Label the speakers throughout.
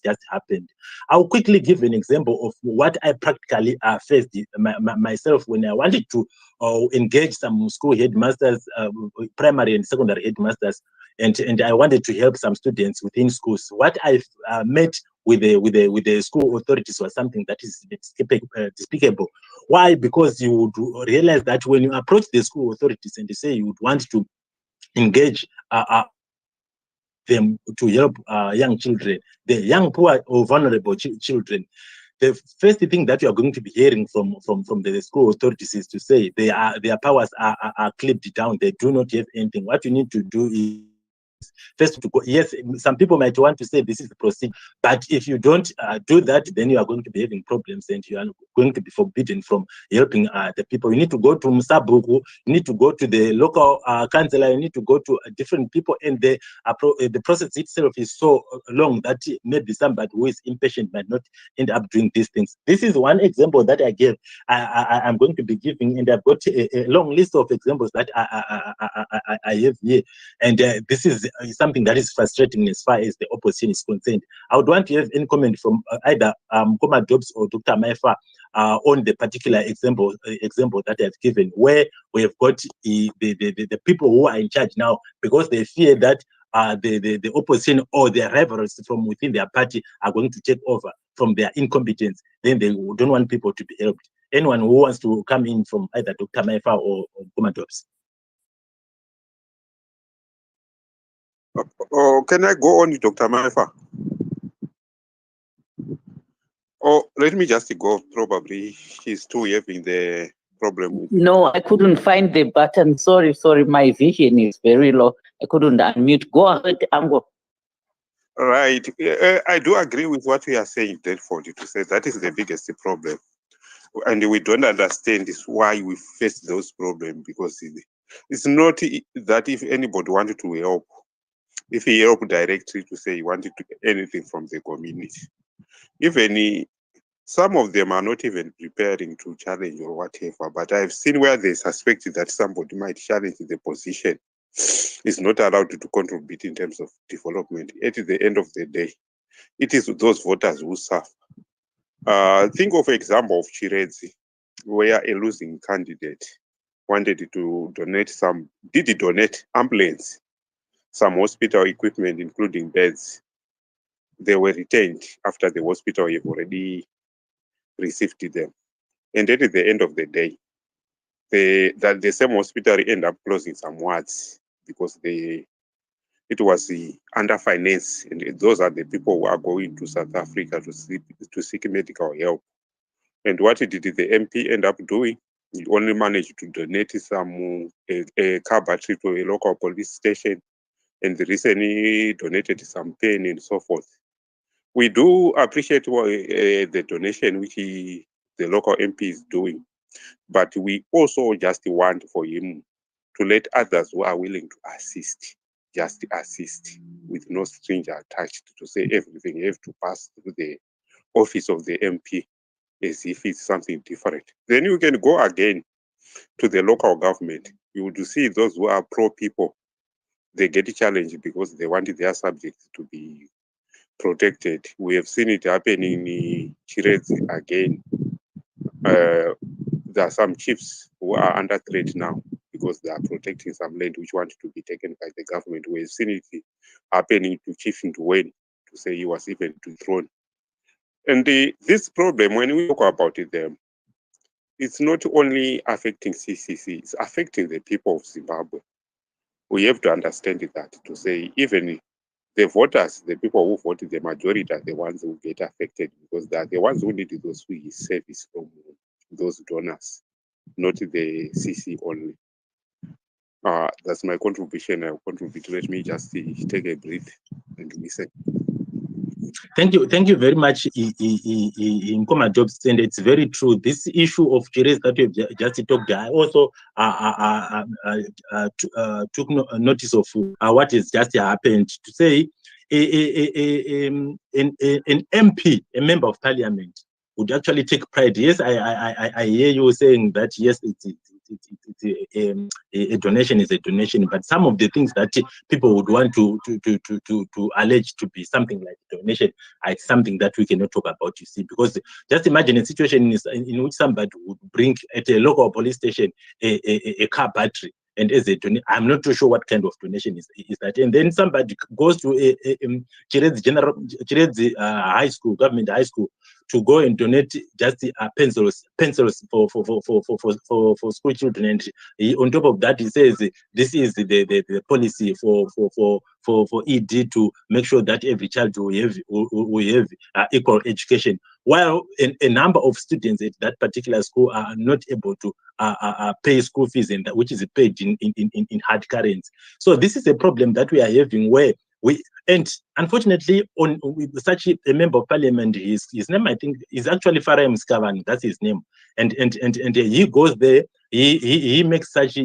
Speaker 1: just happened. I'll quickly give an example of what I practically faced myself when I wanted to engage some school headmasters, primary and secondary headmasters, and I wanted to help some students within schools. What I met with the school authorities was something that is despicable. Why? Because you would realize that when you approach the school authorities and they say you would want to engage them to help young children, the young, poor, or vulnerable children, the first thing that you are going to be hearing from the school authorities is to say their powers are clipped down. They do not have anything. What you need to do is first to go. Yes, some people might want to say this is the procedure, but if you don't do that, then you are going to be having problems and you are going to be forbidden from helping the people. You need to go to Msabuku, you need to go to the local councillor, you need to go to different people, and the process itself is so long that maybe somebody who is impatient might not end up doing these things. This is one example that I gave. I'm going to be giving, and I've got a long list of examples that I have here, and this is something that is frustrating as far as the opposition is concerned. I would want to have any comment from either Koma Dobbs or Dr. Maifa on the particular example that I've given, where we have got the people who are in charge now because they fear that the opposition or their rivals from within their party are going to take over from their incompetence. Then they don't want people to be helped. Anyone who wants to come in from either Dr. Maifa or Koma Dobbs.
Speaker 2: Oh, can I go on, Dr. Maifa? Oh, let me just go. Probably she's too having the problem with.
Speaker 3: No, I couldn't find the button. Sorry. My vision is very low. I couldn't unmute. Go ahead, Ango.
Speaker 2: Right. I do agree with what we are saying, Delford, to say that is the biggest problem. And we don't understand is why we face those problems, because it's not that if anybody wanted to help, if he helped directly to say he wanted to get anything from the community, even some of them are not even preparing to challenge or whatever. But I've seen where they suspect that somebody might challenge the position, is not allowed to contribute in terms of development. At the end of the day, it is those voters who suffer. Think of example of Chiredzi, where a losing candidate wanted to donate donate ambulance, some hospital equipment, including beds. They were retained after the hospital have already received them. And at the end of the day, the same hospital end up closing some wards because it was underfinanced, and those are the people who are going to South Africa to seek medical help. And what did the MP end up doing? He only managed to donate a car battery to a local police station, and recently donated some pen and so forth. We do appreciate the donation which the local MP is doing, but we also just want for him to let others who are willing to assist, just assist with no stranger attached, to say everything have to pass through the office of the MP as if it's something different. Then you can go again to the local government. You would see those who are pro-people, they get challenged because they want their subjects to be protected. We have seen it happen in Chiredzi again. There are some chiefs who are under threat now because they are protecting some land which want to be taken by the government. We have seen it happening to Chief Ndweni, to say he was even thrown. And this problem, when we talk about it, it's not only affecting CCC, it's affecting the people of Zimbabwe. We have to understand that, to say even the voters, the people who voted, the majority are the ones who get affected, because they are the ones who need those service from those donors, not the CC only. That's my contribution. I'll contribute. Let me just take a breath and listen.
Speaker 1: Thank you very much, in Koma Dobbs, and it's very true. This issue of Chiredzi that you've just talked, I also took notice of what has just happened. To say an MP, a member of parliament, would actually take pride. Yes, I hear you saying that, yes, it's a donation is a donation, but some of the things that people would want to allege to be something like donation are something that we cannot talk about, you see, because just imagine a situation in which somebody would bring at a local police station a car battery, and as a donation, I'm not too sure what kind of donation is that. And then somebody goes to Chiredzi high school, government high school, to go and donate just pencils for school children. And on top of that, he says this is the policy for ED to make sure that every child will have equal education. While a number of students at that particular school are not able to pay school fees, and which is paid in hard currency. So this is a problem that we are having, where and unfortunately, with such a member of parliament, his name, I think, is actually Farai Mskavan. That's his name, and he goes there. He makes such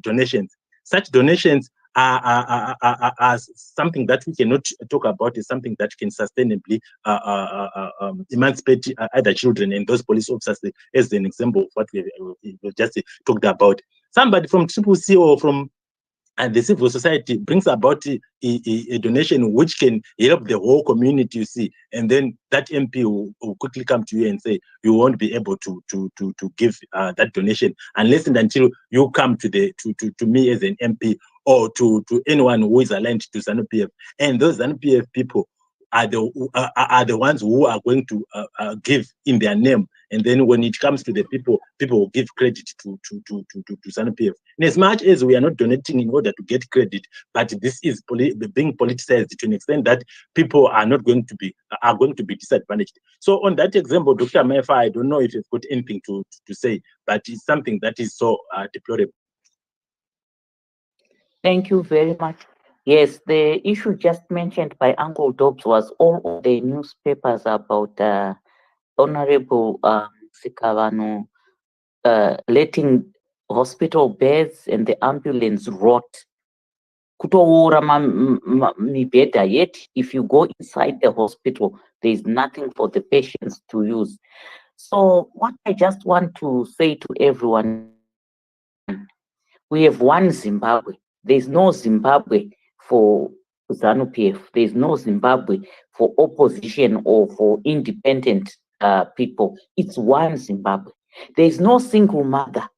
Speaker 1: donations. Such donations are something that we cannot talk about. Is something that can sustainably emancipate other children and those police officers, as an example of what we just talked about. Somebody from CCC or from the civil society brings about a donation which can help the whole community, you see, and then that MP will quickly come to you and say you won't be able to give that donation unless and until you come to me as an MP or to anyone who is aligned to Zanu PF, and those Zanu PF people are the ones who are going to give in their name. And then when it comes to the people will give credit to Zanu PF. And as much as we are not donating in order to get credit, but this is being politicized to an extent that people are going to be disadvantaged. So on that example, Dr. Mefa, I don't know if you've got anything to say, but it's something that is so deplorable.
Speaker 3: Thank you very much. Yes, the issue just mentioned by Uncle Dobbs was all of the newspapers about Honorable Sikavano letting hospital beds and the ambulance rot. Kutoura mibeda, yet if you go inside the hospital, there is nothing for the patients to use. So what I just want to say to everyone, we have one Zimbabwe. There's no Zimbabwe for Zanu PF. There's no Zimbabwe for opposition or for independent people. It's one Zimbabwe. There's no single mother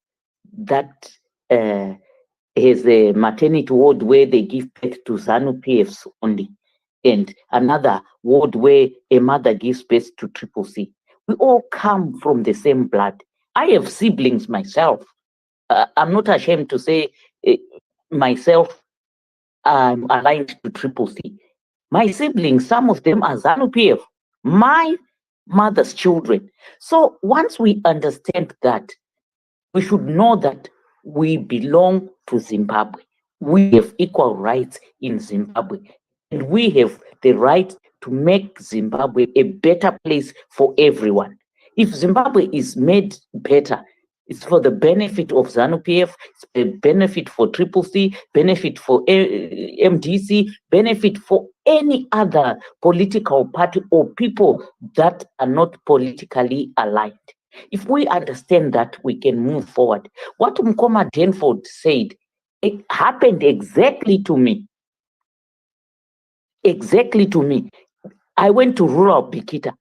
Speaker 3: that has a maternity ward where they give birth to Zanu PFs only, and another ward where a mother gives birth to CCC. We all come from the same blood. I have siblings myself. I'm not ashamed to say myself, I'm aligned to CCC. My siblings, some of them are Zanu PF, my mother's children. So once we understand that, we should know that we belong to Zimbabwe. We have equal rights in Zimbabwe, and we have the right to make Zimbabwe a better place for everyone. If Zimbabwe is made better, it's for the benefit of Zanu PF, it's a benefit for CCC, benefit for MDC, benefit for any other political party or people that are not politically aligned. If we understand that, we can move forward. What Mkoma Denford said, it happened exactly to me. Exactly to me. I went to rural Bikita.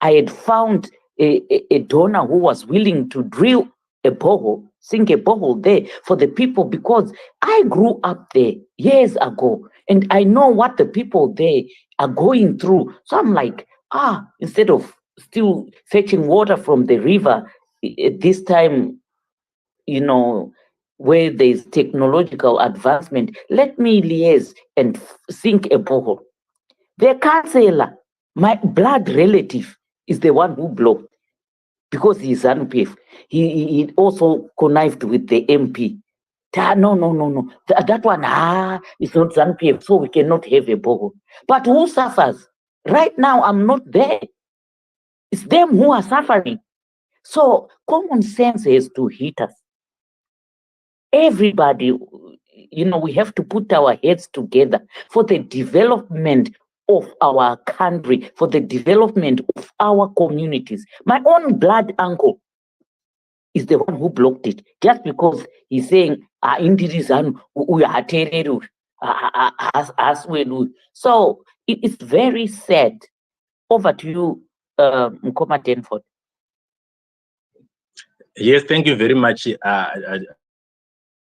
Speaker 3: I had found a donor who was willing to drill a borehole, sink a borehole there for the people, because I grew up there years ago and I know what the people there are going through. So I'm like, instead of still fetching water from the river at this time, where there's technological advancement, let me liaise and sink a borehole. The councillor, my blood relative, is the one who blocked, because he's Zanu PF. He also connived with the MP. No. That one, it's not Zanu PF, so we cannot have a borehole. But who suffers? Right now, I'm not there. It's them who are suffering. So common sense has to hit us. Everybody, we have to put our heads together for the development of our country, for the development of our communities. My own blood uncle is the one who blocked it, just because he's saying, Indiri Zanu, we are terror, as well. So it's very sad. Over to you, Mkoma Denford.
Speaker 1: Yes, thank you very much. And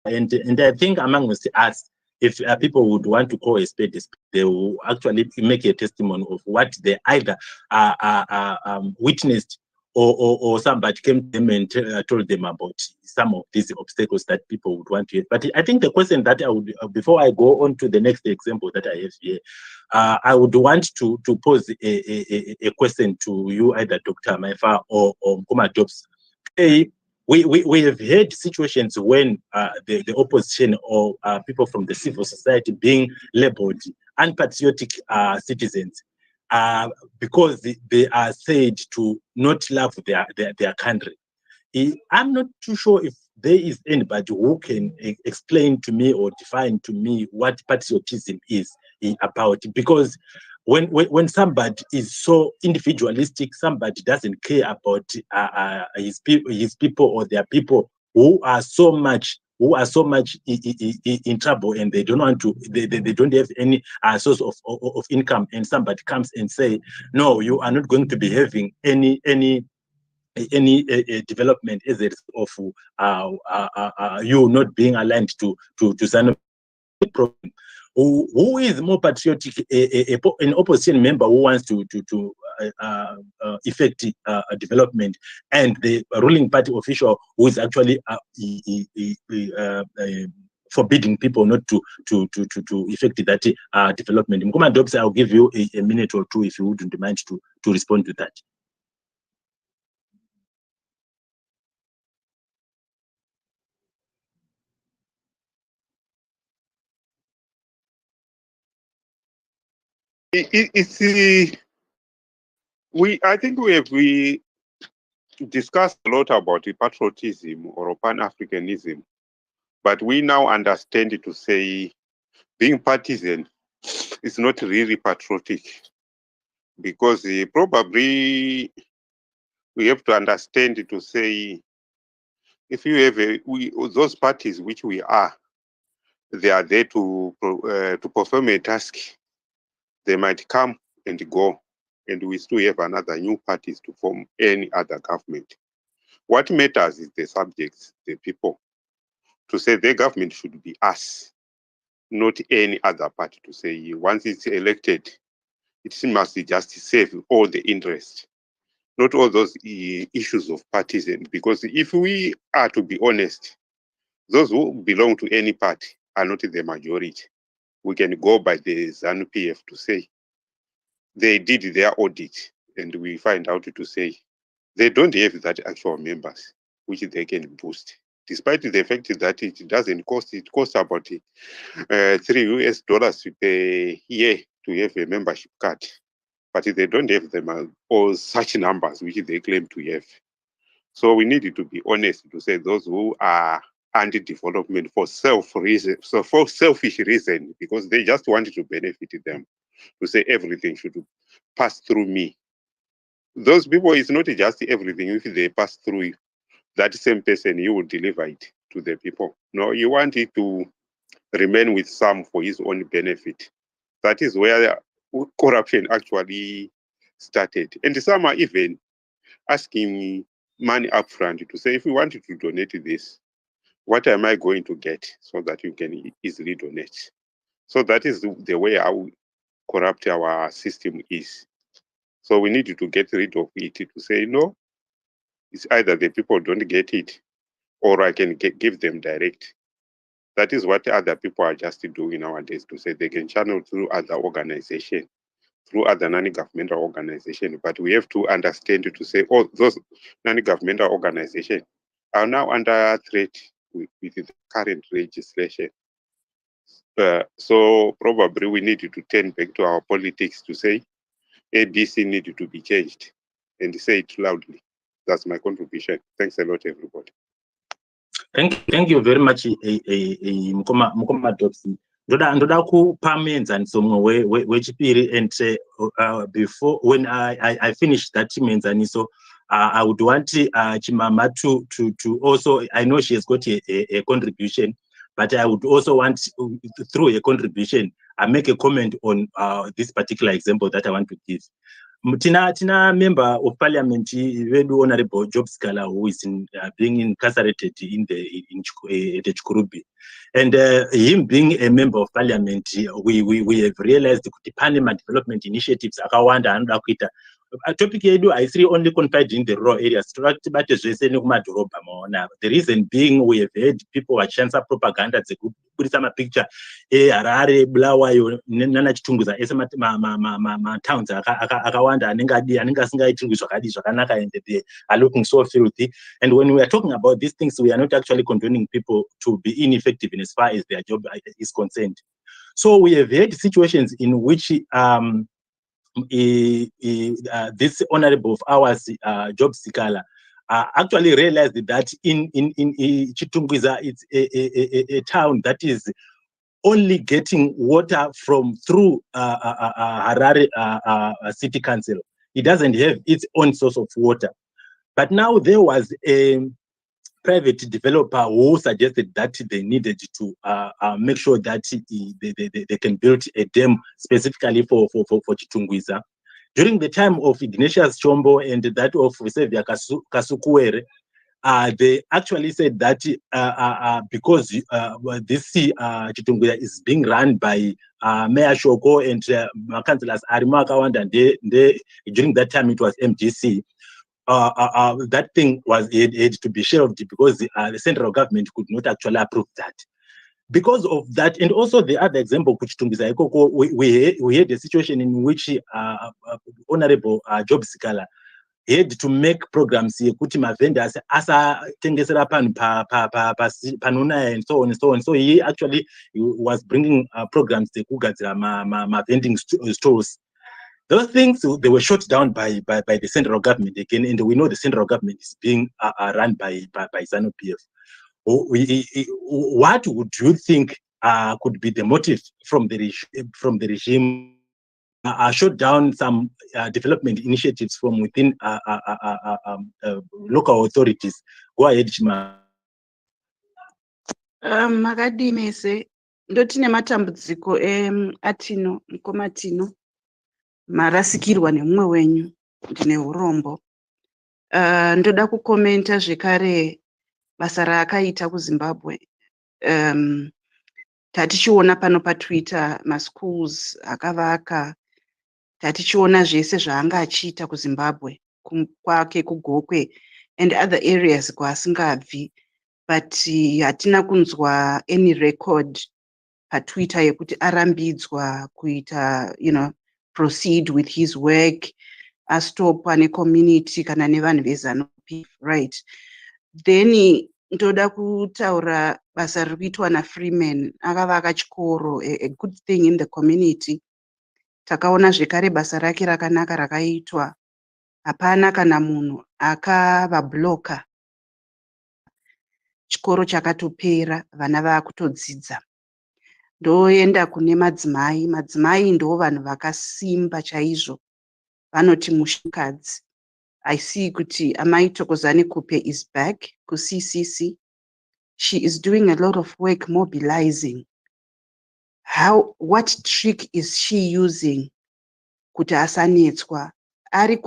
Speaker 1: I think amongst us, if people would want to call a spade, they will actually make a testimony of what they either witnessed or somebody came to them and told them about some of these obstacles that people would want to hear. But I think the question that I would, before I go on to the next example that I have here, I would want to pose a question to you, either Dr. Maifa or Mkoma Dobbs. We have had situations when the opposition or people from the civil society being labeled unpatriotic citizens because they are said to not love their country. I'm not too sure if there is anybody who can explain to me or define to me what patriotism is about, because when somebody is so individualistic, somebody doesn't care about his people or their people who are so much in trouble, and they don't want to, they don't have any source of income, and somebody comes and say, no, you are not going to be having any development as a result of you not being aligned to Zanu problem. Who is more patriotic, an opposition member who wants to effect development, and the ruling party official who is actually forbidding people not to effect that development? Mkoma Dobbs, I'll give you a minute or two if you wouldn't mind to respond to that.
Speaker 2: I think we discussed a lot about patriotism or Pan-Africanism, but we now understand it to say being partisan is not really patriotic, because probably we have to understand it to say, if you have those parties which we are, they are there to perform a task. They might come and go, and we still have another new parties to form any other government. What matters is the subjects, the people, to say the government should be us, not any other party, to say once it's elected, it must just save all the interest, not all those issues of partisan. Because if we are to be honest, those who belong to any party are not the majority. We can go by the Zanu PF to say they did their audit, and we find out to say they don't have that actual members which they can boost, despite the fact that it doesn't cost. It costs about $3 per year to have a membership card, but they don't have them all such numbers which they claim to have. So we need to be honest to say those who are anti-development for selfish reason, because they just wanted to benefit them, to say everything should pass through me. Those people, it's not just everything. If they pass through you, that same person, you will deliver it to the people. No, you want it to remain with some for his own benefit. That is where corruption actually started. And some are even asking money upfront to say, if you wanted to donate this, what am I going to get, so that you can easily donate? So that is the way how corrupt our system is. So we need to get rid of it, to say, no, it's either the people don't get it, or I can give them direct. That is what other people are just doing nowadays, to say they can channel through other organizations, through other non-governmental organizations. But we have to understand to say, oh, those non-governmental organizations are now under threat with the current legislation. So probably we need to turn back to our politics to say ABC needed to be changed, and say it loudly. That's my contribution. Thanks a lot, everybody.
Speaker 1: Thank you very much, Mkoma Dobbs. Ndoda kupa menzaniso wechipiri, and before when I finished that menzaniso, I would want Chimama to also, I know she has got a contribution, but I would also want, through a contribution, I make a comment on this particular example that I want to give. Tina member of parliament, very honorable Job Scala, who is being incarcerated in the Chikurubi. And him being a member of parliament, we have realized the parliament development initiatives akawanda anoda kuita. Topic yedu I see only confined in the rural areas. The reason being we have heard people vachishandisa propaganda dzekubudisa mapicture Harare, Bulawayo, nana Chitunguza, towns akawanda anenge asingaiti zvakanaka, and they are looking so filthy. And when we are talking about these things, we are not actually condoning people to be ineffective in as far as their job is concerned. So we have had situations in which this honorable of ours, Job Sikala, actually realized that in Chitunguza, it's a town that is only getting water through Harare City Council. It doesn't have its own source of water. But now there was a private developer who suggested that they needed to make sure that they can build a dam specifically for Chitunguiza. During the time of Ignatius Chombo and that of Sevia Kasukuere, they actually said that because this Chitunguiza is being run by Mayor Shoko and councillors Arima Kawanda, and during that time it was MGC. That thing had to be shelved because the central government could not actually approve that. Because of that, and also the other example, we had a situation in which Honorable Job Sikala had to make programs yekuti vendors asatengesera panona and so on and so on. So he actually was bringing programs tekugadzira vending stores. Those things, they were shut down by the central government again, and we know the central government is being run by Zanu PF. What would you think could be the motive from the regime shut down some development initiatives from within local authorities? Go ahead, Chima.
Speaker 4: Makadimese ndotine matambudziko atino mukomatino marasikirwa nemumwe wenyu ndine urombo. Ndoda kukomenta zvekare basa raakaita kuZimbabwe. Tatichiona pano paTwitter maschools akavaka, tatichiona zvese zvaanga achiita kuZimbabwe, kwake kuGokwe and other areas kwaasingabvi, but hatina kunzwa any record paTwitter yekuti arambidzwa kuita, proceed with his work, astopwa necommunity kana nevanhu veZanu PF, right? Then ndoda kutaura basa riri kuitwa naFreeman, akavaka chikoro, a good thing in the community. Takaona zvekare basa rake rakanaka rakaitwa, hapana kana munhu akavabloka, chikoro chakatopera, vana vakutodzidza. Ndoenda kune madzimai ndo vanhu vakasimba chaizvo, vanoti mushikadzi. I see kuti Amai Thokozani Kupe is back ku CCC. She is doing a lot of work mobilizing. What trick is she using kuti asanetswa? Ari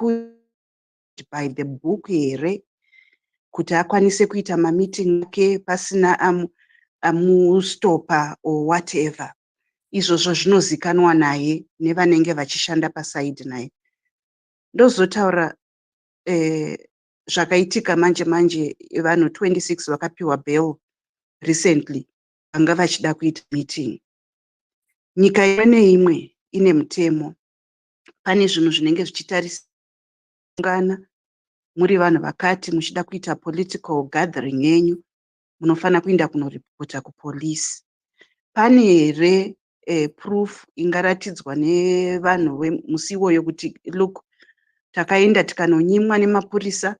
Speaker 4: by the book here, kuti akwanise kuita meeting ake pasina amustopa or whatever. Izvozvo zvinozikanwa naye nevanenge vachishanda paside naye. Ndozotaura zvakaitika manje vanhu 26 vakapiwa bail recently, vanga vachida kuita meeting. Nyika imwe neimwe ine mutemo. Pane zvinhu zvinenge zvichitarisana, muri vanhu vakati muchida kuita political gathering yenyu, munofana kuenda kunoripota kupolisi. Pane here proof ingaratidzwa nevanhu vemusiwo yokuti look, takaenda tikanonyimwa nemapurisa,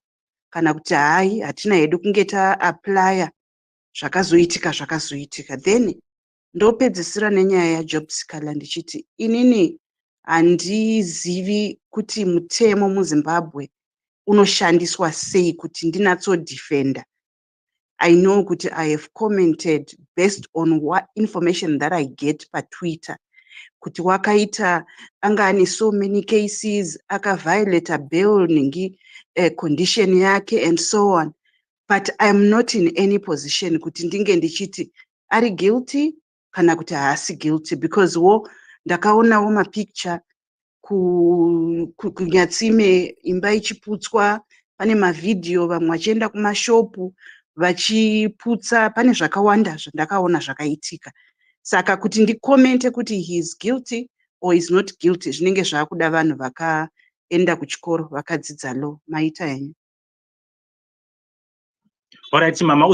Speaker 4: kana kuti hai hatina hedu kunge taaplya zvakazoitika. Then ndopedzisira nenyaya yaJob Sikala ndichiti inini handizivi kuti mutemo muZimbabwe unoshandiswa sei kuti ndinatsodefenda. I know kuti I have commented based on what information that I get pa Twitter. Kuti wakaita anga so many cases akaviolate bail ningi condition yake and so on. But I'm not in any position kuti ndinge ndichiti ari guilty kana kuti haasi guilty, because ndakaonawo mapicture kunyatsime imba ichiputswa, pane mavidhio vamwe vachienda kumashopu vachiputsa, pane zvakawanda zvandakaona zvakaitika. Saka kuti ndikomente kuti he is guilty or is not guilty zvinenge zvakuda vanhu vakaenda kuchikoro vakadzidza law. Maita henyu.
Speaker 1: Alright, Mama,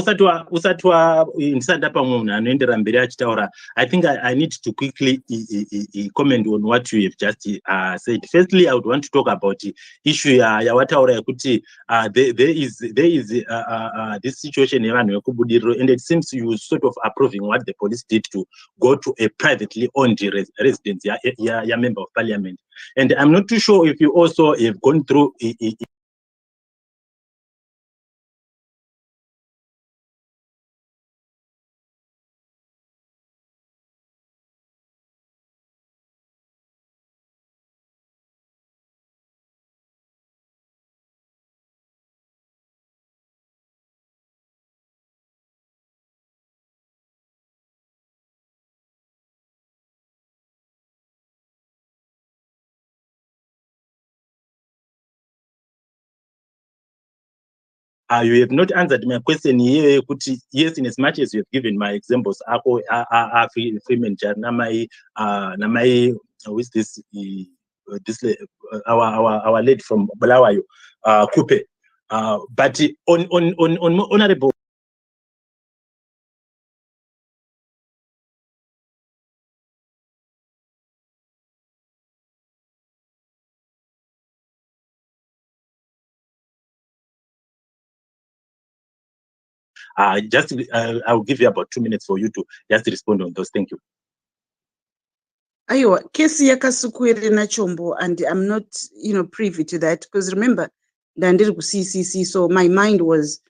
Speaker 1: usatwa ndisandapa munhu anoendera mberi achitaura. I think I need to quickly comment on what you have just said. Firstly, I would want to talk about the issue yawataura yekuti there is this situation yevanhu vekubudiriro, and it seems you sort of approving what the police did to go to a privately owned residence, member of parliament. And I'm not too sure if you also have gone through you have not answered my question here. Yes, in as much as you have given my examples, Freeman Namai, who is this? Our lady from Bulawayo, Coupe. But on honorable. I'll give you about 2 minutes for you to just respond on those. Thank you.
Speaker 4: Aiwa, kesi yakasukwere nachombo, and I'm not, privy to that, because remember, ndandiri ku CCC, so my mind was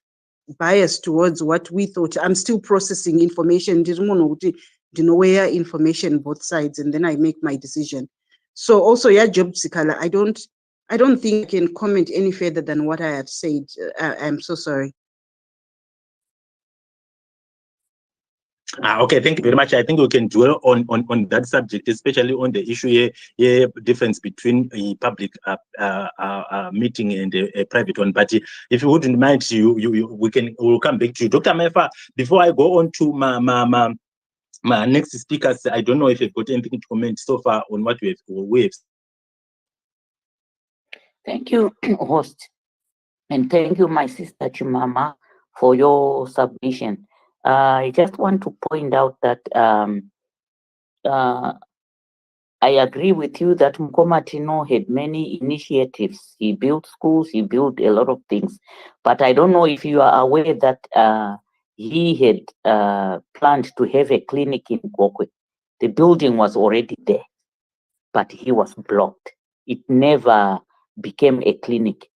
Speaker 4: biased towards what we thought. I'm still processing information. Ndiri munhu kuti ndinoware information both sides, and then I make my decision. So also, Job Sikala, I don't think I can comment any further than what I have said. I'm so sorry.
Speaker 1: Okay, thank you very much. I think we can dwell on that subject, especially on the issue here, difference between a public meeting and a private one. But if you wouldn't mind, we'll come back to you, Dr. Mefa. Before I go on to my next speakers, I don't know if you've got anything to comment so far on what we have.
Speaker 3: Thank you, host, and thank you, my sister Chimama, for your submission. I just want to point out that I agree with you that Mkomatino had many initiatives. He built schools, he built a lot of things. But I don't know if you are aware that he had planned to have a clinic in Gokwe. The building was already there, but he was blocked. It never became a clinic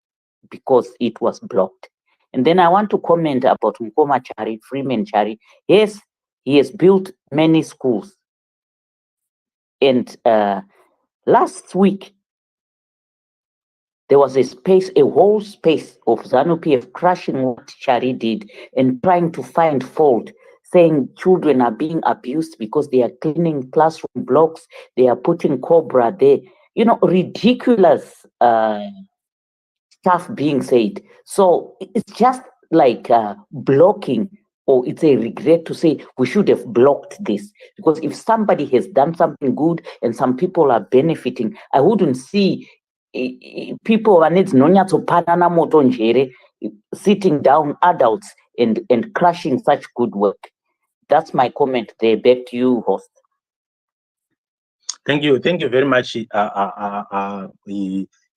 Speaker 3: because it was blocked. And then I want to comment about Mkoma Chari, Freeman Chari. Yes, he has built many schools. And last week, there was a whole space of Zanu PF crushing what Chari did and trying to find fault, saying children are being abused because they are cleaning classroom blocks, they are putting Cobra there. Ridiculous stuff being said. So it's just like blocking, or it's a regret to say we should have blocked this, because if somebody has done something good and some people are benefiting, I wouldn't see people sitting down, adults, and crushing such good work. That's my comment there. Back to you, host.
Speaker 1: Thank you very much,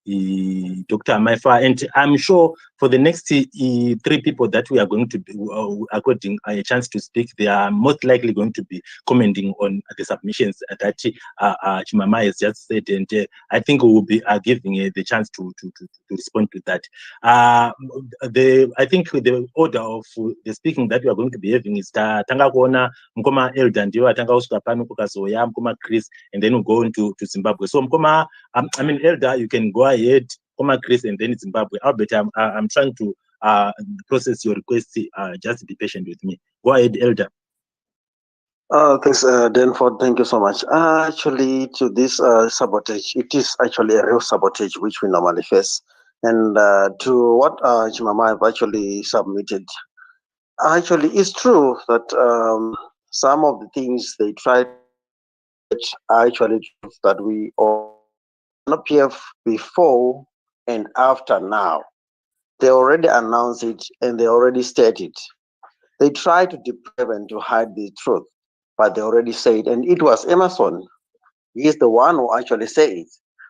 Speaker 1: Dr. Maifa, and I'm sure for the next 3 people that we are going to be according a chance to speak, they are most likely going to be commenting on the submissions that Chimama has just said, and I think we will be giving the chance to respond to that. I think the order of the speaking that we are going to be having is tanga kuona Mkoma Elder ndio atanga kusvika pano kukazoya Mkoma Chris, and then we'll go into Zimbabwe. So Mkoma, I mean Elder, you can go ahead, Mkoma Chris, and then Zimbabwe. Albert, I'm trying to process your request. Just be patient with me. Go ahead, Elder.
Speaker 5: Thanks, Denford. Thank you so much. Actually, to this sabotage, it is actually a real sabotage which we normally face. And to what Chimama have actually submitted, actually, it's true that some of the things they tried are actually truth that we all PF before and after now. They already announced it and they already stated. They try to deprive and to hide the truth, but they already said, and it was Emerson. He is the one who actually said it.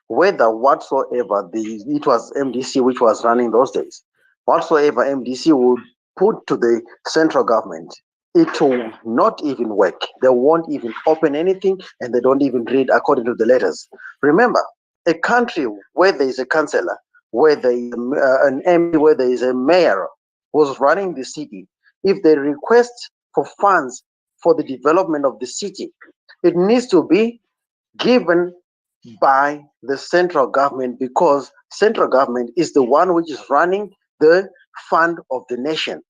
Speaker 5: Whether whatsoever it was MDC which was running those days, whatsoever MDC would put to the central government, it will not even work. They won't even open anything, and they don't even read according to the letters. Remember, a country where there is a councillor, where there is an MP, where there is a mayor who's running the city, if they request for funds for the development of the city, it needs to be given by the central government, because central government is the one which is running the fund of the nation.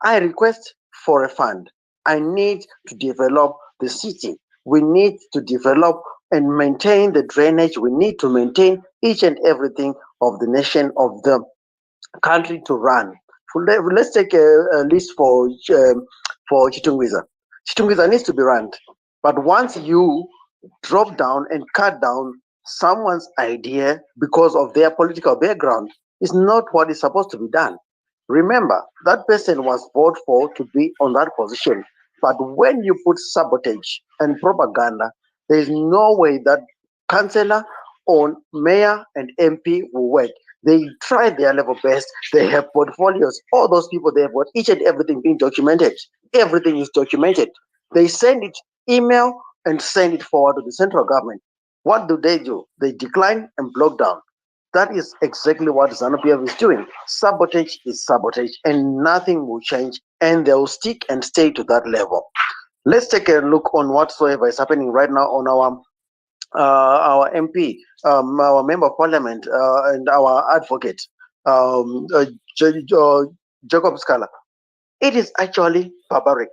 Speaker 5: I request for a fund. I need to develop the city. We need to develop and maintain the drainage. We need to maintain each and everything of the nation, of the country to run. Let's take a list for Chitungwiza. Chitungwiza needs to be run. But once you drop down and cut down someone's idea because of their political background, it's not what is supposed to be done. Remember, that person was voted for to be on that position. But when you put sabotage and propaganda, there is no way that councillor or mayor and MP will work. They try their level best. They have portfolios. All those people, they have got each and everything being documented. Everything is documented. They send it email and send it forward to the central government. What do? They decline and block down. That is exactly what ZANU-PF is doing. Sabotage is sabotage, and nothing will change, and they will stick and stay to that level. Let's take a look on whatsoever is happening right now on our MP, our member of parliament, and our advocate, Jacob Scala. It is actually barbaric.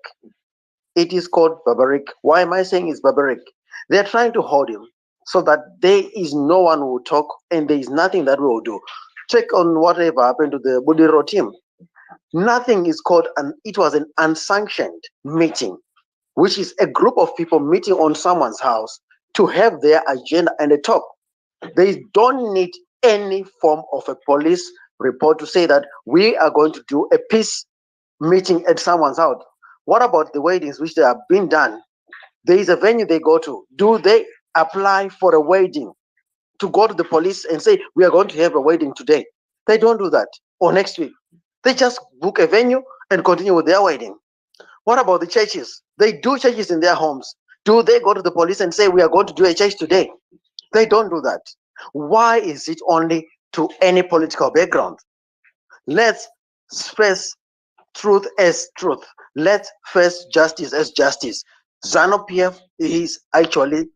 Speaker 5: It is called barbaric. Why am I saying it's barbaric? They're trying to hold him so that there is no one who will talk, and there is nothing that we will do. Check on whatever happened to the Budiro team. Nothing is called, it was an unsanctioned meeting, which is a group of people meeting on someone's house to have their agenda and a talk. They don't need any form of a police report to say that we are going to do a peace meeting at someone's house. What about the weddings which they have been done? There is a venue they go to. Do they apply for a wedding to go to the police and say, we are going to have a wedding today? They don't do that, or next week. They just book a venue and continue with their wedding. What about the churches? They do churches in their homes. Do they go to the police and say, we are going to do a church today? They don't do that. Why is it only to any political background? Let's face truth as truth. Let's face justice as justice. ZANU-PF is actually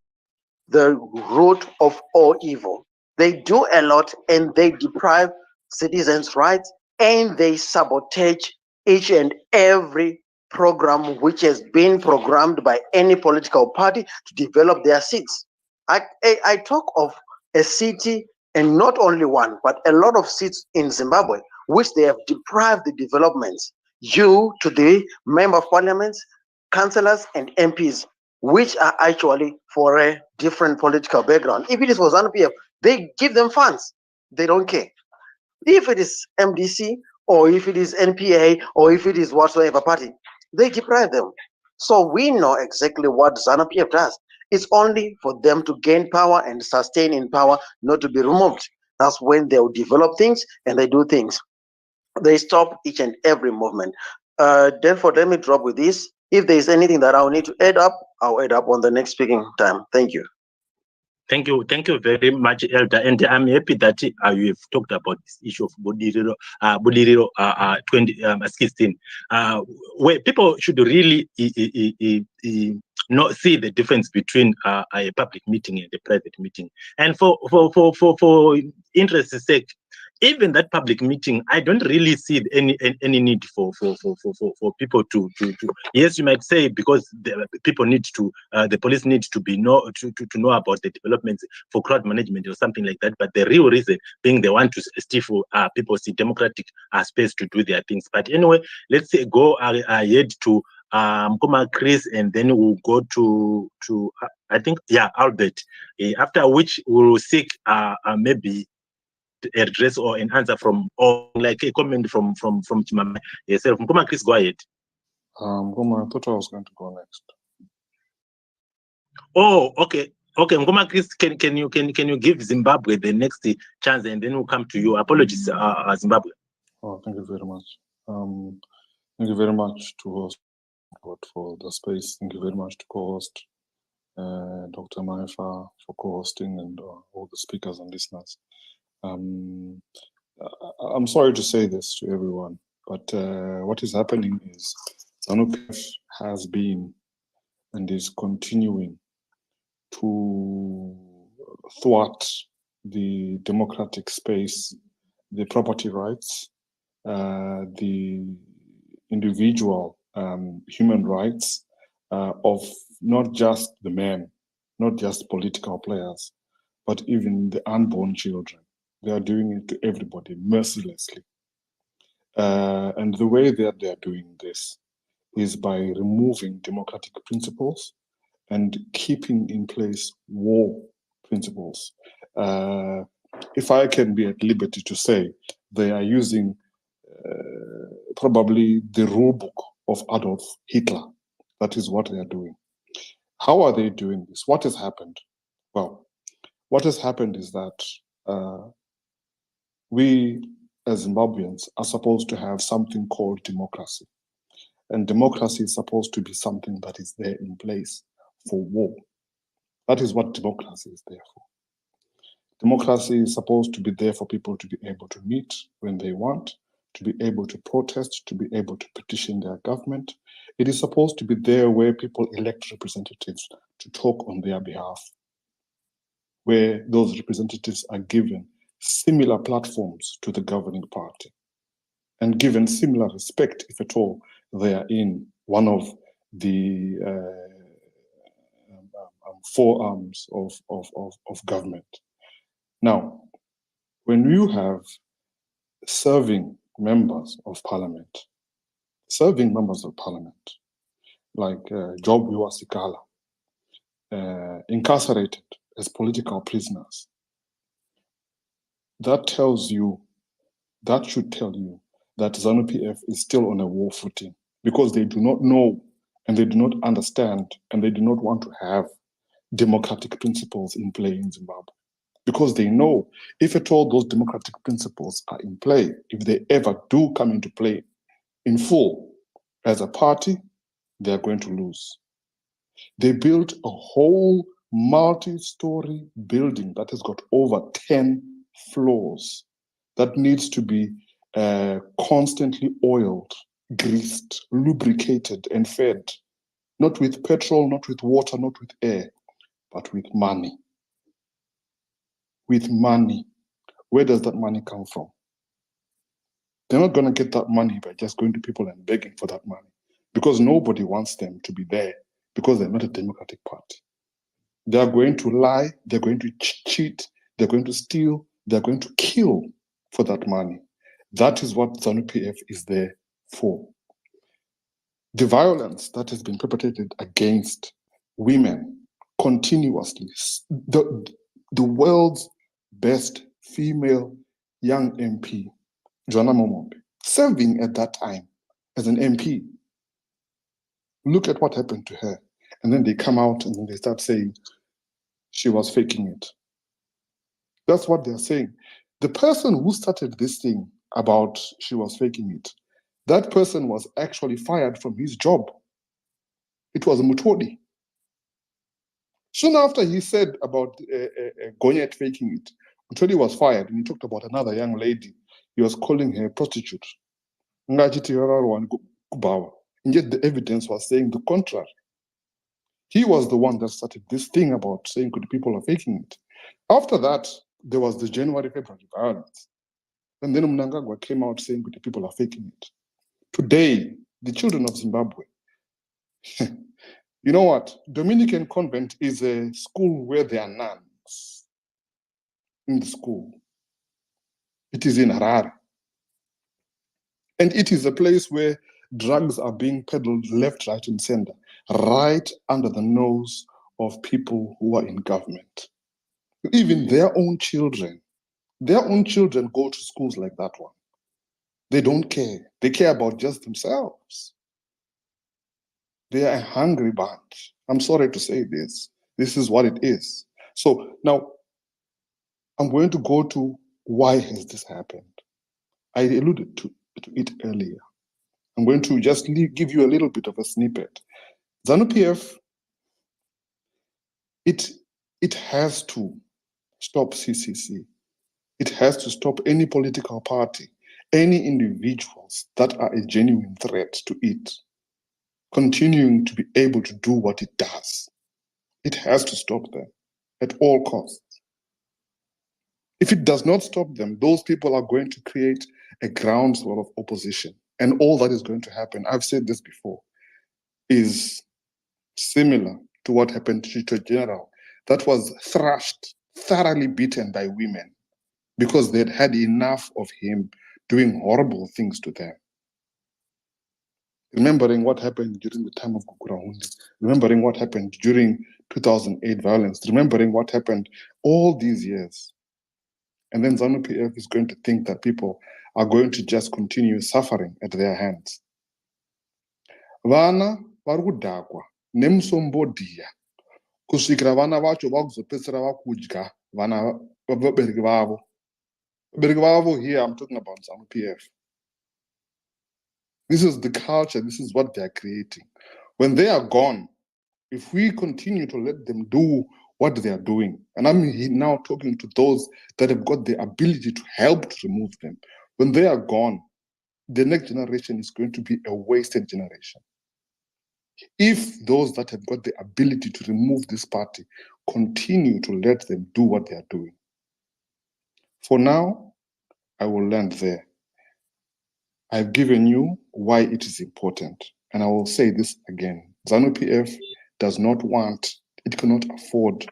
Speaker 5: the root of all evil. They do a lot, and they deprive citizens' rights, and they sabotage each and every program which has been programmed by any political party to develop their seats. I talk of a city, and not only one, but a lot of seats in Zimbabwe, which they have deprived the developments due to the member of parliaments, councillors, and MPs, which are actually for a different political background. If it is for ZANU-PF, they give them funds. They don't care. If it is MDC, or if it is NPA, or if it is whatsoever party, they deprive them. So we know exactly what ZANU-PF does. It's only for them to gain power and sustain in power, not to be removed. That's when they'll develop things and they do things. They stop each and every movement. Therefore, let me drop with this. If there is anything that I'll need to add up, I'll add up on the next speaking time. Thank you.
Speaker 1: Thank you very much, Elder. And I'm happy that you have talked about this issue of Buliriro 2016, where people should really not see the difference between a public meeting and a private meeting. And for interest's sake, even that public meeting, I don't really see any need for people to. Yes, you might say because the people need to, the police need to be to know about the developments for crowd management or something like that. But the real reason being they want to stifle people's democratic space to do their things. But anyway, let's say go ahead to Mkoma Chris, and then we'll go to I think Albert. After which we'll seek maybe address or an answer from, or like a comment from Chimama yourself. Mkoma Chris, go ahead.
Speaker 6: Mkoma, I thought I was going to go next.
Speaker 1: Oh, okay. Mkoma Chris, can you give Zimbabwe the next chance, and then we'll come to you. Apologies, Zimbabwe.
Speaker 6: Oh, thank you very much. Thank you very much to host for the space. Thank you very much to co-host Dr. Maifa for co-hosting, and all the speakers and listeners. I'm sorry to say this to everyone, but what is happening is Zanu has been and is continuing to thwart the democratic space, the property rights, the individual human rights of not just the men, not just political players, but even the unborn children. They are doing it to everybody mercilessly. And the way that they are doing this is by removing democratic principles and keeping in place war principles. If I can be at liberty to say, they are using probably the rule book of Adolf Hitler. That is what they are doing. How are they doing this? What has happened? Well, what has happened is that we as Zimbabweans are supposed to have something called democracy. And democracy is supposed to be something that is there in place for war. That is what democracy is there for. Democracy is supposed to be there for people to be able to meet when they want, to be able to protest, to be able to petition their government. It is supposed to be there where people elect representatives to talk on their behalf, where those representatives are given similar platforms to the governing party and given similar respect, if at all they are in one of the forearms of government. Now, when you have serving members of parliament, like Job Iwasikala, incarcerated as political prisoners, that should tell you that ZANU-PF is still on a war footing, because they do not know and they do not understand and they do not want to have democratic principles in play in Zimbabwe. Because they know if at all those democratic principles are in play, if they ever do come into play in full as a party, they are going to lose. They built a whole multi-story building that has got over 10 floors that needs to be constantly oiled, greased, lubricated, and fed, not with petrol, not with water, not with air, but with money. With money. Where does that money come from? They're not going to get that money by just going to people and begging for that money, because nobody wants them to be there, because they're not a democratic party. They are going to lie, they're going to cheat, they're going to steal, they're going to kill for that money. That is what ZANU-PF is there for. The violence that has been perpetrated against women continuously, the world's best female young MP, Joanna Momombe, serving at that time as an MP. Look at what happened to her. And then they come out and then they start saying she was faking it. That's what they're saying. The person who started this thing about she was faking it, that person was actually fired from his job. It was Mutodi. Soon after he said about Gonyet faking it, Mutodi was fired, and he talked about another young lady. He was calling her a prostitute. And yet the evidence was saying the contrary. He was the one that started this thing about saying good people are faking it. After that, there was the January-February violence. And then Mnangagwa came out saying good people are faking it. Today, the children of Zimbabwe, you know what? Dominican Convent is a school where there are nuns in the school. It is in Harare. And it is a place where drugs are being peddled left, right, and center, right under the nose of people who are in government. Even their own children go to schools like that one. They don't care. They care about just themselves. They are a hungry bunch. I'm sorry to say this. This is what it is. So now I'm going to go to why has this happened? I alluded to it earlier. I'm going to just give you a little bit of a snippet. ZANU-PF, it has to stop CCC. It has to stop any political party, any individuals that are a genuine threat to it, continuing to be able to do what it does. It has to stop them at all costs. If it does not stop them, those people are going to create a groundswell of opposition. And all that is going to happen, I've said this before, is similar to what happened to Tito General, that was thrashed, thoroughly beaten by women because they'd had enough of him doing horrible things to them. Remembering what happened during the time of Gukurahundi, remembering what happened during 2008 violence, remembering what happened all these years. And then ZANU-PF is going to think that people are going to just continue suffering at their hands. Vana varikudhakwa nemusombodhiya kusvikira vana vacho vakuzopedzisira vakudya vana vabereki vavo. Vabereki vavo here, I'm talking about ZANU-PF. This is the culture, this is what they are creating. When they are gone, if we continue to let them do what they are doing, and I'm now talking to those that have got the ability to help to remove them, when they are gone, the next generation is going to be a wasted generation. If those that have got the ability to remove this party continue to let them do what they are doing. For now, I will land there. I've given you why it is important, and I will say this again. ZANU-PF does not want, it cannot afford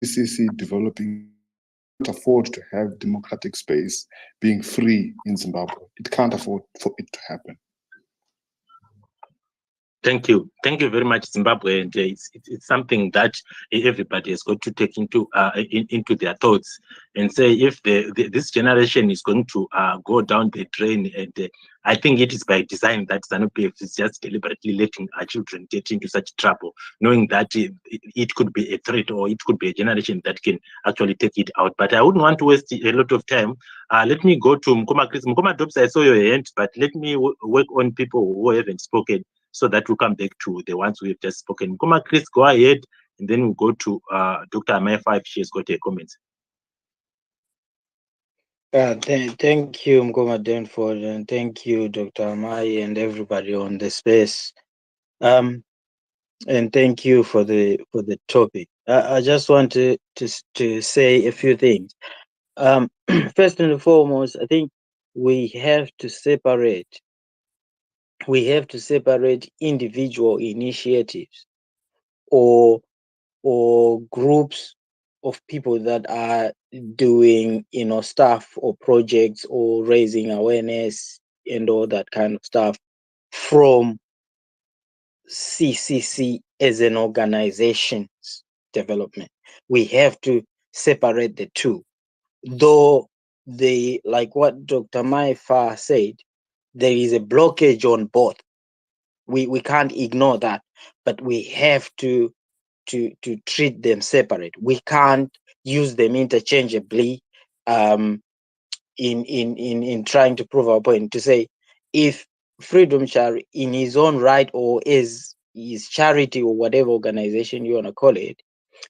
Speaker 6: CCC developing, it cannot afford to have democratic space being free in Zimbabwe. It can't afford for it to happen.
Speaker 1: Thank you very much, Zimbabwe. And it's something that everybody has got to take into their thoughts and say if this generation is going to go down the drain. And I think it is by design that ZANU-PF is just deliberately letting our children get into such trouble, knowing that it could be a threat or it could be a generation that can actually take it out. But I wouldn't want to waste a lot of time. Let me go to Mkoma Chris. Mkoma Dobbs, I saw your hand, but let me work on people who haven't spoken, so that we'll come back to the ones we have just spoken. Mkoma Chris, go ahead, and then we'll go to Dr. Amaya if she has got a comment.
Speaker 7: Thank you, Mkoma Denford, and thank you, Dr. Amaya, and everybody on the space. And thank you for the topic. I just want to say a few things. First and foremost, I think we have to separate individual initiatives or groups of people that are doing stuff or projects or raising awareness and all that kind of stuff from CCC as an organization's development. We have to separate the two. Though like what Dr. Maifa said, there is a blockage on both. We can't ignore that, but we have to treat them separate. We can't use them interchangeably in trying to prove our point, to say if Freedom Charity in his own right, or as his charity or whatever organization you want to call it,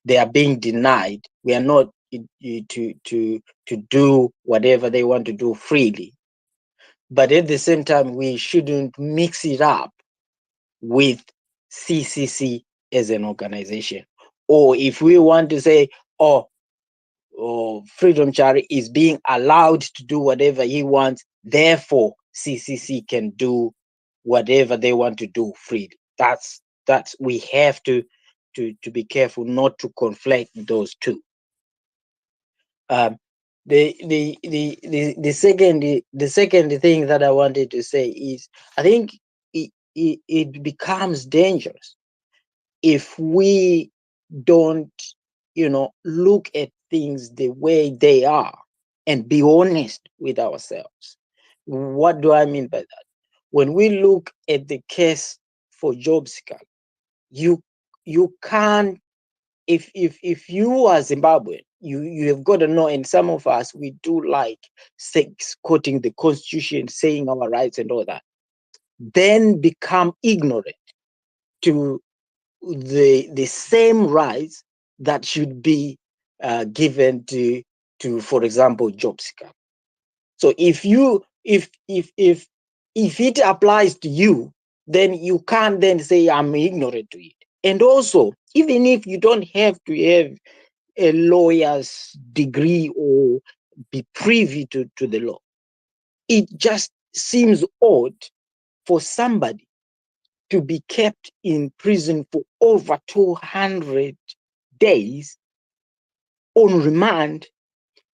Speaker 7: they are being denied. We are not to do whatever they want to do freely. But at the same time, we shouldn't mix it up with CCC as an organization. Or if we want to say, oh, Freedom Charity is being allowed to do whatever he wants, therefore CCC can do whatever they want to do freely. That's we have to be careful not to conflate those two. The second thing that I wanted to say is, I think it becomes dangerous if we don't, look at things the way they are and be honest with ourselves. What do I mean by that? When we look at the case for job seeker, you can't, if you are Zimbabwean, you have got to know, and some of us, we do like quoting the Constitution, saying our rights and all that, then become ignorant to the same rights that should be given to, for example, job seeker. So if it applies to you, then you can't then say I'm ignorant to it. And also, even if you don't have to have a lawyer's degree or be privy to the law, it just seems odd for somebody to be kept in prison for over 200 days on remand,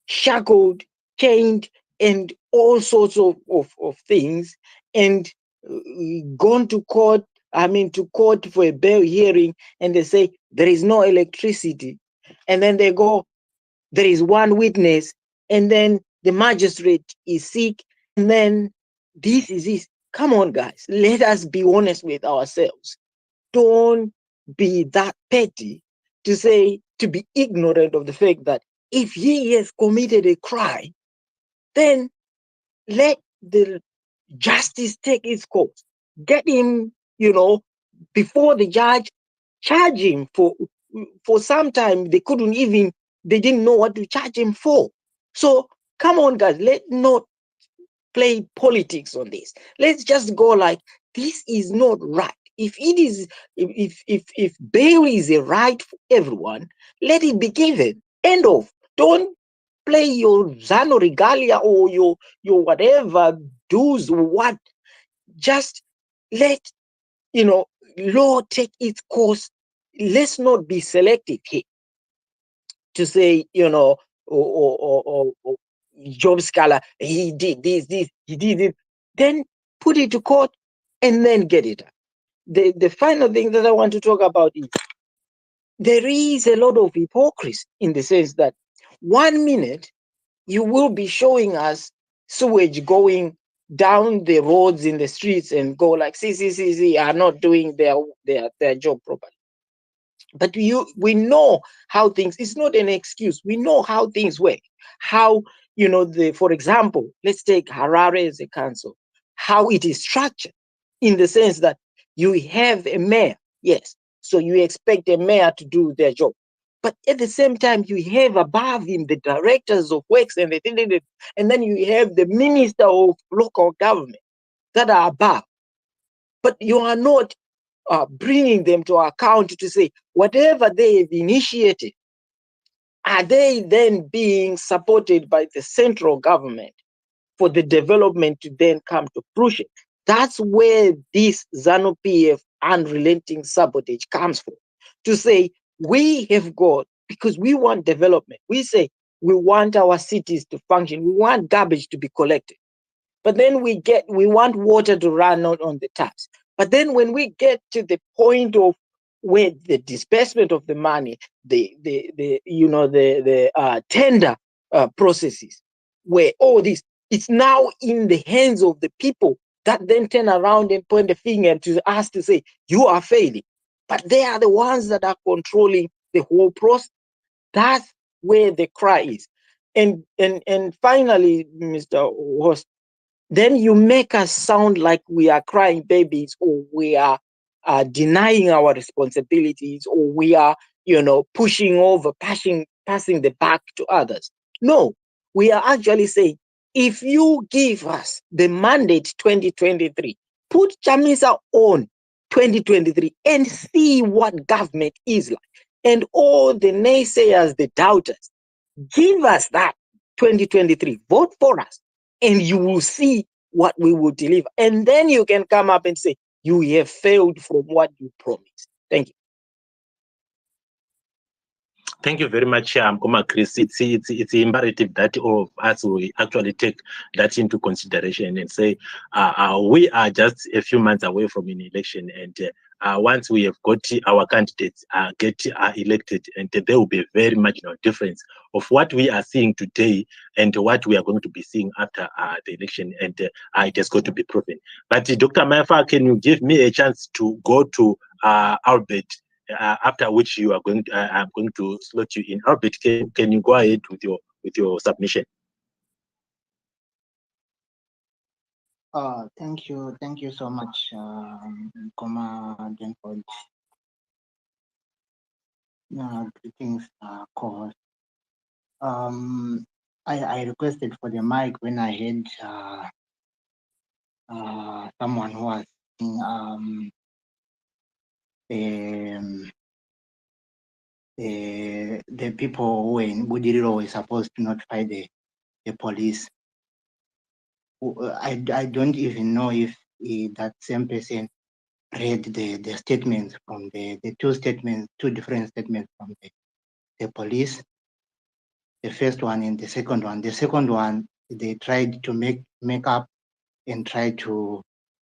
Speaker 7: shackled, chained, and all sorts of things, and gone to court, to court for a bail hearing, and they say there is no electricity. And then they go, there is one witness, and then the magistrate is sick, and then this is this. Come on, guys, let us be honest with ourselves. Don't be that petty to be ignorant of the fact that if he has committed a crime, then let the justice take its course. Get him, before the judge, charge him for some time. They didn't know what to charge him for. So come on, guys, let's not play politics on this. Let's just go like, this is not right. If it is, if bail is a right for everyone, let it be given. End of. Don't play your Zanu regalia or your whatever do's what. Just let law take its course. Let's not be selective here to say, or job scholar, he did this, he did it. Then put it to court and then get it. The final thing that I want to talk about is there is a lot of hypocrisy in the sense that 1 minute you will be showing us sewage going down the roads in the streets and go like, CCC are not doing their job properly. But we know how things, it's not an excuse. We know how things work. How, for example, let's take Harare as a council, how it is structured in the sense that you have a mayor, yes. So you expect a mayor to do their job. But at the same time, you have above him the directors of works and then you have the minister of local government that are above. But you are not bringing them to account to say, whatever they have initiated, are they then being supported by the central government for the development to then come to fruition? That's where this Zanu PF unrelenting sabotage comes from. To say, we have got, because we want development, we say we want our cities to function, we want garbage to be collected. But then we want water to run on the taps. But then when we get to the point of where the disbursement of the money, the tender processes, where all this, it's now in the hands of the people that then turn around and point the finger to us to say, you are failing. But they are the ones that are controlling the whole process. That's where the cry is. And finally, Mr. Host, then you make us sound like we are crying babies, or we are denying our responsibilities, or we are, pushing over, passing the back to others. No, we are actually saying, if you give us the mandate 2023, put Chamisa on 2023 and see what government is like. And all the naysayers, the doubters, give us that 2023, vote for us, and you will see what we will deliver. And then you can come up and say, you have failed from what you promised. Thank you.
Speaker 1: Thank you very much, Mkoma Chris. It's imperative that all of us will actually take that into consideration and say, we are just a few months away from an election, and once we have got our candidates get elected, and there will be a very marginal difference of what we are seeing today and what we are going to be seeing after the election, and it has got to be proven. But Dr. Maifa, can you give me a chance to go to Albert? After which you are going, I'm going to slot you in. Albert, can you go ahead with your submission?
Speaker 8: Thank you so much, Koma Denford. Greetings, co-host. I requested for the mic when I heard someone who was the people who were in Budiriro were supposed to notify the police. I don't even know if that same person read the statements from the two different statements from the police, the first one and the second one. The second one, they tried to make up and try to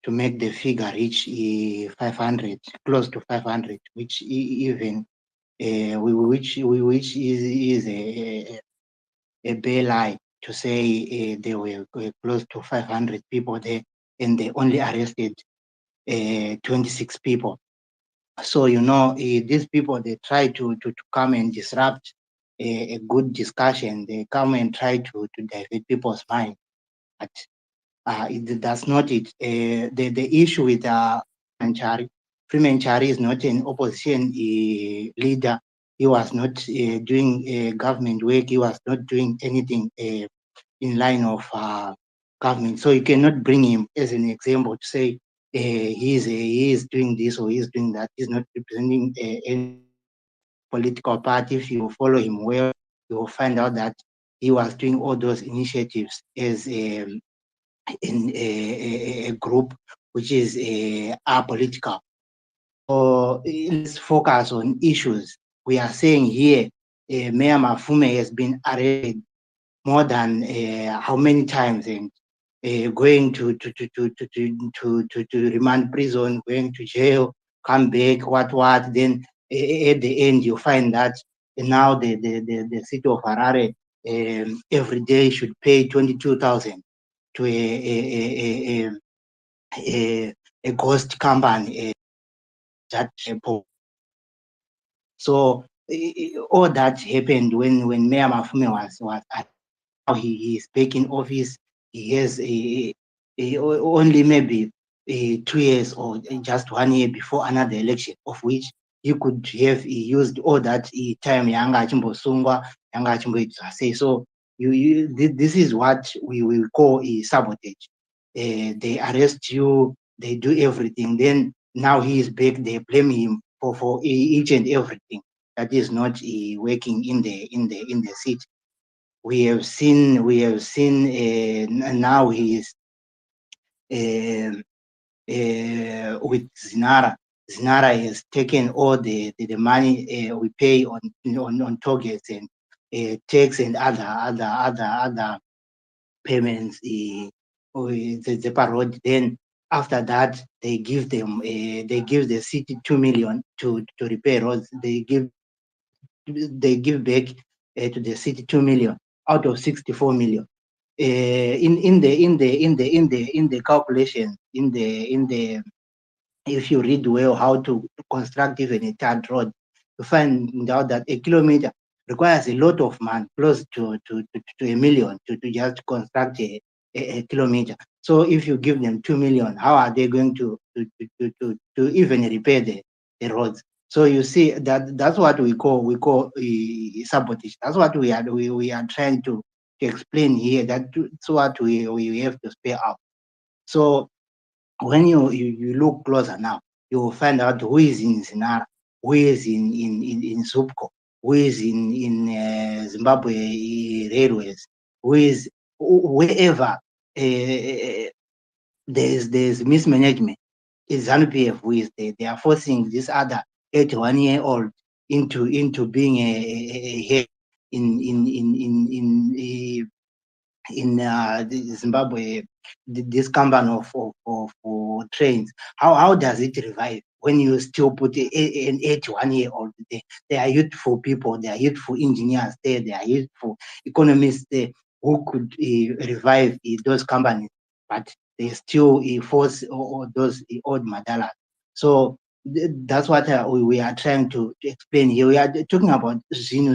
Speaker 8: make the figure reach 500, close to 500, which even which is a bare lie to say they were close to 500 people there, and they only arrested 26 people. So these people, they try to come and disrupt a good discussion. They come and try to divert people's mind, but that's not it. The issue with Freeman Chari is not an opposition leader. He was not doing government work. He was not doing anything in line of government. So you cannot bring him as an example to say he is doing this or he is doing that. He's not representing any political party. If you follow him well, you will find out that he was doing all those initiatives as in a group which is apolitical. So let's focus on issues. We are saying here, Mayor Mafume has been arrested more than how many times, and going to remand prison, going to jail, come back, what. Then at the end, you find that now the city of Harare every day should pay 22,000 to a ghost company. So all that happened when Mayor Mafume was now he is back in office. He has only maybe 2 years or just 1 year before another election, of which he could have used all that time yanga chimbosungwa yanga chimboitsa. So this is what we will call a sabotage. They arrest you, they do everything. Then now he is back. They blame him for each and everything that is not working in the city. We have seen now he is with Zinara. Zinara has taken all the money we pay on toll gates and tax and other payments. The parade. Then after that, they give the city 2 million to repair roads. They give back to the city 2 million out of 64 million. In the calculation, if you read well how to construct even a third road, you find out that a kilometer requires a lot of money, close to $1 million to just construct a kilometer. So if you give them 2 million, how are they going to even repair the roads? So you see that's what we call sabotage. That's what we are trying to explain here. That's what we have to spare out. So when you look closer now, you will find out who is in Zinara, who is in Zupco, who is in Zimbabwe Railways, who is wherever there's mismanagement. Is ZANU-PF who is there. They are forcing this other 81-year-old into being a head in Zimbabwe, this company of trains. How does it revive when you still put an 81-year-old there? They are youthful people, they are youthful engineers there, they are youthful economists there who could revive those companies, but they still force all those old madalas. So that's what we are trying to explain here. We are talking about Zinu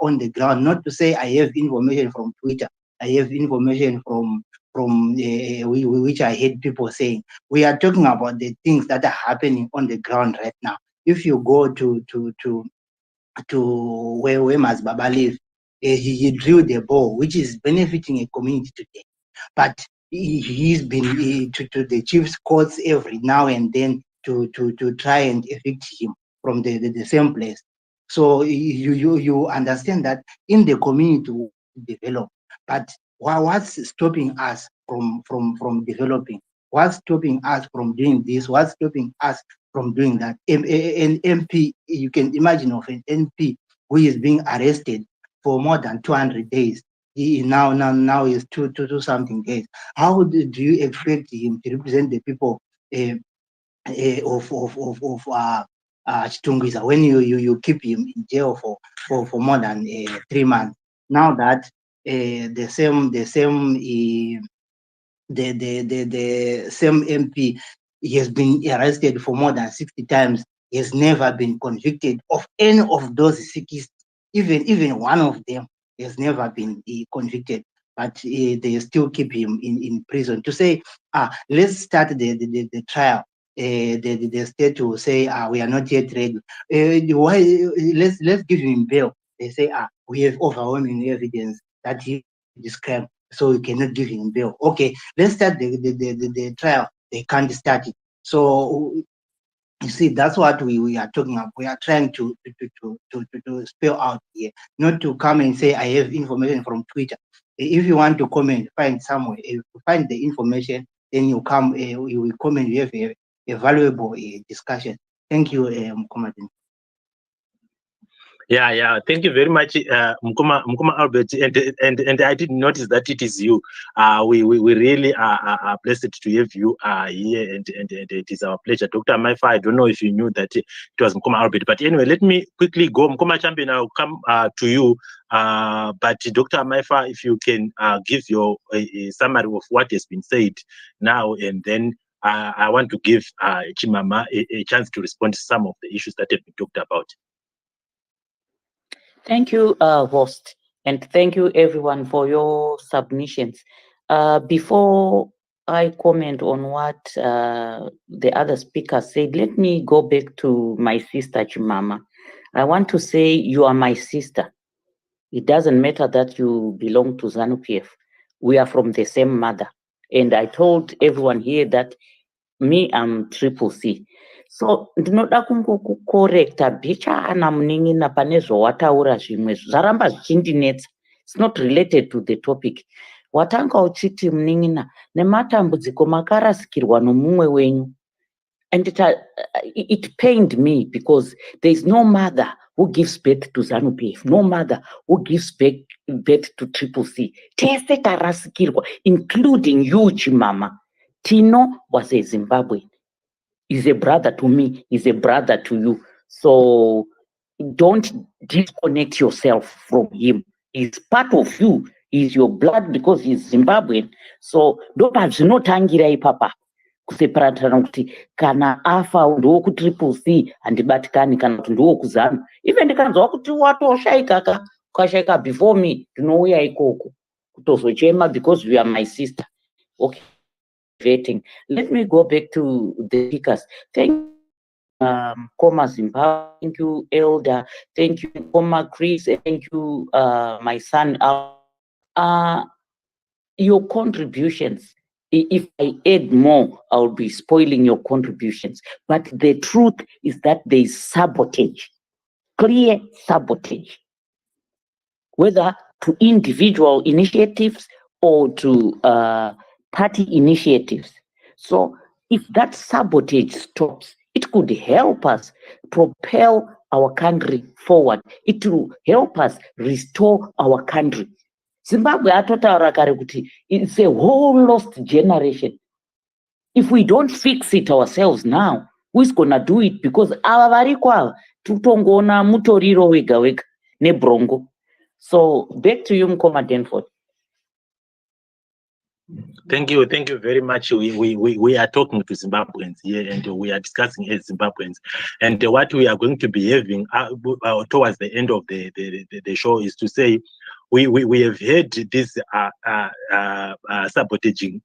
Speaker 8: on the ground, not to say I have information from Twitter, I have information from which I heard people saying. We are talking about the things that are happening on the ground right now. If you go to where Mazbaba lives, he drilled a bore, which is benefiting a community today. But he's been to the chief's courts every now and then to try and evict him from the same place. So you understand that in the community we develop, but what's stopping us from developing? What's stopping us from doing this? What's stopping us from doing that? An MP, you can imagine of an MP who is being arrested for more than 200 days. He now is two something days. How do you expect him to represent the people of Chitungwiza when you keep him in jail for more than 3 months? Now that the same MP, he has been arrested for more than 60 times. He has never been convicted of any of those 60. Even one of them has never been convicted, but they still keep him in prison. To say, let's start the trial. The state will say, we are not yet ready. Why? Let's give him bail. They say, we have overwhelming evidence that he is crime, so we cannot give him bail. Okay, let's start the trial. They can't start it. So you see, that's what we are talking about. We are trying to spell out here, not to come and say I have information from Twitter. If you want to comment, find somewhere. If you find the information, then you come. You will comment. You have a valuable discussion. Thank you, Mkomadin.
Speaker 1: Yeah. Thank you very much, Mkoma Albert. And I did notice that it is you. We really are blessed to have you here, and it is our pleasure. Dr. Maifa, I don't know if you knew that it was Mkoma Albert, but anyway, let me quickly go. Mkoma Champion, I'll come to you. But Dr. Maifa, if you can give your a summary of what has been said now, and then I want to give Chimama a chance to respond to some of the issues that have been talked about.
Speaker 3: Thank you, host, and thank you everyone for your submissions. Before I comment on what the other speaker said, let me go back to my sister Chimama. I want to say you are my sister. It doesn't matter that you belong to ZANU-PF. We are from the same mother. And I told everyone here that me, I'm CCC. So ndinoda kungokukorekta bichana Muning'ina pane zvawataura zvimwe zvaramba zvichindinetsa. It's not related to the topic. Watanga uchiti Muning'ina nematambudziko makarasikirwa nomumwe wenyu. And it pained me because there is no mother who gives birth to ZANU-PF, no mother who gives birth to CCC. Tese tarasikirwa, including you, Chimama. Tino was a Zimbabwean. He's a brother to me, he's a brother to you. So don't disconnect yourself from him. He's part of you. He's your blood because he's Zimbabwean. So don't have no tangirai papa. kuseparatana kuti kana afa ndiwo ku triple C handibatikani kana kuti ndiwo kuzanu. Even ndikanzwa kuti watoshaika ukashaika before me ndinouya ikoko kutozochema because you are my sister. Okay, vetting. Let me go back to the speakers. Thank you, Koma Zimbabwe. Thank you, Elder. Thank you, Koma Chris. Thank you, my son. Your contributions, if I add more, I'll be spoiling your contributions. But the truth is that there is sabotage, clear sabotage, whether to individual initiatives or to party initiatives. So if that sabotage stops, it could help us propel our country forward. It will help us restore our country. Zimbabwe atotaura kare kuti it's a whole lost generation. If we don't fix it ourselves now, who's gonna do it? Because ava variko ava tutongoona mutoriro wega wega nebrongo. So back to you, Mkoma Denford.
Speaker 1: Thank you very much. We are talking to Zimbabweans here, and we are discussing as Zimbabweans. And what we are going to be having towards the end of the show is to say, we have heard these sabotaging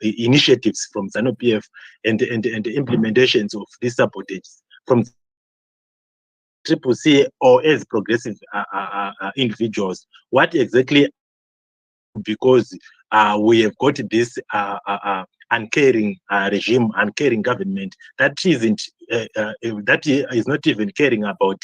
Speaker 1: initiatives from Zanu PF and the implementations of these sabotages from Triple C or as progressive individuals. What exactly? Because we have got this uncaring regime, uncaring government that isn't that is not even caring about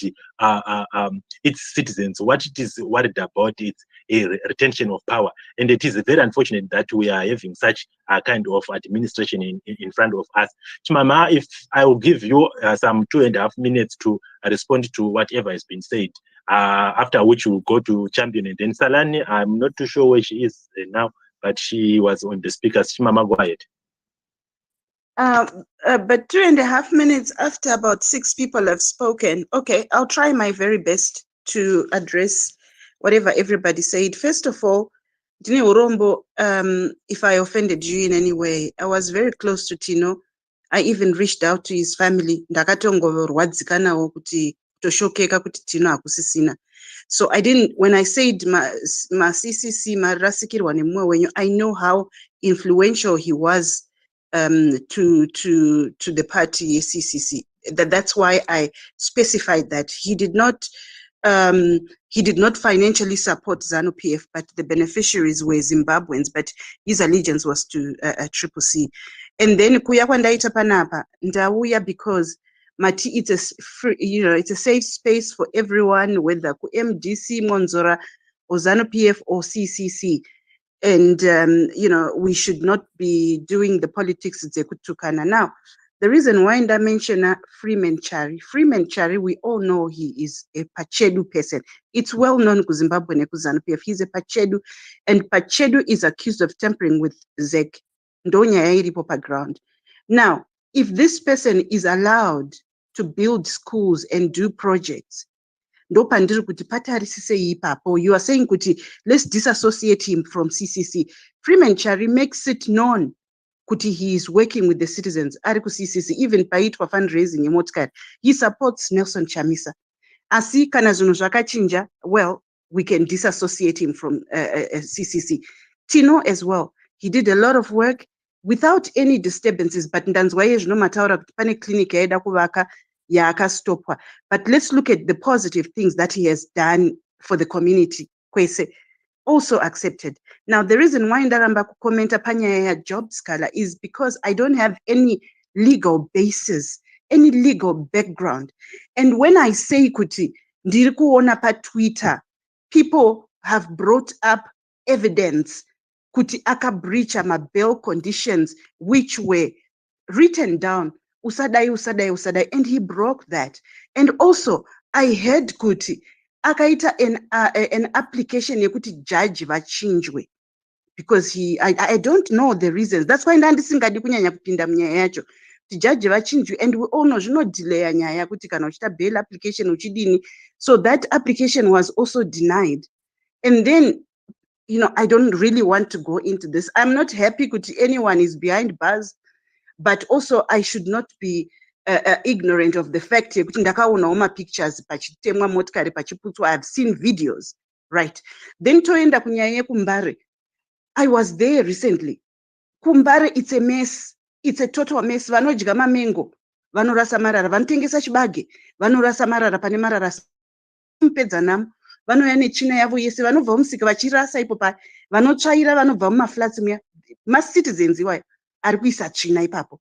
Speaker 1: its citizens. What it is worried about is a retention of power, and it is very unfortunate that we are having such a kind of administration in front of us. Chimama, if I will give you some 2.5 minutes to respond to whatever has been said. After which we'll go to Champion and then Salani. I'm not too sure where she is now, but she was on the speakers. Mama, go ahead.
Speaker 4: But 2.5 minutes after about 6 people have spoken. Okay, I'll try my very best to address whatever everybody said. First of all, Dini Urombo, if I offended you in any way, I was very close to Tino. I even reached out to his family. So I didn't, when I said ma CCC, ma rasikirwa ni mwe, I know how influential he was to the party CCC. That's why I specified that he did not financially support Zanu PF, but the beneficiaries were Zimbabweans, but his allegiance was to Triple C. And then kuya kwandaita panapa ndauya because Mati, it's a free, it's a safe space for everyone, whether MDC, Monzora, or Zanu PF or CCC. And, we should not be doing the politics Zekutukana. Now, the reason why I mention Freeman Chari, we all know he is a Pachedu person. It's well known to Zimbabwe and Zanu PF. He's a Pachedu, and Pachedu is accused of tampering with Zek, Ndonya Yairi Popa ground. Now, if this person is allowed to build schools and do projects, you are saying kuti, let's disassociate him from CCC. Freeman Chari makes it known kuti he is working with the citizens. Ariku CCC, even paid for fundraising in Motkar. He supports Nelson Chamisa. Asi kana zunu zvakachinja, well, we can disassociate him from CCC. Tino as well. He did a lot of work without any disturbances, but ndanzwaye zvino mataura kuti pane clinic yaida kuvaka yakastopwa. But let's look at the positive things that he has done for the community. Kwese also accepted. Now, the reason why ndaramba kukomenta panya job scala is because I don't have any legal basis, any legal background. And when I say kuti, ndiri kuona pa Twitter, people have brought up evidence kuti aka breach ama bail conditions which were written down, usadai, and he broke that. And also, I heard kuti akaita an application yekuti judge vachinjwe, because I don't know the reasons. That's why ndandisingadi kunyanya kupinda munyaya yacho. Judge vachinjwe, and we all know no delay nyaya kuti kana uchita bail application uchidini. So that application was also denied. And then, I don't really want to go into this. I'm not happy kuti anyone is behind bars. but also I should not be ignorant of the fact that pictures I've seen videos, right? Then toenda kunyanya kumbare. I was there recently. Kumbare, it's a mess. It's a total mess. Vanodya mamengo, vanorasa marara, vanotengesa chibage, vanorasa marara pane marara. Mpedza namo, vanouya netsvina yavo yese, vanobva mumusika vachirasa ipo pa, vanotsvaira vanobva mumaflats muya, macitizens iwayo ari kuisa tsvina ipapo.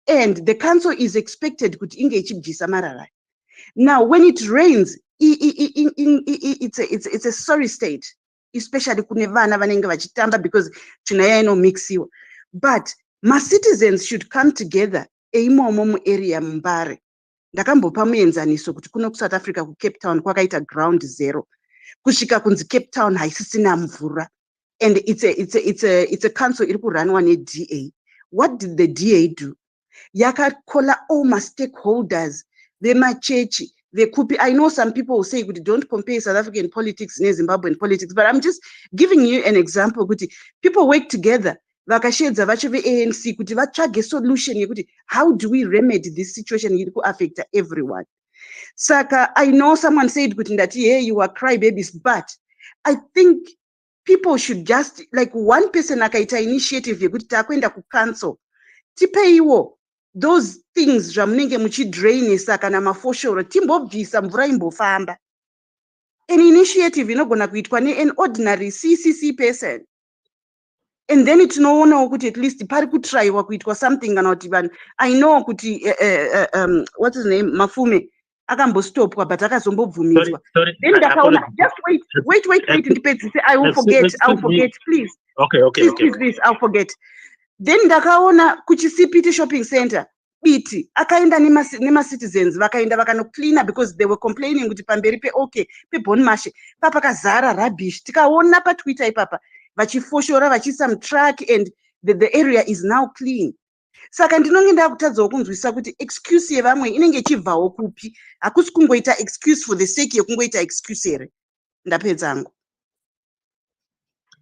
Speaker 4: And the council is expected kuti inge ichibvisa marara. Now, when it rains, it's a sorry state, especially kune vana vanenge vachitamba because tsvina iya inomixiwa. But my citizens should come together eimomo muarea mumbare. Ndakambopa muenzaniso kuti kuno kuSouth Africa kuCape Town kwakaita ground zero. Kusvika kunzi Cape Town haisisina mvura. And it's a council iri kuranwa neDA. What did the DA do? Yakakola all my stakeholders, vemachechi, vekupi. I know some people will say, don't compare South African politics and Zimbabwean politics, but I'm just giving you an example. People work together. Vakashedza vacho veANC kuti vatsvage solution yekuti how do we remedy this situation iri kuaffect everyone. Saka, I know someone said kuti ndati hey, you are crybabies, but I think people should just, like, one person akaita initiative yekuti takwenda kucancel tipeiwo those things zvamunenge muchidrainisa kana mafoshoro timbobvisa mvura imbofamba. An initiative inogona kuitwa an ordinary CCC person. And then it's no one kuti at least pari kutraiwa kuitwa something kana kuti vanhu. I know kuti what's his name, Mafume akambostopwa but akazombobvumidzwa. Then ndakaona, just wait ndipedzise, I will forget, please. Please, I'll forget. Then ndakaona kuCCC shopping center biti akaenda nema citizens vakaenda vakano-cleaner because they were complaining kuti pamberi pe Bonmashe papakazara rubbish. Tikaona pa Twitter ipapa vachifoshora vachiisa mutruck and the area is now clean. Saka ndinonge ndakutadzawo kunzwisa kuti excuse yevamwe inenge ichibvawo kupi, hakusi kungoita excuse for the sake yekungoita excuse here. Ndapedza angu.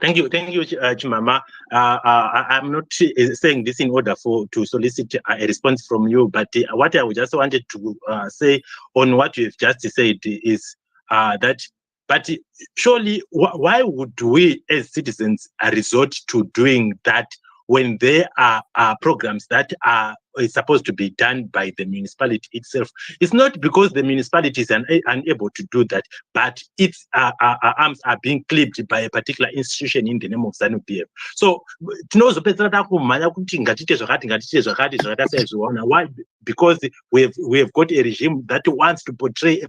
Speaker 1: Thank you, Chimama. I'm not saying this in order to solicit a response from you, but what I just wanted to say on what you've just said is that, but surely, why would we as citizens resort to doing that when there are programs that are supposed to be done by the municipality itself? It's not because the municipality is unable to do that, but its arms are being clipped by a particular institution in the name of Zanu PF. So, why? Because we have got a regime that wants to portray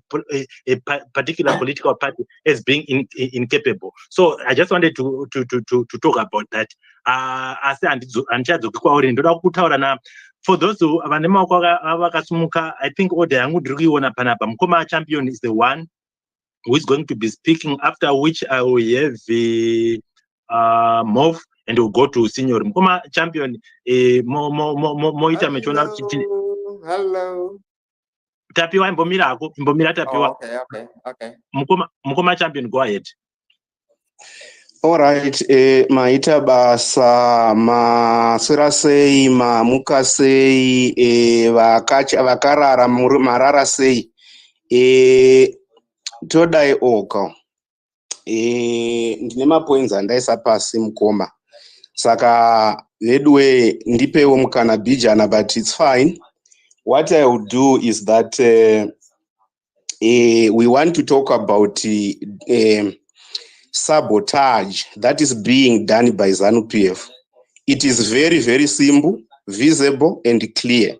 Speaker 1: a particular political party as being incapable. So, I just wanted to talk about that. For those who I think Mkoma Champion is the one who is going to be speaking, after which I will have the move and we'll go to Senior Mkoma Champion.
Speaker 9: Hello.
Speaker 1: Tapiwa Mbomira Tapiwa.
Speaker 9: Okay.
Speaker 1: Mkoma Champion, go ahead.
Speaker 9: All right, maita basa, maswera sei, mamuka sei, vakarara marara sei, todai oka. Ndine mapoints andaisa pasi Mkoma. Saka vedwe ndipewo mukana bijana, but it's fine. What I would do is that we want to talk about sabotage that is being done by Zanu PF. It is very, very simple, visible, and clear.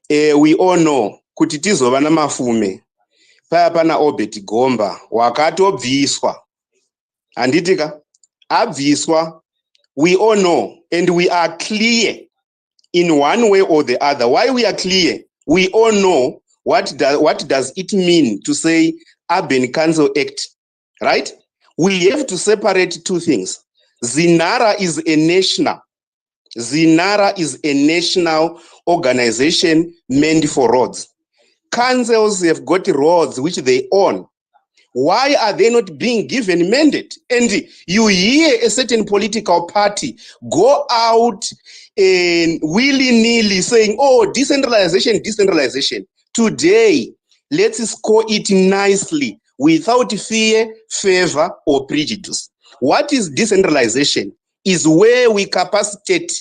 Speaker 9: We all know kuti tizova namafume paya pana Obert Gomba wakatobviswa, anditika abviswa. We all know and we are clear in one way or the other. Why we are clear? We all know what does it mean to say Urban Council Act, right? We have to separate two things. Zinara is a national organization meant for roads. Councils have got roads which they own. Why are they not being given mandate? And you hear a certain political party go out and willy-nilly saying, oh, decentralization. Today, let's score it nicely without fear, favor, or prejudice. What is decentralization? Is where we capacitate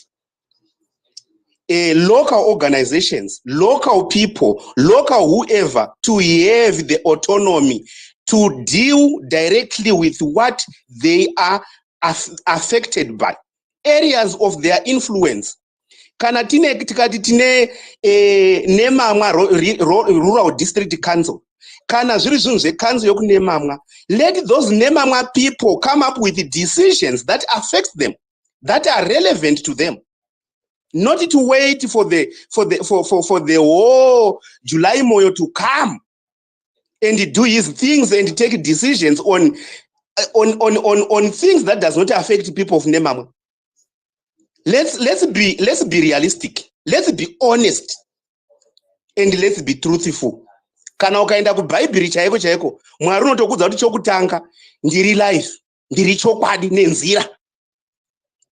Speaker 9: local organizations, local people, local whoever to have the autonomy to deal directly with what they are affected by, areas of their influence. Kana tikati tine nemamwa rural district council, kana zviri zvinhu zvekanzo yokunemamwa, let those nemamwa people come up with decisions that affect them, that are relevant to them. Not to wait for the whole July Moyo to come and do his things and take decisions on things that does not affect people of Nemama. Let's be realistic. Let's be honest, and let's be truthful. Kana ukaenda kuBhaibheri chaiko Mwari unotokudza kuti chokutanga ndiri life, ndiri chokwadi nenzira.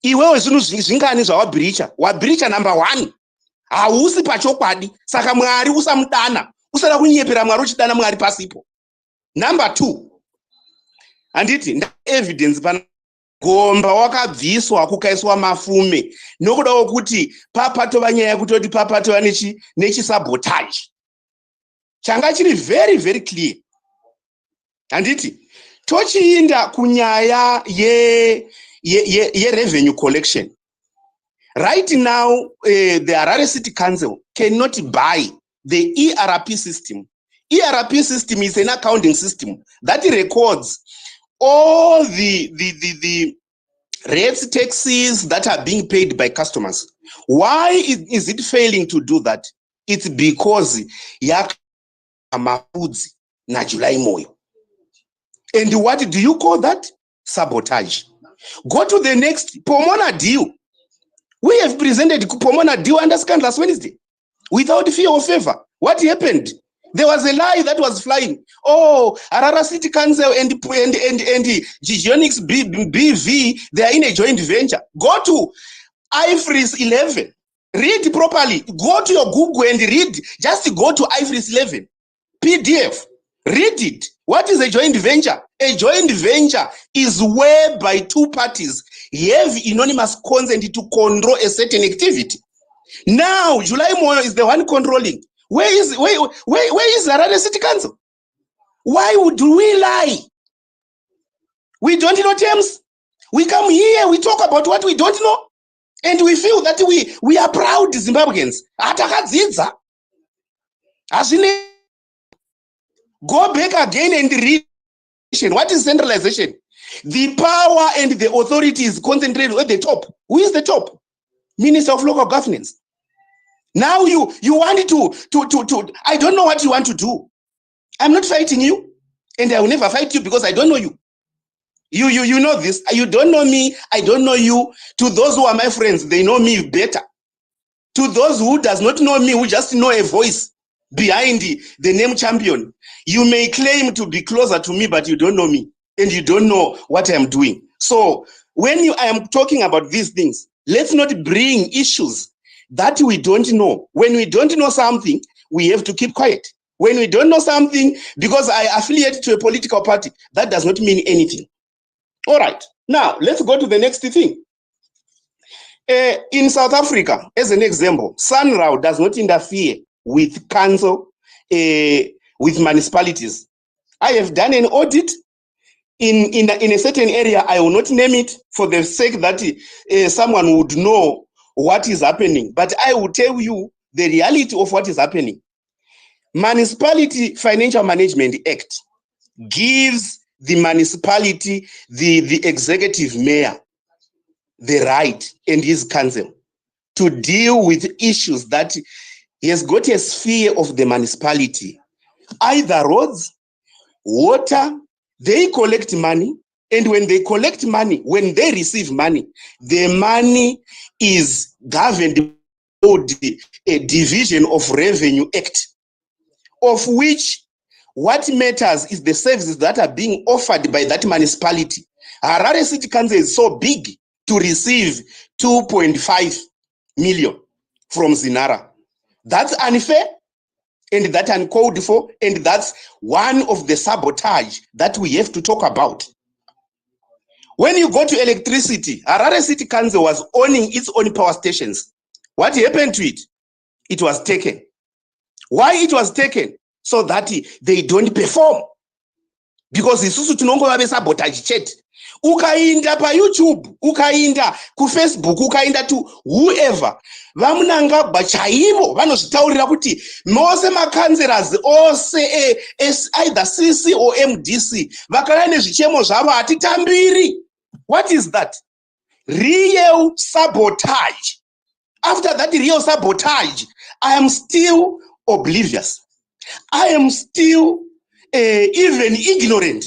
Speaker 9: Iwewe zvinhu zvingani zvawabhiricha? Wabhiricha number 1. Hausi pachokwadi. Saka Mwari usamudana. Usada kunyepera Mwari uchidana Mwari pasipo. Number 2. Handiti evidence pana gomba wakabviswa kukaiswa mafume nokuda kwokuti papatova nyaya yekutoti papatova nechi sabotage. Changa chiri very very clear. Handiti tochiinda kunyaya ye revenue collection. Right now, the Harare City Council cannot buy the ERP system. ERP system is an accounting system that records all the rates, taxes that are being paid by customers. Why is it failing to do that? It's because Mafudzi na July Moyo. And what do you call that? Sabotage. Go to the next Pomona deal. We have presented Pomona deal under scan last Wednesday without fear or favor. What happened? There was a lie that was flying. Oh, Harare City Council and Gigionics BV, they are in a joint venture. Go to IFRS 11. Read properly. Go to your Google and read. Just go to IFRS 11. PDF. Read it. What is a joint venture? A joint venture is whereby two parties have anonymous consent to control a certain activity. Now, July Moyo is the one controlling. Where is Harare City Council? Why would we lie? We don't know terms. We come here, we talk about what we don't know, and we feel that we are proud Zimbabweans. Atakadzidza. Azvine. Go back again and read. What is centralization? The power and the authority is concentrated at the top. Who is the top? Minister of Local Governance. Now you want to I don't know what you want to do. I'm not fighting you, and I will never fight you because I don't know you. You know this. You don't know me. I don't know you. To those who are my friends, they know me better. To those who does not know me, who just know a voice behind the name champion, you may claim to be closer to me, but you don't know me and you don't know what I'm doing. So when I am talking about these things, let's not bring issues that we don't know. When we don't know something, we have to keep quiet. When we don't know something, because I affiliate to a political party, that does not mean anything. All right. Now, let's go to the next thing. In South Africa, as an example, SANRAL does not interfere with council, with municipalities. I have done an audit in a certain area. I will not name it for the sake that someone would know what is happening. But I will tell you the reality of what is happening. Municipality Financial Management Act gives the municipality, the executive mayor, the right and his council to deal with issues that he has got a sphere of the municipality, either roads, water. They collect money, and when they collect money, when they receive money, the money is governed by a Division of Revenue Act, of which what matters is the services that are being offered by that municipality. Harare City Council is so big to receive 2.5 million from Zinara. That's unfair and that's uncalled for, and that's one of the sabotage that we have to talk about. When you go to electricity, Harare City Council was owning its own power stations. What happened to it? It was taken. Why it was taken? So that they don't perform. Because isusu tinongova sabotage chat. Ukainda pa YouTube, ukainda ku Facebook, ukainda to whoever, vamunangagwa chaivo vanozvitaurira kuti mose makanzleras ose either CC or MDC vakauya nezvichemo zvavo hatitambiri. What is that? Real sabotage. After that real sabotage, I am still oblivious. I am still even ignorant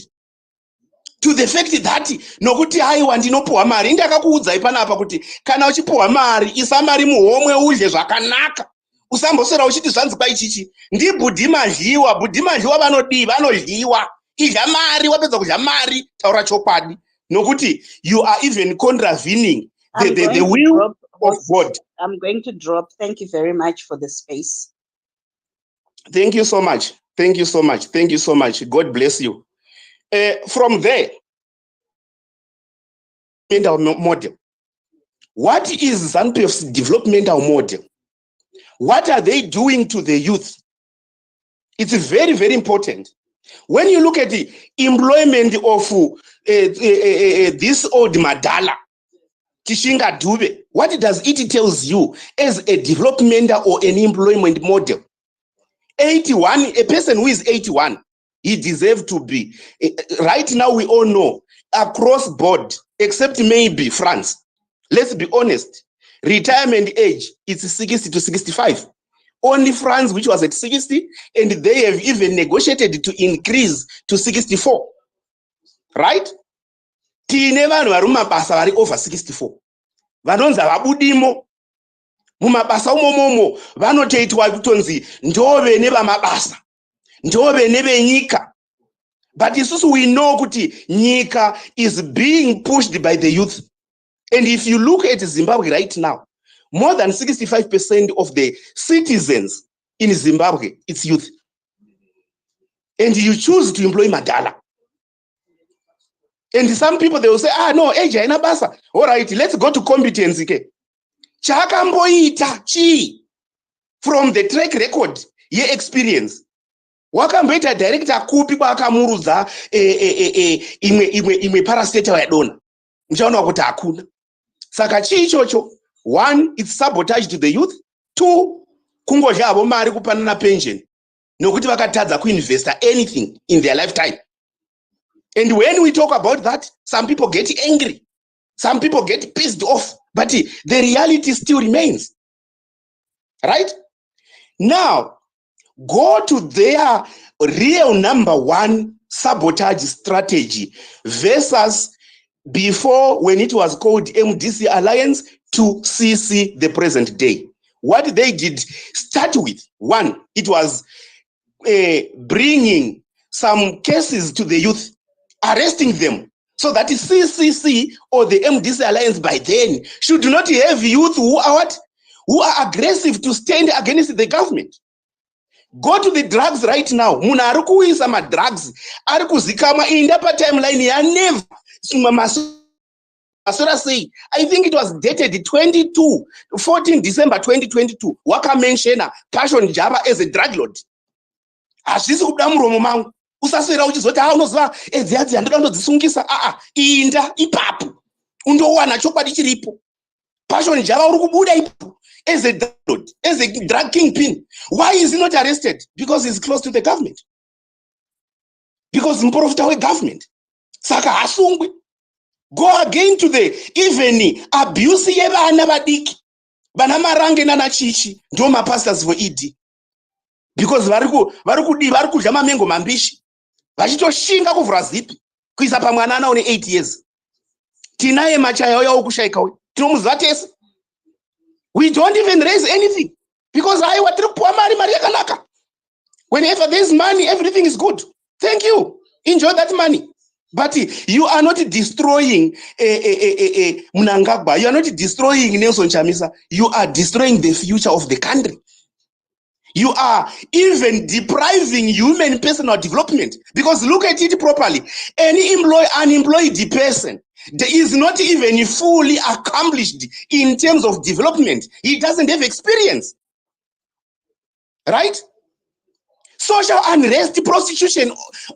Speaker 9: to the fact that nokuti haiwa ndinopuwa mari. Ndakakuudzai panapa kuti kana uchipuwa mari isa mari muhomwe udye zvakanaka. Usamboswera uchiti zvanzi kwaichichi ndibhudhi madliwa. Bhudhi madliwa vanodii? Vanodliwa. Idya mari, wapedza kudya mari taura chokwadi. Nokuti you are even contravening the will of God.
Speaker 4: I'm going to drop. Thank you very much for the space.
Speaker 9: Thank you so much. Thank you so much. Thank you so much. God bless you. From there, model. What is ZANU-PF's developmental model? What are they doing to the youth? It's very, very important. When you look at the employment of this old Madala, Tishinga Dube, what does it tells you as a developmental or an employment model? 81, a person who is 81, he deserves to be. Right now, we all know, across board, except maybe France. Let's be honest. Retirement age is 60 to 65. Only France, which was at 60, and they have even negotiated to increase to 64. Right? Tine vanhu vari mumabasa vari over 64. Vanonzi havabudimo. Mumabasa umomomo vanotoitwa kutonzi ndove nevamabasa. Ndove nevenyika. But isusu we know kuti nyika is being pushed by the youth. And if you look at Zimbabwe right now, more than 65% of the citizens in Zimbabwe, it's youth. And you choose to employ Madala. And some people, they will say, no, age haina basa. All right, let's go to competency. Chakamboita chi from the track record, ye experience. Wakamboita director kupi kwa akamurudza imwe parastate yadona. Mchaona kuti hakuna. Saka chi ichocho. One, it's sabotage to the youth. Two, kungodya avo mari kupanana pension. Nokuti vakatadza kuinvesta anything in their lifetime. And when we talk about that, some people get angry. Some people get pissed off. But the reality still remains. Right? Now, go to their real number one sabotage strategy versus before when it was called MDC Alliance to CC the present day. What they did start with, one, it was bringing some cases to the youth, arresting them, so that the CCC or the MDC Alliance by then should not have youth who are what? Who are aggressive to stand against the government. Go to the drugs right now. Muna arikuisa ma drugs. Arikuzikama inda pa timeline ya never. Masora say, I think it was dated 14 December 2022. Waka mentiona Passion Java as a drug lord. Ashisi kuda muromo mangu. Usaswera uchizoti unoziva edziadzi andikandozisungisa. Inda ipapu. Undowana chokwadi chiripo. Passion Java uri kubuda ipapu. As a drug lord, as a drug kingpin. Why is he not arrested? Because he's close to the government. Because he's profita with government. Saka hasungwi. Go again to the even abuse yevana vadiki. Vana marange nana chichi ndo mapastors for ED. Because vari kudya mamengo mambishi. Vachitoshinga kuvhura zipi kuisa pamwana ana une 8 years. Tinaye machaya uya okushaika uyu. Tinomuziva tese. We don't even raise anything because I want to pull mari yakanaka. Whenever there's money, everything is good. Thank you. Enjoy that money. But you are not destroying Mnangagwa. You are not destroying Nelson Chamisa. You are destroying the future of the country. You are even depriving human personal development. Because look at it properly. Any unemployed person is not even fully accomplished in terms of development. He doesn't have experience. Right? Social unrest, prostitution,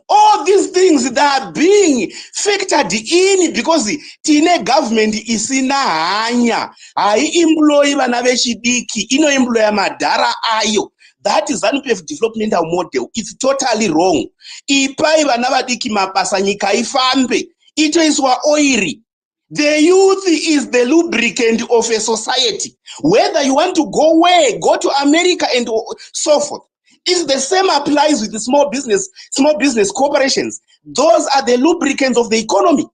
Speaker 9: all these things that are being factored in because tine government isina hanya employ vana vechidiki inoemploya madhara ayo. That is ZANU-PF developmental model. It's totally wrong. Ipai vana vadiki mabasa nyika ifambe itoiswa oiri. The youth is the lubricant of a society. Whether you want to go where, go to America and so forth. It's the same applies with the small business corporations. Those are the lubricants of the economy.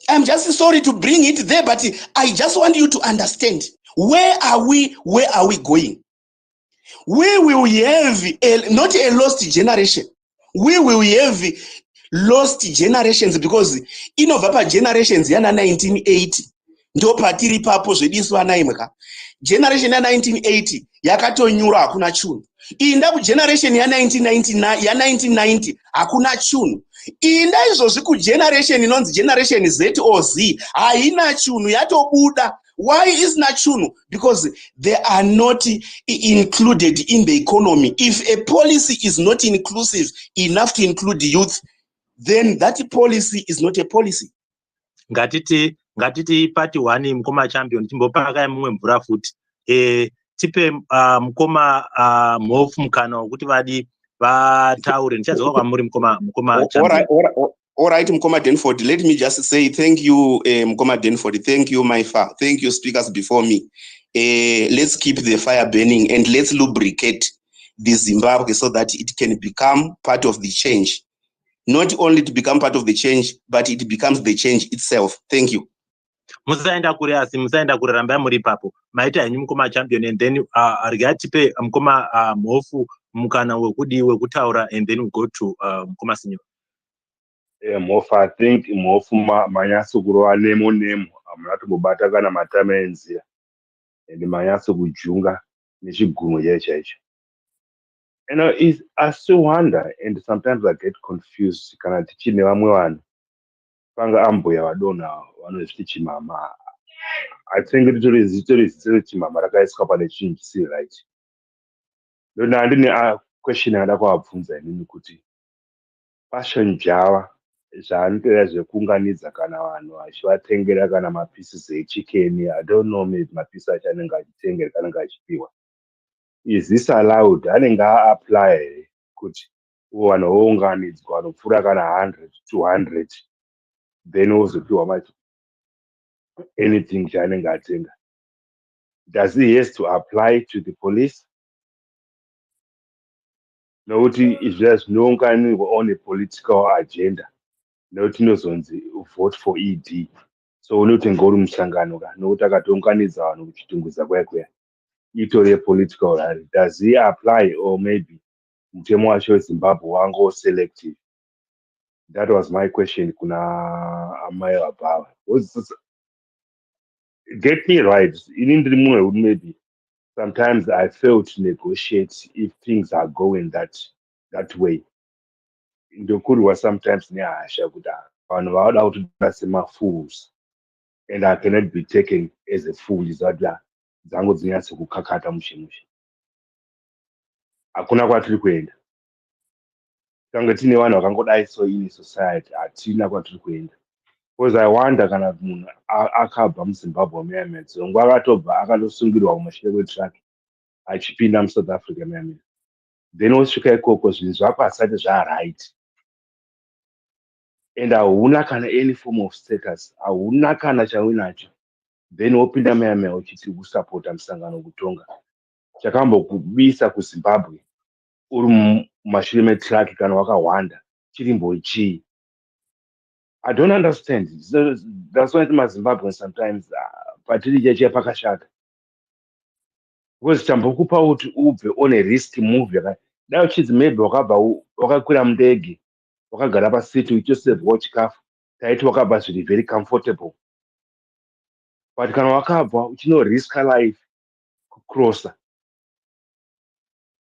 Speaker 9: I'm just sorry to bring it there, but I just want you to understand where are we going? We will have not a lost generation. We will have lost generations because inovapa generations yana 1980 ndo patiri papo zvediswa naimaka. Generation ya 1980 yakatonyura hakuna chunu. Inda ku generation ya 1990 hakuna chunu. Inda izvozvi ku generation inonzi generation Z or Z haina chunu yatobuda. Why is not chunu? Because they are not included in the economy. If a policy is not inclusive enough to include the youth, then that policy is not a policy.
Speaker 1: Ngatiti party 1 mukoma champion timbopaka mumwe mvura futi. Tipe mukoma mhofu mukana wekuti vadi vataure. Ndichadzoka kwamuri mukoma champion.
Speaker 9: All right, Mkoma Denford, let me just say thank you, Mkoma Denford. Thank you, Maifa. Thank you, speakers before me. Let's keep the fire burning and let's lubricate the Zimbabwe so that it can become part of the change. Not only to become part of the change, but it becomes the change itself. Thank you.
Speaker 1: Musaenda kure asi musaenda kure ramba muri papo. Maita henyu mukoma champion and then rigatipe mukoma mhofu mukana wekutaura and then we go to mukoma senior.
Speaker 10: Mhofu, I think mhofu manyaso kurova nemo hamuna tombobata kana matama enzira and manyaso kujunga nechigumo chaicho. You know, I still wonder and sometimes I get confused kana tichine vamwe vanhu panga ambuya vadonha vanozviti chimama. I think ritori zito chimama rakaiswa pane chinhu chisiri right. Ndona handine question yandada kuvabvunza inini kuti fashion java zvaanotoita zvekuunganidza kana vanhu vachivatengera kana mapieces echikeni. I don't know maybe mapieces acho anenge achitengera kanenge achipiwa. Is this allowed? Anenge aapply here kuti vanhu vounganidzwa vanopfuura kana 100 to 100 then wozopiwa macho anything chaanenge atenga. Does he has to apply to the police? Nokuti izvi zvinounganirwa on a political agenda. Nokuti inozonzi vote for ED. So unotenga uri musangano ka nokuti akatounganidza vanhu kuchitungudza kwaya itori political rally. Does he apply or maybe mutemo wacho weZimbabwe wango selective? That was my question kuna amai abava. Get me right. Maybe sometimes I fail to negotiate if things are going that way. Ndokurwa sometimes nehasha kuti vanhu vanoda kutodana semafools and I cannot be taken as a fool. Izvati dzangu dzinyatso kukakata mushe. Hakuna kwatiri kuenda. Kange tine vanhu vakangodai so in society hatina kwatiri kuenda. Because I wonder kana munhu akabva muZimbabwe muyamira dzongo akatobva akandosungirwa kumashure kwetrack achipinda muSouth Africa muyamira. Then osvika ikoko zvinhu zvako hasati zvaright. And hauna kana any form of status, hauna kana chauinacho. Then wopinda muyamira uchiti kusapota musangano kutonga. Chakambokubisa kuZimbabwe uri mumashure metrack kana wakahwanda chirimbo chii. I don't understand. So, that's why my Zimbabweans sometimes patiri cheche pakashata. because chambokupa kuti ubve on a risk move dai uchidzi maybe wakakwira mundege wakagara pasiti uchiservwa chikafu taiti wakabva zviri very comfortable, but kana wakabva uchino risk life kucrossa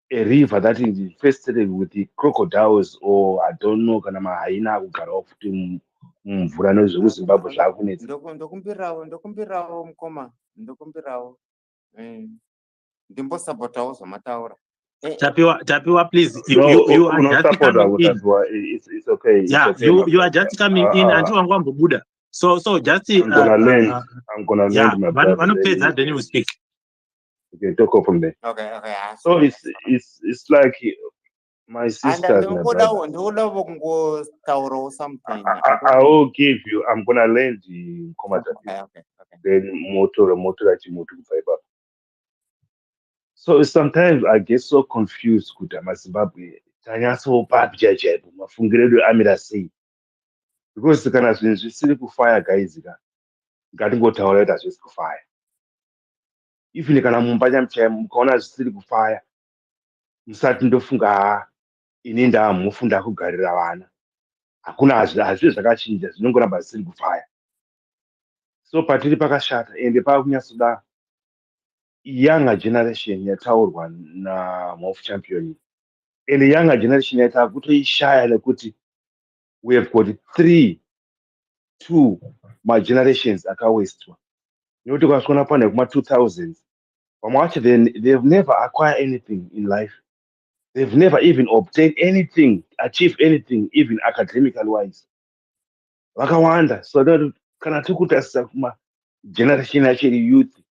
Speaker 10: a river that is infested with the crocodiles or I don't know kana mahaina akugarawo futi mumvura nezvekuzimbabwe zvaakunetsa.
Speaker 11: Ndokumbirawo mukoma, ndokumbirawo ndimbosapotawo zvamataura.
Speaker 1: Tapiwa, please. You are just coming in.
Speaker 10: It's okay.
Speaker 1: Yeah,
Speaker 10: it's okay,
Speaker 1: you are just coming in and you are Buddha. So just
Speaker 10: I'm gonna land my brother.
Speaker 1: When you pay that, then you speak.
Speaker 10: Okay, talk up from there.
Speaker 11: Okay.
Speaker 10: So it's like my sisters, my brother. I will give you. I'm gonna lend the comment.
Speaker 11: Okay.
Speaker 10: Then motor fiber. So sometimes I get so confused with my Zimbabwe. So because kana zvinhu zvisiri kufaya guys ngatingotaura kuti hazvisi kufaya. Even kana mumba chamuchaimo mukaona zvisiri kufaya musati ndofunga ini ndamufunda kugarira vana, hakuna hazvii zvakachinja, zvinongoramba zvisiri kufaya. So patiri pakashata ende pakunyatsoda younger generation yataurwa naMof champion, and the younger generation yatakutoishaya nekuti we have got 2 generations akawastwa. Nekuti ukasvika pane kuma 2000s vamwe vacho they've never acquired anything in life. They've never even obtained anything, achieved anything, even academically wise. Vakawanda. So that kana tikutarisa kuma generation yachiri youth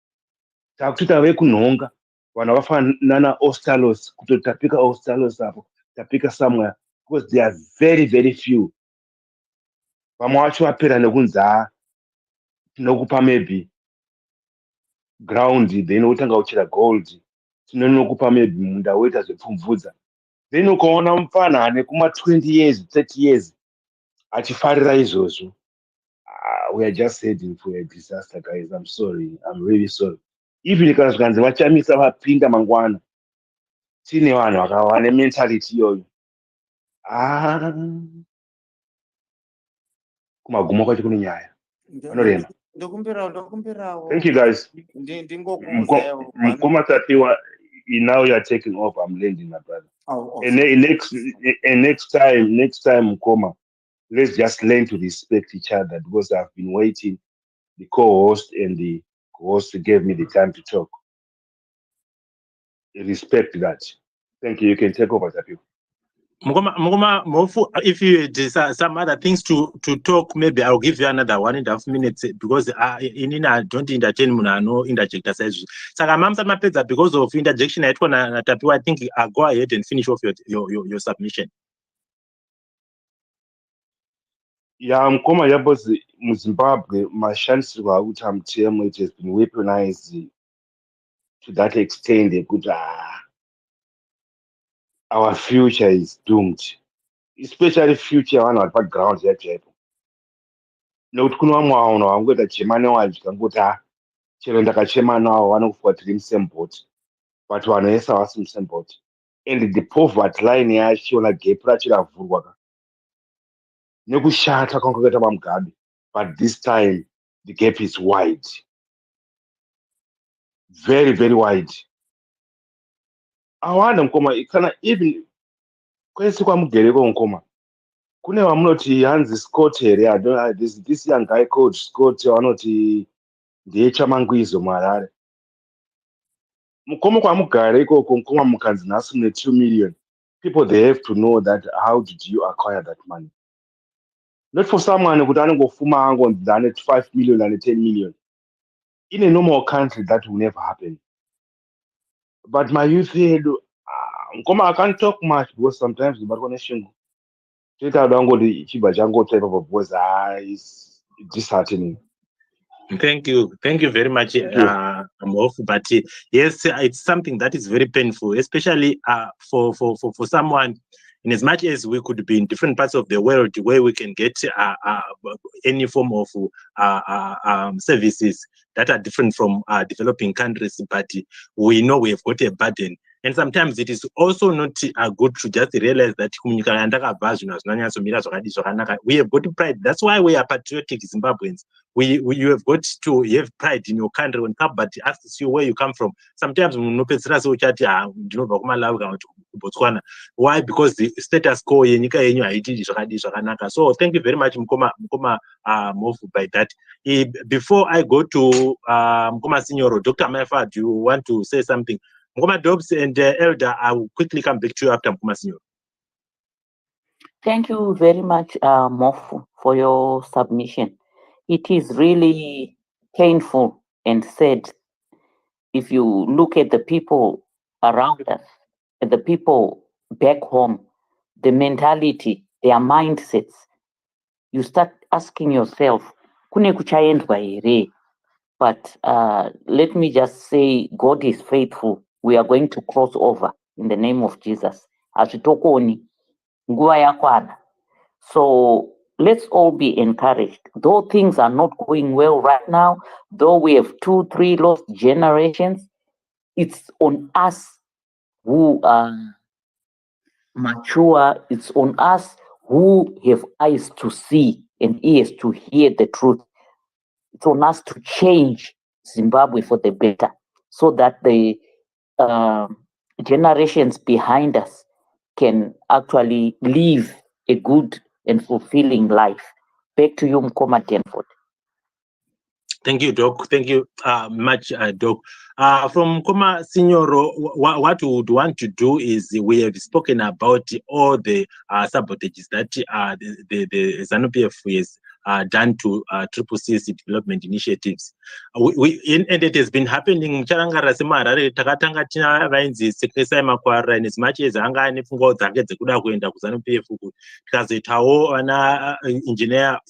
Speaker 10: takuita vekunhonga vanhu vafanana Ostalos, kutotapika Ostalos apo, tapika somewhere, because they are very, very few. Vamwe vacho vapera nekunzi tinokupa maybe ground, then utanga uchira gold, tinokupa maybe munda woita zvepfumvudza. Then ukaona mufana ane kuma 20 years, 30 years achifarira izvozvo. We are just heading for a disaster, guys. I'm sorry. I'm really sorry. Even kana zvikanzi vachamisa vapinda mangwana, tine vanhu vakavane mentality iyoyo. Kumagumo kwacho kune nyaya. Vanorema.
Speaker 11: Ndokumbirawo.
Speaker 10: Thank you, guys.
Speaker 11: Ndingokuuzayo.
Speaker 10: Mkoma Tatiwa, now you are taking off. I'm lending, my brother. And next time, Mkoma, let's just learn to respect each other, because I've been waiting. The co-host and the host gave me the time to talk. Respect that. Thank you. You can take over, Tatiwa.
Speaker 1: Mugoma, Mofu, if you had some other things to talk, maybe I'll give you another 1.5 minutes, because I don't entertain no interject as Saka Mamsa Mapeza, because of interjection I think I'll go ahead and finish off your submission.
Speaker 10: Yeah, Mkoma Yabozi Zimbabwe, my chance to it has been weaponized to that extent. They could our future is doomed, especially future one at background yet. Nokuti kuno vamwe vanhu vangoita chemane wadya ngokuti chero ndakachema nawo vanokufuatira musemboti, but vanhu vese havasi musemboti, and the poverty line yachiona gap racho ravhurwa nekushata kwangoita pamugabe, but this time the gap is wide, very, very wide. Awanda Mkoma, kana even kwese kwamugereko Mkoma, kune vamunoti hanzi Scott here, this young guy called Scott, vanoti ndiye chamangwizo muHarare. Mukoma kwamugare ikoko Mkoma mukanzi nhasi mune 2 million. People, they have to know that how did you acquire that money? Not for someone who doesn't go than 5 million and 10 million. In a normal country, that will never happen. But my youth here, Mkoma, I can't talk much because sometimes the connection. Type of voice is disheartening.
Speaker 1: Thank you very much, Mof. But yes, it's something that is very painful, especially for someone. In as much as we could be in different parts of the world where we can get any form of services, that are different from developing countries, but we know we have got a burden. And sometimes it is also not good to just realize that we have got pride. That's why we are patriotic Zimbabweans. You have got to have pride in your country. When somebody asks you where you come from, sometimes why? Because the status quo yenyika yenyu haiti zvakanaka. So thank you very much, Mkoma move by that. Before I go to Mkoma Signoro, Dr. Maifa, do you want to say something? Mkoma Dobbs and Elder, I will quickly come back to you after Mkoma Signoro.
Speaker 3: Thank you very much, Mofu, for your submission. It is really painful and sad if you look at the people around us, at the people back home, the mentality, their mindsets. You start asking yourself, kune kuchaendwa here? But let me just say, God is faithful. We are going to cross over in the name of Jesus. Hazvitokoni, nguva yakwana. So let's all be encouraged. Though things are not going well right now, though we have 2-3 lost generations, it's on us who are mature. It's on us who have eyes to see and ears to hear the truth. It's on us to change Zimbabwe for the better, so that the generations behind us can actually live a good and fulfilling life. Back to you, Mkoma Denford.
Speaker 1: Thank you, Doc. Thank you much, Doc. From Mkoma Signoro, what we would want to do is, we have spoken about all the sabotages that the Zanu-PF has done to CCC development initiatives. And it has been happening. Mcharangara semarare takatanga tina vainzi sekesa makwara as much as anga ane pfungwa dzake dzekuda kuenda kuZanu-PF uku tikazoitawo ana engineer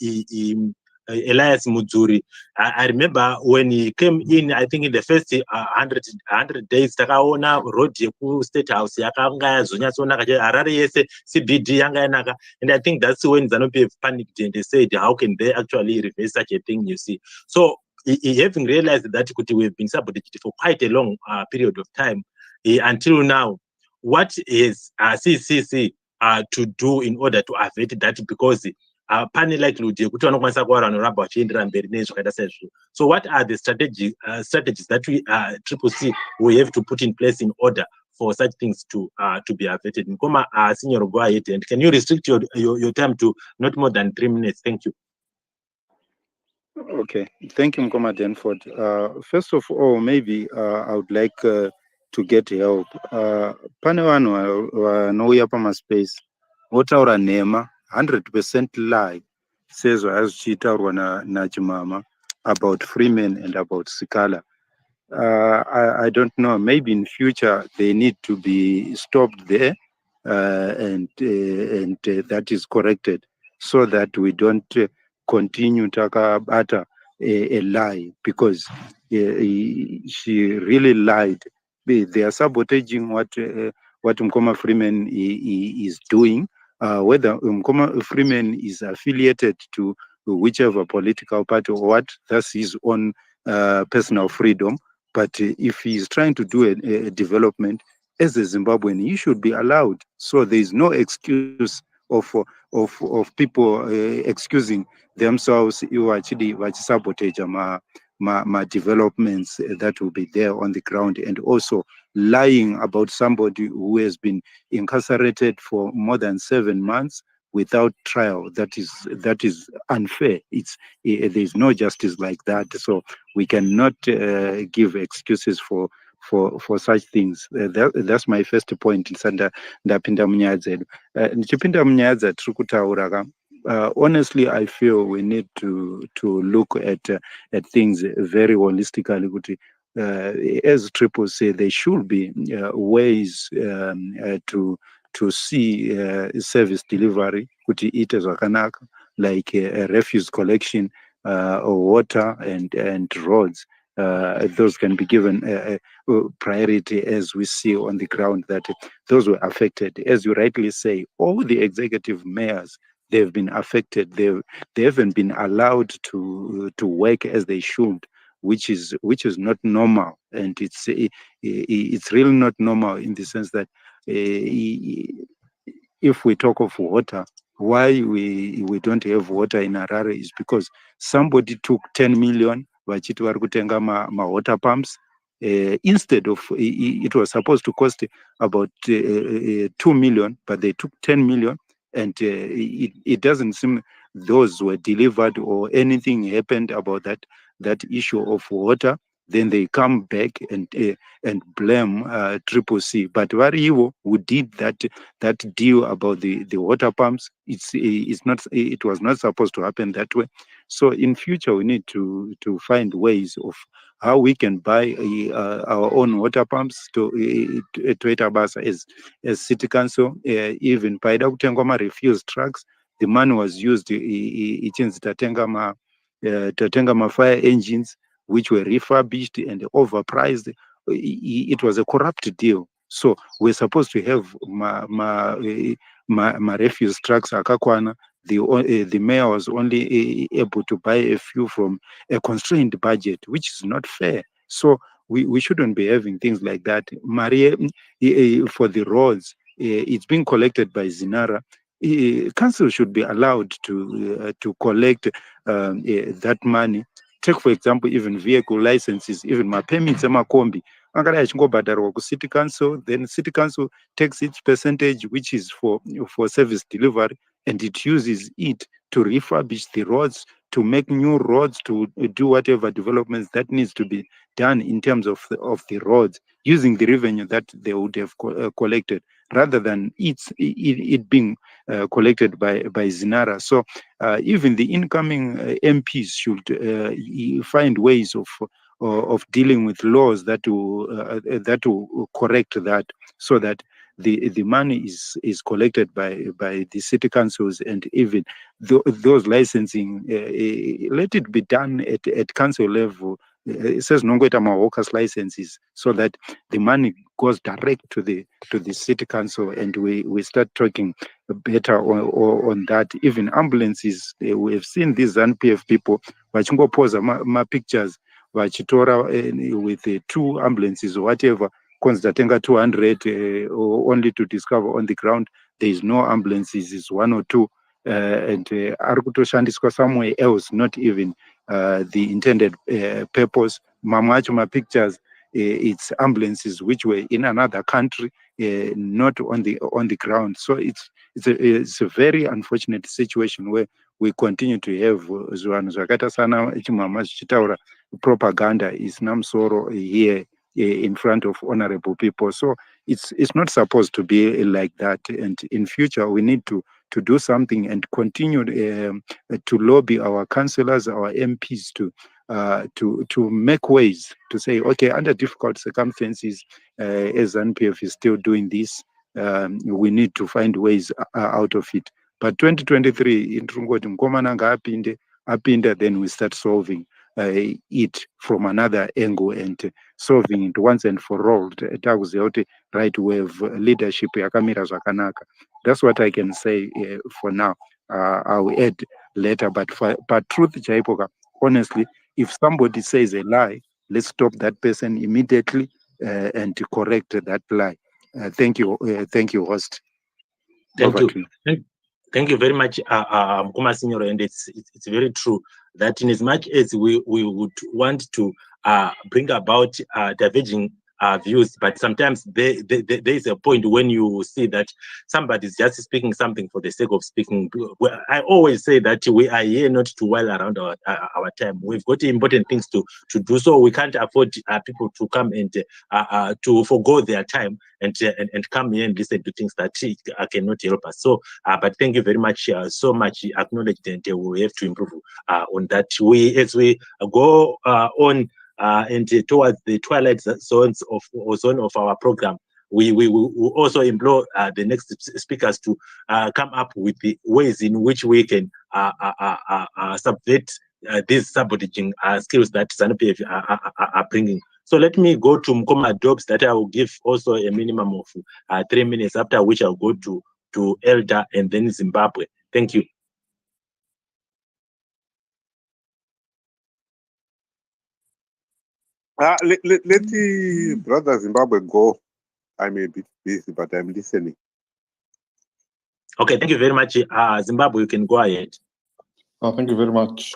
Speaker 1: Elias Mudzuri. I remember when he came in, I think in the first 100 days, takaona road yeku State House yakanga yazonyatsoonaka Harare yese CBD yanga yanaka. And I think that's when Zanu-PF panicked and they said, how can they actually reverse such a thing, you see? So having realized that we have been sabotaged for quite a long period of time, until now, what is CCC to do in order to avert that? Because pane likelihood yekuti vanokwanisa kuvara vanoramba vachienderera mberi nezvakaita saizvozvo. So what are the strategies that we CCC we have to put in place in order for such things to be averted? Mkoma Signor, go ahead, and can you restrict your time to not more than 3 minutes? Thank you.
Speaker 7: Okay, thank you, Mkoma Denford. First of all, maybe I would like to get help. Pane vanhu vanouya pamaspace votaura nhema 100% lie sezvo azvichitaurwa naChimama about Freeman and about Sikala. I don't know, maybe in future they need to be stopped there and that is corrected, so that we don't continue takabata a lie, because she really lied. They are sabotaging what Mkoma Freeman is doing. Whether Mkoma Freeman is affiliated to whichever political party or what, that's his own personal freedom. But if he is trying to do a development as a Zimbabwean, he should be allowed. So there is no excuse of people excusing themselves who actually sabotage my developments that will be there on the ground, and also lying about somebody who has been incarcerated for more than 7 months without trial. That is unfair. There's no justice like that. So we cannot give excuses for such things. That's my first point. Ndapinda munyaya dzedu. Ndichipinda munyaya dzatiri kutaura, honestly, I feel we need to look at things very holistically. Kuti, as Triple say, there should be ways to see service delivery, kuti ite zvakanaka, like refuse collection, water and roads. Those can be given priority, as we see on the ground that those were affected. As you rightly say, all the executive mayors, they've been affected. They haven't been allowed to work as they should
Speaker 12: which is not normal, and it's really not normal in the sense that if we talk of water, why we don't have water in Harare is because somebody took 10 million vachiti vari kutenga water pumps. Instead of it was supposed to cost about 2 million, but they took 10 million, and it doesn't seem those were delivered or anything happened about that issue of water. Then they come back and blame Triple C. But Variwo, who did that deal about the water pumps, it was not supposed to happen that way. So in future, we need to find ways of how we can buy our own water pumps to Etabasa as city council. Even paida kutengwa refuse trucks, the money was used ichinzi tatenga ma fire engines which were refurbished and overpriced. It was a corrupt deal. So we're supposed to have ma refuse trucks akakwana. The mayor was only able to buy a few from a constrained budget, which is not fair. So we shouldn't be having things like that. Maria, for the roads, it's being collected by Zinara. Council should be allowed to collect that money. Take, for example, even vehicle licenses, even my permits, kombi. City council, then city council takes its percentage, which is for service delivery, and it uses it to refurbish the roads, to make new roads, to do whatever developments that needs to be done in terms of the roads, using the revenue that they would have collected, rather than it being collected by Zinara. So even the incoming MPs should find ways of dealing with laws that will correct that, so that the money is collected by the city councils, and even those licensing, let it be done at council level. It says nongoita workers licenses, so that the money goes direct to the city council, and we start talking better on that. Even ambulances, we have seen these NPF people vachingoposa ma pictures vachitora with 2 ambulances or whatever, konzitatenga 200 or only to discover on the ground there is no ambulances, is 1 or 2, and ari kutoshandiswa somewhere else, not even the intended purpose. Mamwe acho ma pictures, it's ambulances which were in another country, not on the ground. So it's a very unfortunate situation where we continue to have zvanhu zvakaita sana chimhama zvichitaura propaganda isina musoro here in front of honorable people. So it's not supposed to be like that, and in future we need to do something and continue to lobby our councillors, our MPs to make ways to say, okay, under difficult circumstances, as NPF is still doing this, we need to find ways out of it. But 2023, in Trungoti Mkomananga apinde, then we start solving it from another angle and solving it once and for all. Right, we have leadership yakamira zvakanaka. That's what I can say for now. I'll add later, but truth chaipoka, honestly, if somebody says a lie, let's stop that person immediately and to correct that lie. Thank you, host.
Speaker 1: Thank you. Thank you very much, Mkoma Senior, and it's very true that in as much as we would want to bring about diverging views, but sometimes there is a point when you see that somebody is just speaking something for the sake of speaking. I always say that we are here not to while around our time. We've got important things to do, so we can't afford people to come and to forgo their time and come here and listen to things that cannot help us. So, but thank you very much, so much acknowledged, and we have to improve on that. As we go on and towards the twilight zone of our program, we will also implore the next speakers to come up with the ways in which we can subvert these sabotaging skills that ZANU-PF are bringing. So let me go to Mkoma Dobbs, that I will give also a minimum of 3 minutes, after which I'll go to Elder and then Zimbabwe. Thank you.
Speaker 2: Let the brother Zimbabwe go. I'm a bit busy, but I'm listening.
Speaker 1: Okay, thank you very much. Zimbabwe, you can go ahead.
Speaker 6: Thank you very much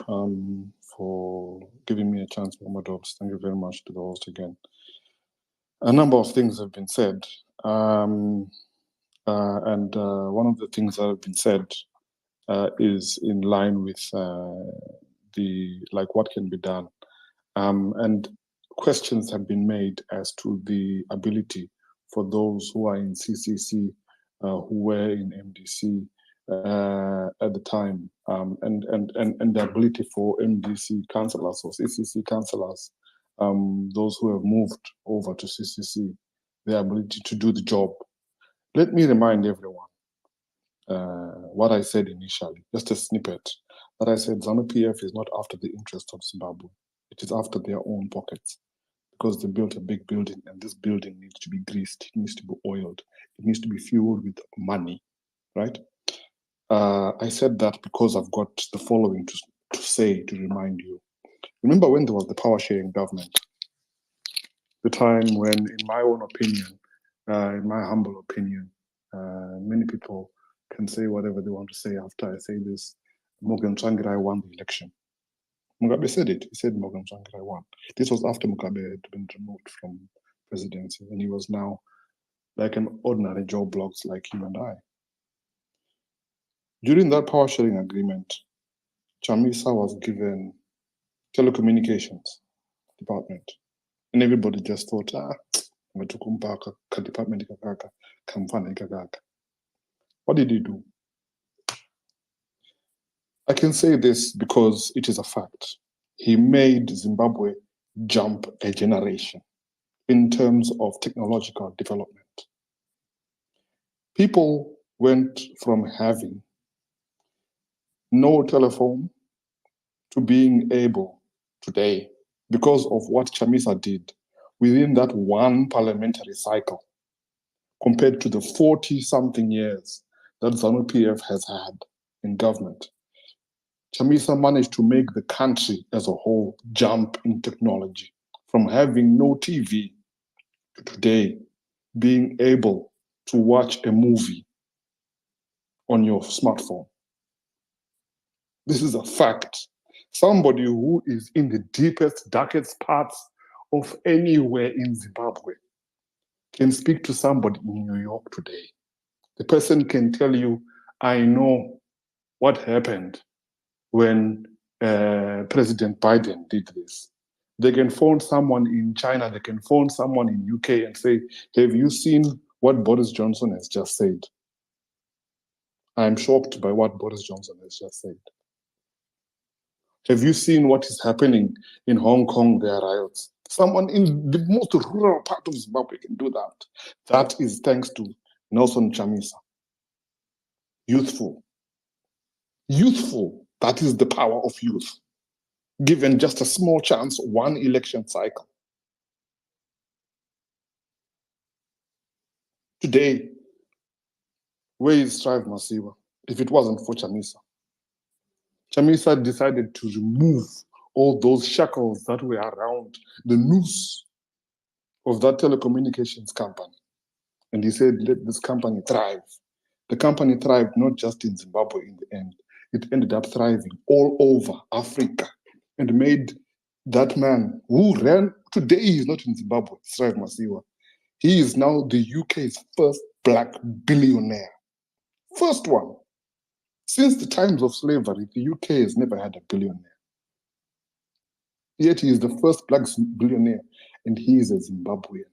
Speaker 6: for giving me a chance, Mama Dobbs. Thank you very much to the host again. A number of things have been said. And one of the things that have been said is in line with what can be done. And questions have been made as to the ability for those who are in CCC, who were in MDC at the time, and the ability for MDC councillors or CCC councillors, those who have moved over to CCC, their ability to do the job. Let me remind everyone what I said initially, just a snippet, that I said ZANU PF is not after the interest of Zimbabwe. It is after their own pockets, because they built a big building, and this building needs to be greased, it needs to be oiled, it needs to be fueled with money, right? I said that because I've got the following to say, to remind you. Remember when there was the power sharing government? The time when, in my own opinion, in my humble opinion, many people can say whatever they want to say after I say this. Morgan Tsvangirai won the election. Mugabe said it. He said Morgan Tsvangirai won. This was after Mugabe had been removed from presidency, and he was now like an ordinary Joe Bloggs like you and I. During that power sharing agreement, Chamisa was given telecommunications department, and everybody just thought, what did he do? I can say this because it is a fact. He made Zimbabwe jump a generation in terms of technological development. People went from having no telephone to being able today, because of what Chamisa did within that one parliamentary cycle, compared to the 40-something years that ZANU PF has had in government. Chamisa managed to make the country as a whole jump in technology, from having no TV to today being able to watch a movie on your smartphone. This is a fact. Somebody who is in the deepest, darkest parts of anywhere in Zimbabwe can speak to somebody in New York today. The person can tell you, I know what happened when President Biden did this. They can phone someone in China, they can phone someone in UK and say, have you seen what Boris Johnson has just said? I'm shocked by what Boris Johnson has just said. Have you seen what is happening in Hong Kong? There are riots. Someone in the most rural part of Zimbabwe can do that. That is thanks to Nelson Chamisa. Youthful. Youthful. That is the power of youth. Given just a small chance, one election cycle. Today, where is Strive Masiba if it wasn't for Chamisa? Chamisa decided to remove all those shackles that were around the noose of that telecommunications company. And he said, let this company thrive. The company thrived not just in Zimbabwe in the end. It ended up thriving all over Africa and made that man who ran, today he is not in Zimbabwe, Strive Masiba. He is now the UK's first black billionaire. First one. Since the times of slavery, the UK has never had a billionaire. Yet he is the first black billionaire, and he is a Zimbabwean.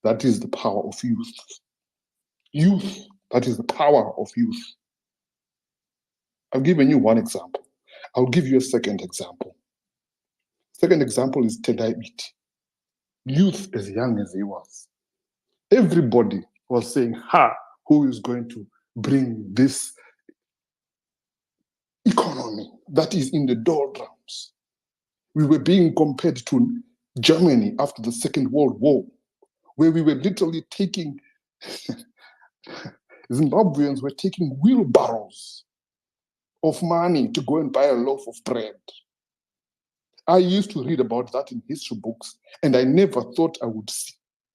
Speaker 6: That is the power of youth. Youth, that is the power of youth. I've given you one example. I'll give you a second example. Second example is Tendai Biti. Youth as young as he was. Everybody was saying, who is going to bring this economy that is in the doldrums? We were being compared to Germany after the Second World War, where we were literally taking, Zimbabweans were taking wheelbarrows of money to go and buy a loaf of bread. I used to read about that in history books, and I never thought I would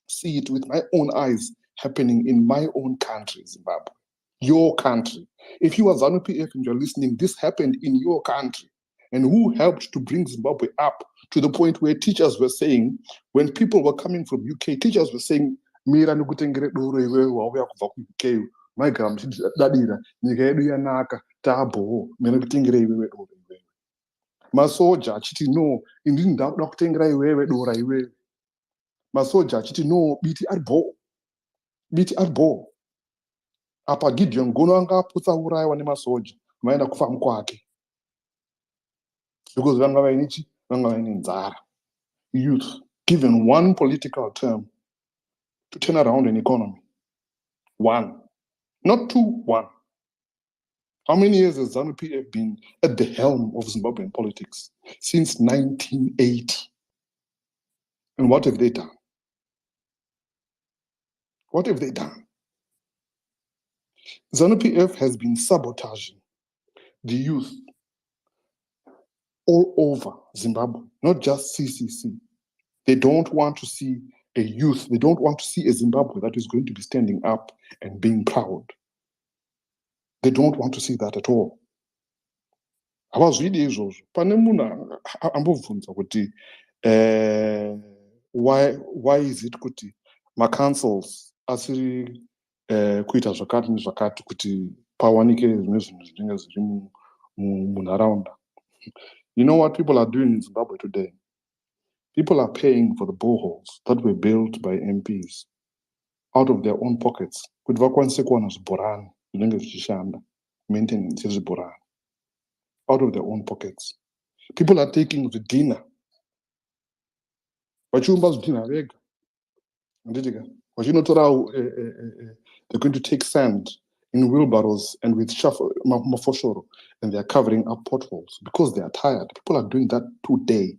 Speaker 6: see it with my own eyes happening in my own country, Zimbabwe, your country. If you are Zanu PF and you're listening, this happened in your country. And who helped to bring Zimbabwe up to the point where teachers were saying, when people were coming from UK, teachers were saying, Mira nikutengere doro iwewe wauya kubva ku-UK, maigara muchidadira, nyika yedu yanaka, taabo, mira nikutengere iwewe doro iwewe. Masoja achiti no, inini ndakuda kutengera iwewe dora iwewe. Masoja achiti no, biti aribo. Apa Gideon Gono anga aputsa uraiwa nemasoja, vaenda kufa kwake. Because vanga vainichi, vanga vaine nzara. Youth, given one political term to turn around an economy. One. Not two, one. How many years has Zanu PF been at the helm of Zimbabwean politics? Since 1980. And what have they done? What have they done? Zanu PF has been sabotaging the youth all over Zimbabwe, not just CCC. They don't want to see a youth, they don't want to see a Zimbabwe that is going to be standing up and being proud. They don't want to see that at all. Havazvidi izvozvo. Pane munhu ambobvunza kuti why is it kuti ma-councils asiri kuita zvakati nezvakati kuti pawanike zvimwe zvinhu zvinenge zviri munharaunda. You know what people are doing in Zimbabwe today? People are paying for the boreholes that were built by MPs out of their own pockets. Kuti vakwanise kuwana zvibhorani zvinenge zvichishanda, maintenance yezvibhorani, out of their own pockets. People are taking the dinner. Vachiumba zvidhina vega. Anditika. They're going to take sand in wheelbarrows and with mafoshoro, and they're covering up potholes because they are tired. People are doing that today.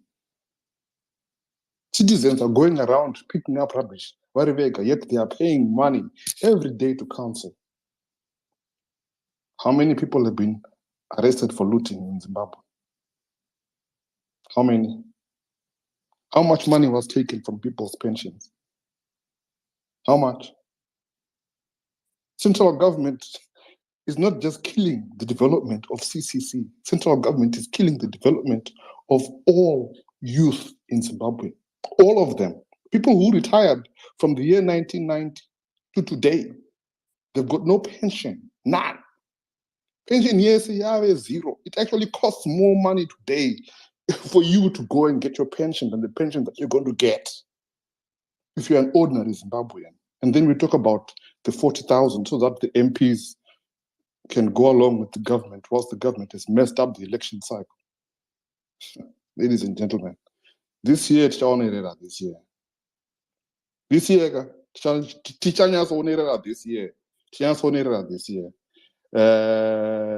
Speaker 6: Citizens are going around picking up rubbish, yet they are paying money every day to council. How many people have been arrested for looting in Zimbabwe? How many? How much money was taken from people's pensions? How much? Central government is not just killing the development of CCC. Central government is killing the development of all youth in Zimbabwe. All of them. People who retired from the year 1990 to today, they've got no pension, none. Pension, yes, zero. It actually costs more money today for you to go and get your pension than the pension that you're going to get if you're an ordinary Zimbabwean. And then we talk about the 40,000 so that the MPs can go along with the government whilst the government has messed up the election cycle. Ladies and gentlemen, this year, this year. This year, this year.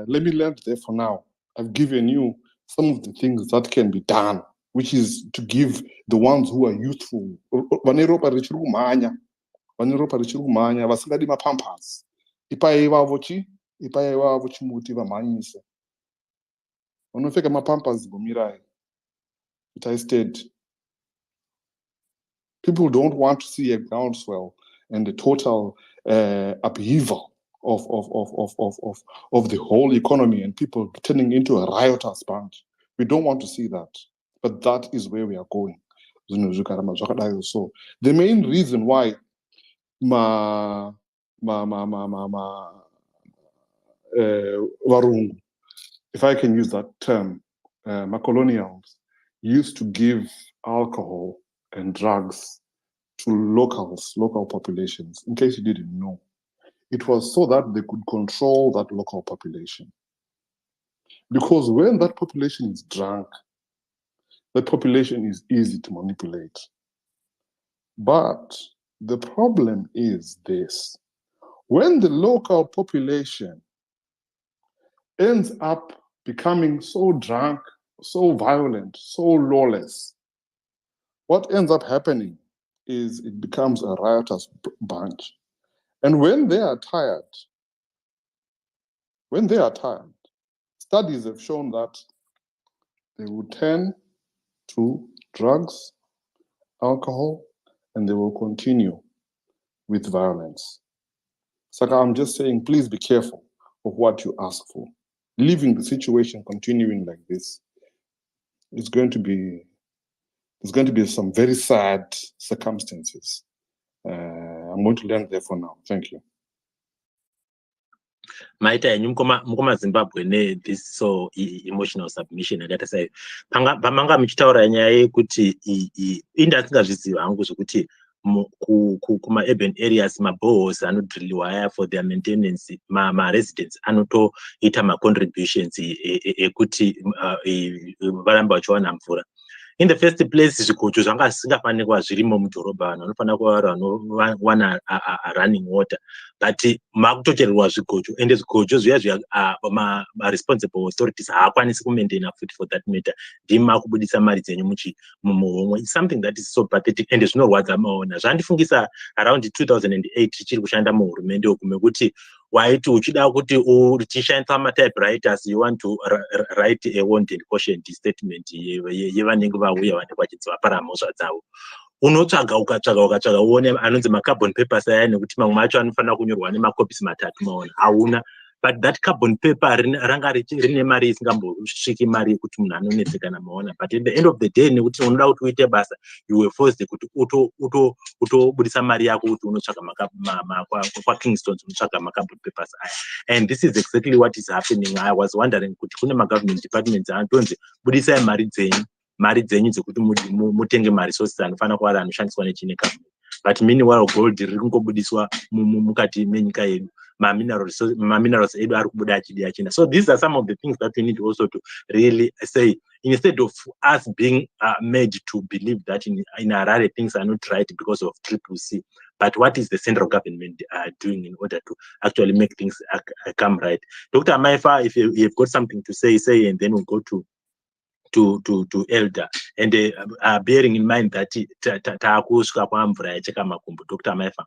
Speaker 6: Let me land there for now. I've given you some of the things that can be done, which is to give the ones who are youthful. Vasingadi mapampas. Ipai vavo chimuti vamhanyise. Vanopfeka mapampas gomirai. It I stayed. People don't want to see a groundswell and the total upheaval of the whole economy and people turning into a riotous bunch. We don't want to see that, but that is where we are going. So the main reason why varungu, if I can use that term, colonials used to give alcohol and drugs to local populations. In case you didn't know, it was so that they could control that local population. Because when that population is drunk, that population is easy to manipulate. But the problem is this: when the local population ends up becoming so drunk, so violent, so lawless, what ends up happening is it becomes a riotous bunch. And when they are tired, studies have shown that they would turn to drugs, alcohol, and they will continue with violence. Saka, I'm just saying, please be careful of what you ask for. Leaving the situation continuing like this is going to be, there's going to be some very sad circumstances. I'm going to land there for now. Thank you.
Speaker 1: Maita yenyu mukoma Zimbabwe this so emotional submission yakaita sei pamanga muchitaura nyaya yekuti indasingazviziva hangu zvokuti kuma-urban areas maboreholes anodhiriliwa aya for their maintenance ma-residents anotoita ma-contributions ekuti varamba vachiwana mvura. In the first place, zvigojo zvanga zvisingafaniri kuva zvirimo mudhorobha, vanhu vanofanira kuva vari vanowana running water, but makutochererwa zvigojo, ende zvigojo zviya responsible authorities haakwanisi kumaintaina futi for that matter, ndimi makubudisa mari dzenyu muhomwe. It's something that is so pathetic, ende zvinorwadza maona. Zvandifungisa around 2008 tichiri kushanda muhurumende uku mekuti waiti uchida kuti uchishandisa matypewriters, you want to write a wanted caution statement yevanenge vauya vanenge vachidziva paramhosva dzavo, unotsvaga ukatsvaga uone anonzi macarbon papers aya nekuti mamwe macho anofanira kunyorwa nemakopisi 3 maona hauna. But that carbon paper ranga rine mari isingambosviki mari yekuti munhu anonetseka namaona. But at the end of the day, nekuti unoda kuti uite basa, you were forced kuti utobudisa mari yako kuti unotsvaga kwa-Kingston unotsvaga macarbon papers aya. And this is exactly what is happening. I was wondering kuti kune ma-government departments anotonzi budisai mari dzenyu dzekuti mutenge ma-resources anofanira kuva anoshandiswa nechineka. But meanwhile gold riri kungobudiswa mukati menyika yedu. Ma-minerals edu ari kubuda achidi achina. So these are some of the things that we need also to really say, instead of us being made to believe that in Harare things are not right because of CCC, but what is the central government doing in order to actually make things come right? Dr. Maifa, if you've got something to say, and then we'll go to Elder, and bearing in mind that taakusvika kwamvura yacheka makumbo. Dr. Maifa.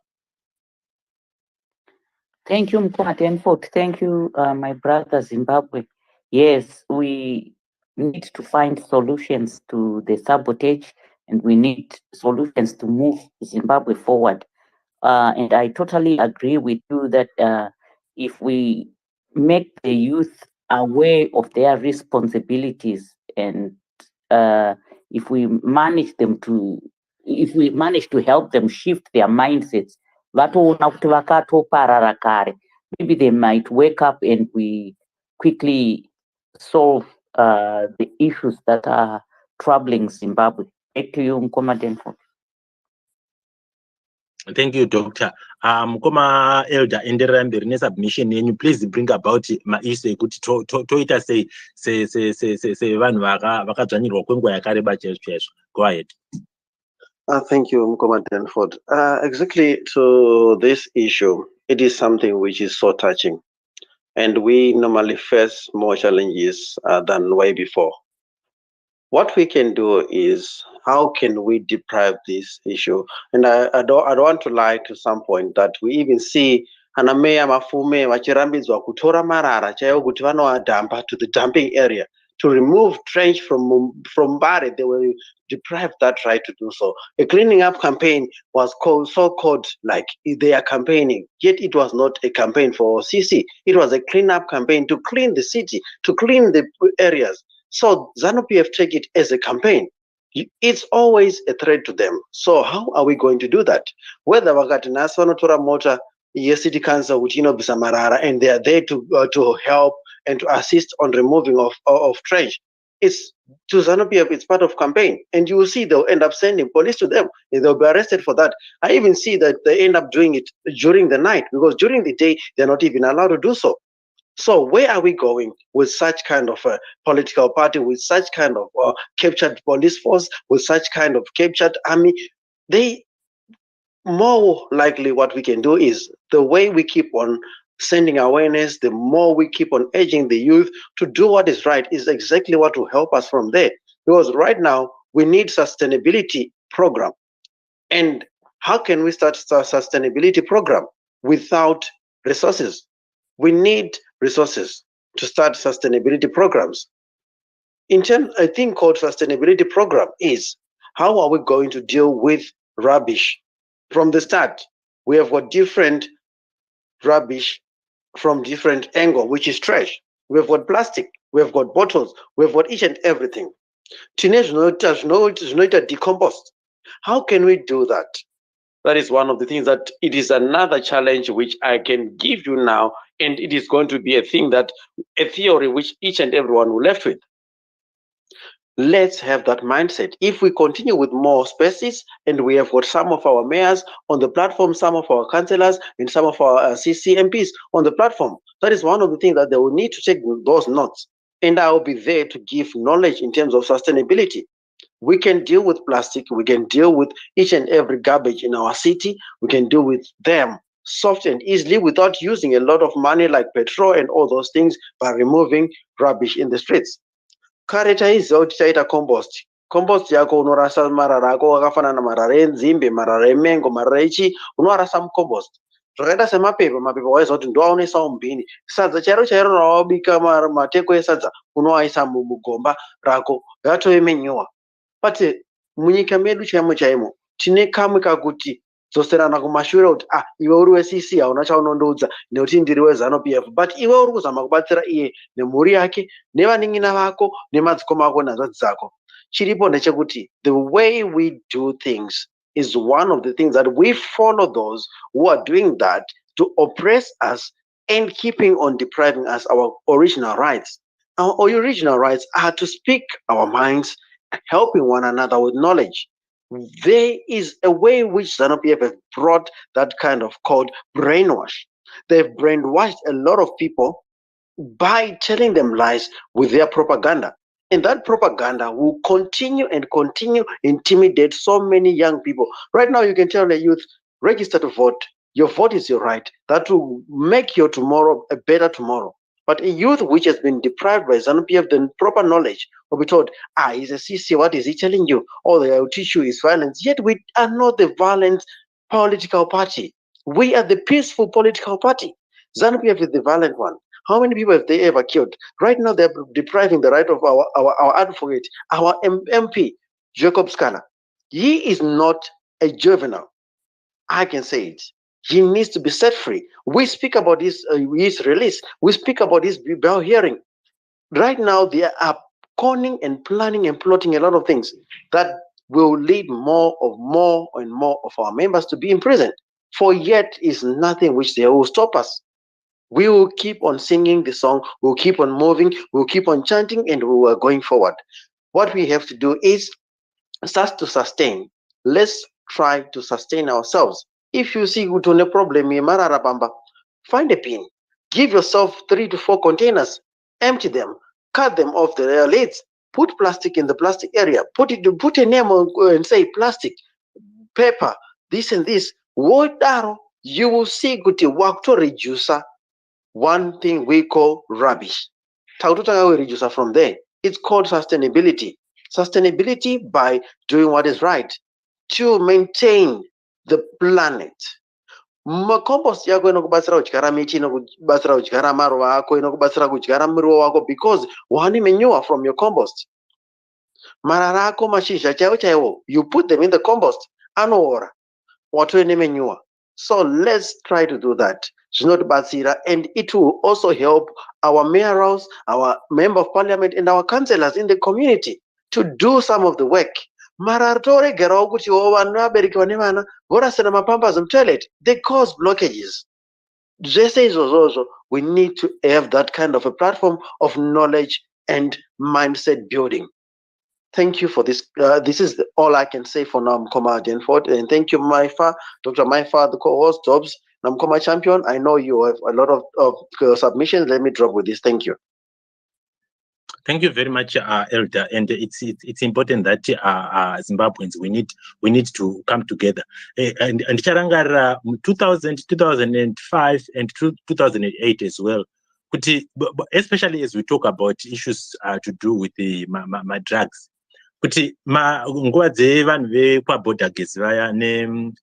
Speaker 3: Thank you, Mkoma Tenford. Thank you, my brother Zimbabwe. Yes, we need to find solutions to the sabotage, and we need solutions to move Zimbabwe forward. And I totally agree with you that if we make the youth aware of their responsibilities, and if we manage to help them shift their mindsets, maybe they might wake up and we quickly solve the issues that are troubling Zimbabwe. Back to you, Mkoma Tenford.
Speaker 1: Thank you, Doctor. Mkoma Elder, enderera mberi nesubmission yenyu, please bring about maishu ekuti toita sei vanhu vakadzvanyirwa kwenguva yakareba chaizvo. Go ahead.
Speaker 5: Thank you, Mkoma Tenford. Exactly to this issue, it is something which is so touching, and we normally face more challenges than way before. What we can do is, how can we deprive this issue? And I don't want to lie to some point that we even see anameya mafume vachirambidzwa kutora marara chaiwo kuti vanoadhampa to the dumping area. To remove trench from Mbare, they were deprived that right to do so. A cleaning up campaign was so-called like they are campaigning, yet it was not a campaign for CC. It was a clean-up campaign to clean the city, to clean the areas. So ZANU-PF take it as a campaign. It's always a threat to them. So how are we going to do that? Whether wakati nasi vanotora mota city council kuti inobvisa marara, and they are there to help and to assist on removing of trash. It's to ZANU-PF, it's part of campaign, and you will see they'll end up sending police to them, and they'll be arrested for that. I even see that they end up doing it during the night, because during the day they're not even allowed to do so. So where are we going with such kind of a political party, with such kind of captured police force, with such kind of captured army? They more likely what we can do is, the way we keep on sending awareness, the more we keep on urging the youth to do what is right, is exactly what will help us from there. Because right now we need sustainability program. And how can we start a sustainability program without resources? We need resources to start sustainability programs. in terms, a thing called sustainability program is how are we going to deal with rubbish from the start? We have got different rubbish from different angle, which is trash. We have got plastic, we have got bottles, we have got each and everything. Teenage not decomposed. How can we do that? That is one of the things that it is another challenge which I can give you now, and it is going to be a thing that a theory which each and everyone will left with. Let's have that mindset. If we continue with more spaces, and we have got some of our mayors on the platform, some of our councillors, and some of our CCMPs on the platform, that is one of the things that they will need to take those notes. And I will be there to give knowledge in terms of sustainability. We can deal with plastic, we can deal with each and every garbage in our city, we can deal with them soft and easily without using a lot of money like petrol and all those things by removing rubbish in the streets. Kare taiziva kuti taita compost yako unorasa marara ako akafanana marara enzimbe, marara emengo, marara echi unoarasa mucompost. Zvakaita semapepa, mapepa waiziva kuti ndoaunoisa mubhini. Sadza chairo chairo rawabika mateko esadza unoaisa mugomba rako yatove manure. But munyika medu chaimo chaimo tine kamwe kakuti dzoserana kumashure kuti iwe uri weCC hauna chaunondoudza nekuti ndiri weZanu PF, but iwe uri kuzama kubatsira iye nemhuri yake nevaning'ina vako nemadzikoma ako nazvadzi dzako. Chiripo ndechekuti the way we do things is one of the things that we follow those who are doing that to oppress us and keeping on depriving us our original rights. Our original rights are to speak our minds, helping one another with knowledge. There is a way which Zanu PF have brought that kind of called brainwash. They've brainwashed a lot of people by telling them lies with their propaganda. And that propaganda will continue and continue intimidate so many young people. Right now, you can tell the youth, register to vote. Your vote is your right. That will make your tomorrow a better tomorrow. But a youth which has been deprived by Zanu PF the proper knowledge will be told, he's a CC, what is he telling you? All they will teach you is violence. Yet we are not the violent political party. We are the peaceful political party. Zanu PF is the violent one. How many people have they ever killed? Right now, they're depriving the right of our advocate, our MP, Jacob Scala. He is not a juvenile. I can say it. He needs to be set free. We speak about his release. We speak about his bail hearing. Right now, they are conning and planning and plotting a lot of things that will lead more and more of our members to be in prison. For yet is nothing which they will stop us. We will keep on singing the song, we'll keep on moving, we'll keep on chanting, and we are going forward. What we have to do is start to sustain. Let's try to sustain ourselves. If you see a problem, find a pin. Give yourself 3 to 4 containers, empty them, cut them off the lids, put plastic in the plastic area, put a name on and say plastic, paper, this and this. You will see good work to reduce one thing we call rubbish. We reduce from there. It's called sustainability. Sustainability by doing what is right to maintain the planet. Compost yako inokubatsira kudyara miti, inokubatsira kudyara maruva ako, inokubatsira kudyara muriwo wako because one manure from your compost. Marara ako mashizha chaiwo, you put them in the compost, anoora, watove nemanure. So let's try to do that. And it will also help our mayors, our member of parliament, and our councillors in the community to do some of the work. They cause blockages. We need to have that kind of a platform of knowledge and mindset building. Thank you for this. This is all I can say for now, Mkoma Denford. And thank you, Dr. Maifa, the co-host, Dobbs, Namkoma Champion. I know you have a lot of submissions. Let me drop with this. Thank you.
Speaker 1: Thank you very much, Elder. And it's important that Zimbabweans we need to come together. And Charangara 2000, 2005, and 2008 as well. Especially as we talk about issues to do with the drugs. kuti nguva dzevanhu vekwaborder gezi vaya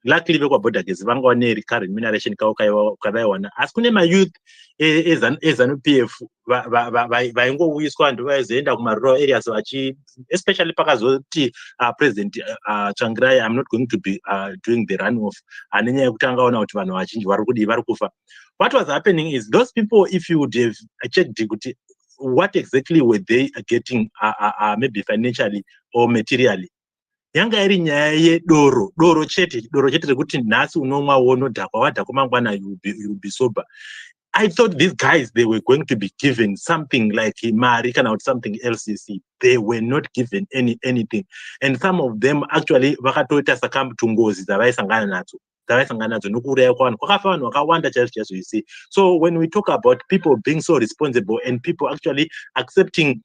Speaker 1: luckily vekwaborder gezi vanga vane recurrent remuneration kavaiwana asi kune mayouth eZanu-PF vaingouyiswa ndo vaizoenda kumarural areas especially pakazoti president Tsvangirai, I'm not going to be doing the runoff nenyaya yekuti angaona kuti vanhu vazhinji vari kufa. What was happening is those people, if you would have checked kuti what exactly were they getting maybe financially or materially, yanga iri nyaya yedoro chete rekuti nhasi unomwa wonodhakwa wadhakwa mangwana you will be sober. I thought these guys, they were going to be given something like mari kana or something else. They were not given anything, and some of them actually vakatoita sakambutu ngozi dzavaisangana nadzo nokuuraya kwavanhu kwakafa vanhu vakawanda chaizvo you see. So when we talk about people being so responsible and people actually accepting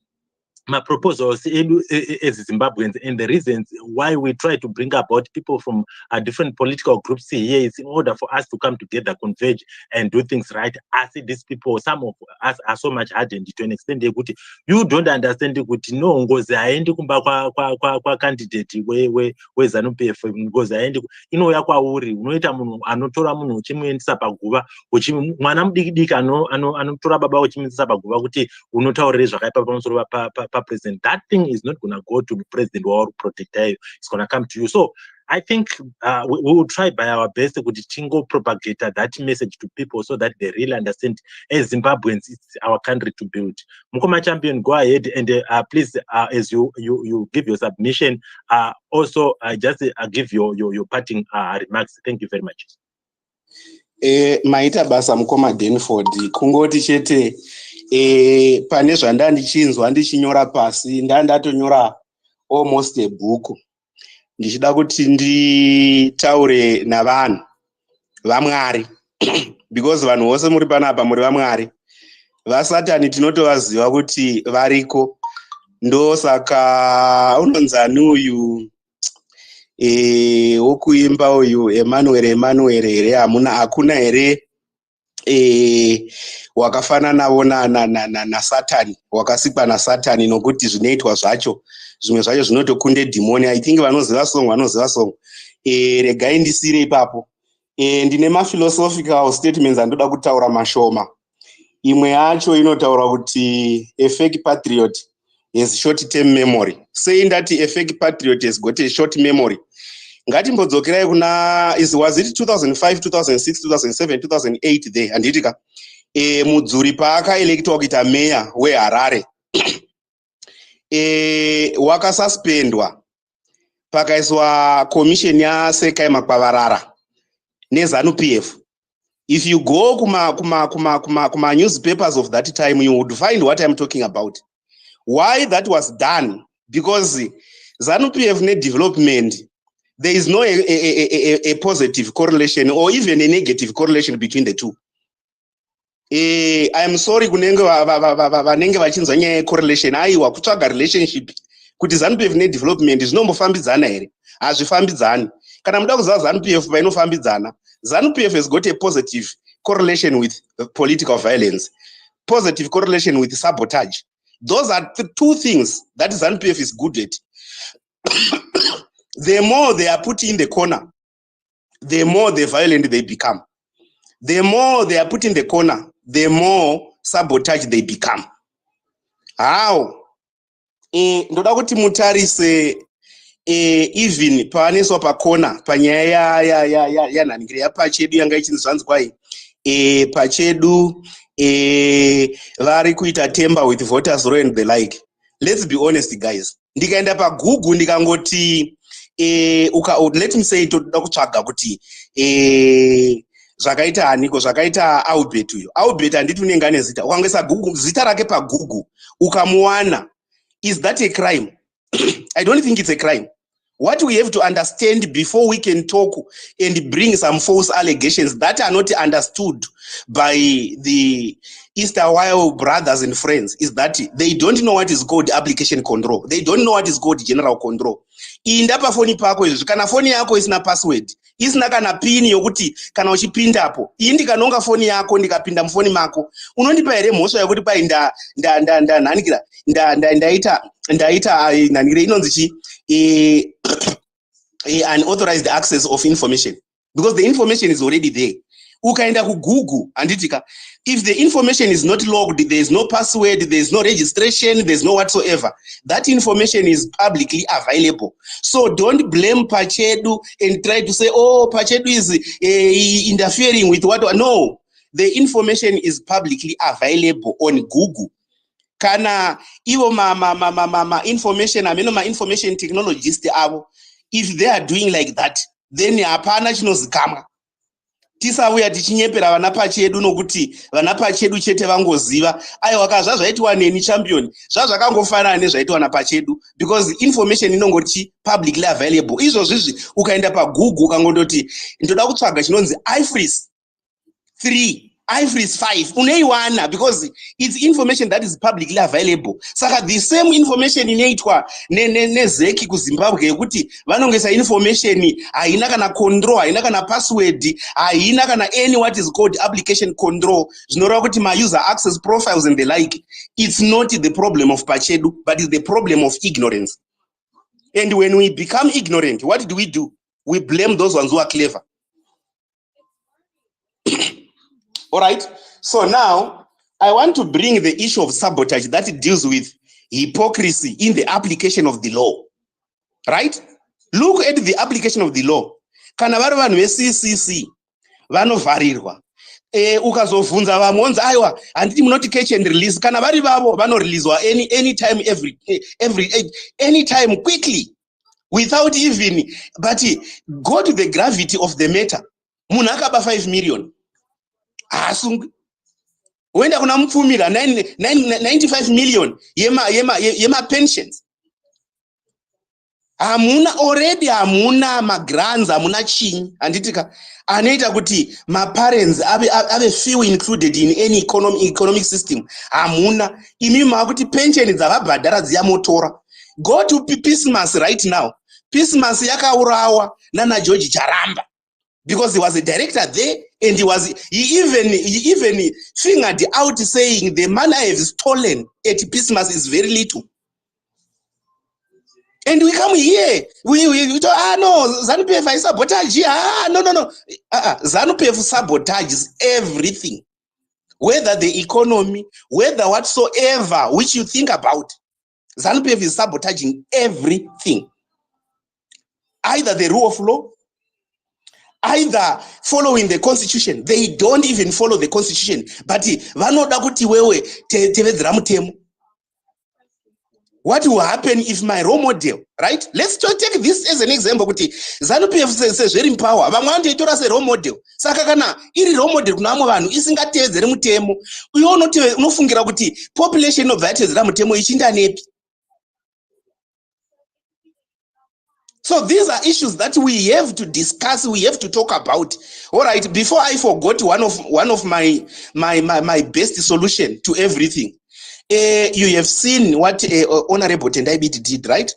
Speaker 1: my proposals as Zimbabweans, and the reasons why we try to bring about people from different political groups here is in order for us to come together, converge, and do things right. I see these people, some of us are so much hardened to an extent that you don't understand kuti no ngozi haendi kumba kwa candidate we Zanu-PF, ngozi haendi inouya kwauri, unoita munhu anotora munhu uchimuendesa paguva, mwana mudiki anotora baba uchimuendesa paguva kuti unotaurire zvakaipa pamusoro president. That thing is not going to go to the president or protect you. It's going to come to you. So I think we will try by our best to tingo propagate that message to people so that they really understand as Zimbabweans, it's our country to build. Mukoma Champion, go ahead and please, as you give your submission, also just give your parting remarks. Thank you very much.
Speaker 9: Maita basa Mukoma Denford kungoti chete pane zvandandichinzwa ndichinyora pasi ndatonyora almost a book ndichida kuti nditaure navanhu vaMwari because vanhu vose muri panapa muri vaMwari. Vasatani tinotovaziva kuti variko, ndosaka unonzani uyu wokuimba uyu Emmanuel here hakuna here wakafanana navo naSatani, wakasikwa naSatani, nokuti zvinoitwa zvacho zvimwe zvacho zvinotokunde dhimoni. I think vanoziva song regai ndisire ipapo. Ndine philosophical statements andoda kutaura mashoma. Imwe yacho inotaura kuti a fake patriot has short term memory. Saying that a fake patriot has got a short memory, ngatimbodzokerai kuna was it 2005 2006 2007 2008 there anditika mudzuri paakaelektwa kuita meya weHarare wakasuspendwa pakaiswa commission yaSekai Makwavarara neZanu-PF. If you go kuma newspapers of that time, you would find what I'm talking about. Why that was done? Because ZANU-PF need development. There is no a positive correlation or even a negative correlation between the two. I'm sorry kunenge vanenge vachinzwa nyaya yecorrelation aiwa kutsvaga relationship kuti ZANU-PF nedevelopment zvinombofambidzana here? Hazvifambidzani. Kana muda kuziva ZANU-PF painofambidzana, ZANU-PF has got a positive correlation with political violence, positive correlation with sabotage. Those are the two things that ZANU-PF is good at. The more they are put in the corner, the more the violent they become. The more they are put in the corner, the more sabotage they become. How? Ndoda kuti mutarise even paaneswa pakona panyaya yanhanikire yapachedu yanga ichinzi zvanzi kwai pachedu vari kuita temper with voters row and the like. Let's be honest guys, ndikaenda paGoogle ndikangoti let me say toda kutsvaga kuti zvakaita haniko, zvakaita Albert uyo. Albert handiti unenge ane zita, ukangoisa zita rake paGoogle ukamuwana, is that a crime? I don't think it's a crime. What we have to understand before we can talk and bring some false allegations that are not understood by the Easterwile brothers and friends is that they don't know what is called application control. They don't know what is called general control. inda pafoni pako izvi kana foni yako isina password isina kana pin yokuti kana uchipindapo ini ndikanonga foni yako ndikapinda mufoni mako unondipa here mhosva yokuti pai ndanhanikira ndaita nhanikira inonzi chi unauthorized access of information because the information is already there. Ukaenda ku Google anditika, if the information is not logged, there is no password, there is no registration, there is no whatsoever. That information is publicly available. So don't blame Pachedu and try to say, oh, Pachedu is interfering with what. No, the information is publicly available on Google. Kana ivo ma information ameno ma information technologists avo, if they are doing like that, then hapana chinozikamwa. Tisauya tichinyepera vana Pachedu nokuti vana Pachedu chete vangoziva aiwa zvazvaitwa neni champion zvazvakangofanana nezvaitwa na Pachedu because information inongoti publicly available. Izvozvi ukaenda pa Google ukangondoti ndoda kutsvaga chinonzi iFreeze 3 iFreeze 5 uneiwana because it's information that is publicly available. Saka the same information inoitwa nezeki kuZimbabwe yekuti vanongesa information haina kana control, haina kana password, haina kana any what is called application control, zvinoreva kuti ma user access profiles and the like. It's not the problem of Pachedu, but it's the problem of ignorance. And when we become ignorant, what do? We blame those ones who are clever. All right. So now I want to bring the issue of sabotage that deals with hypocrisy in the application of the law. Right? Look at the application of the law. Kana vari vanhu ve-CCC vanovharirwa. Ukazovhunza vamwe aiwa handiti munoti catch and release. Kana vari vavo vanoreleaswa anytime anytime quickly without even, but go to the gravity of the matter. Munhu akaba 5 million. Asung wenda kuna mupfumira 95 million yema pensions. Hamuna ma-grants, hamuna chinyi anditika anoita kuti ma-parents ave few included in any economic system. Hamuna imi makuti pension dzavabhadhara dziyamotora. Go to Pismas right now. Pismas yakaurawa nana George Charamba because he was a director there and he even fingered out saying the money I have stolen at Pismas is very little. And we come here, we talk, no, Zanu-PF is sabotage. No. Zanu-PF sabotages everything. Whether the economy, whether whatsoever which you think about, Zanu-PF is sabotaging everything. Either the rule of law, either following the constitution. They don't even follow the constitution. But vanoda kuti wewe tevedzera mutemo. What will happen if my role model, right? Let's take this as an example. Zanu-PF says very in power. Vamwe vanoitora se role model. Saka kana iri role model kuna vamwe vanhu isingatevedzeri mutemo, unofungira kuti population of vatevedzera mutemo ichinda nepi. So these are issues that we have to discuss, we have to talk about. All right, before I forgot one of my best solution to everything. You have seen what Honorable Tendaibit did, right?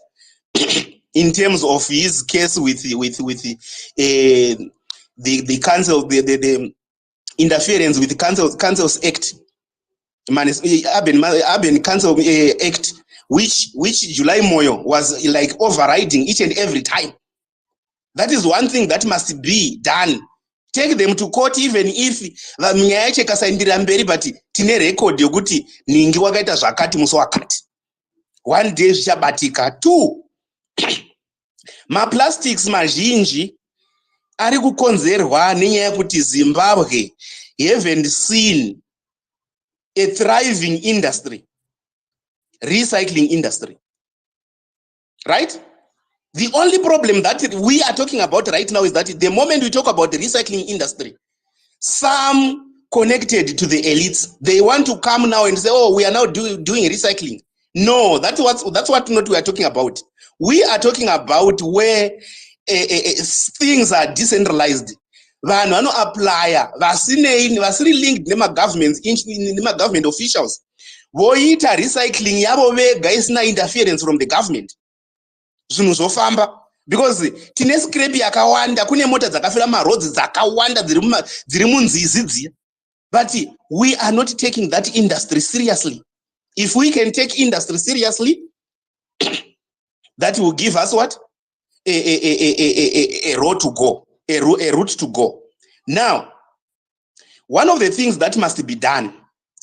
Speaker 9: In terms of his case with the council, the interference with the Council's Act, Urban Council Act, which July Moyo was like overriding each and every time. That is one thing that must be done. Take them to court even if nyaya yacho ikasaendera mberi, but tine record yokuti ningi wakaita zvakati musi wakati. One day zvichabatika. 2, ma-plastics mazhinji ari kukonzerwa nenyaya yekuti Zimbabwe haven't seen a thriving industry, recycling industry. Right? The only problem that we are talking about right now is that the moment we talk about the recycling industry, some connected to the elites, they want to come now and say, oh, we are now doing recycling. No, that's what not we are talking about. We are talking about where things are decentralized. Vanhu vano apply vasiri linked nema government officials. Voita recycling yavo vega isina interference from the government. zvinhu zvofamba because tine scrap yakawanda, kune mota dzakafira maroads dzakawanda dziri munzizi dziya, but we are not taking that industry seriously. If we can take industry seriously, that will give us what? A road to go, a route to go. Now, one of the things that must be done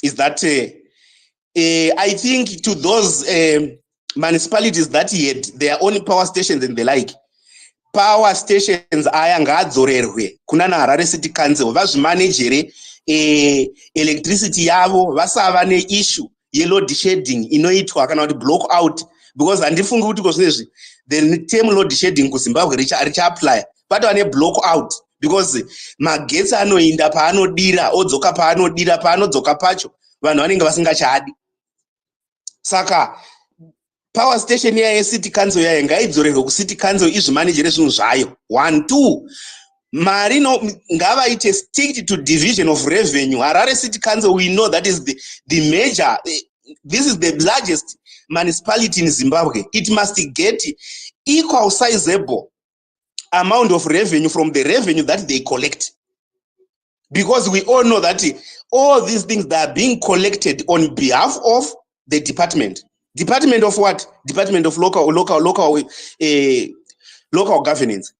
Speaker 9: is that I think to those municipalities that had their own power stations and the like, power stations aya ngaadzorerwe kuna naHarare City Council vazvimanejere electricity yavo vasava neissue yeload shedding inoitwa kana kuti block out, because handifungi kuti kozvinezvi the term load shedding kuZimbabwe richa-apply patova neblock out because magetsi anoinda paanodira odzoka paanodira, paanodzoka pacho vanhu vanenge vasingachadi. Saka power station yeCity Council yayo ngaidzorerwe kuCity Council izvimanejere zvinhu zvayo. 1 2 mari ngavaite stick to division of revenue. Harare City Council, we know that is the major, this is the largest municipality in Zimbabwe. It must get equal sizable amount of revenue from the revenue that they collect, because we all know that all these things that are being collected on behalf of the department of what? Department of local governance,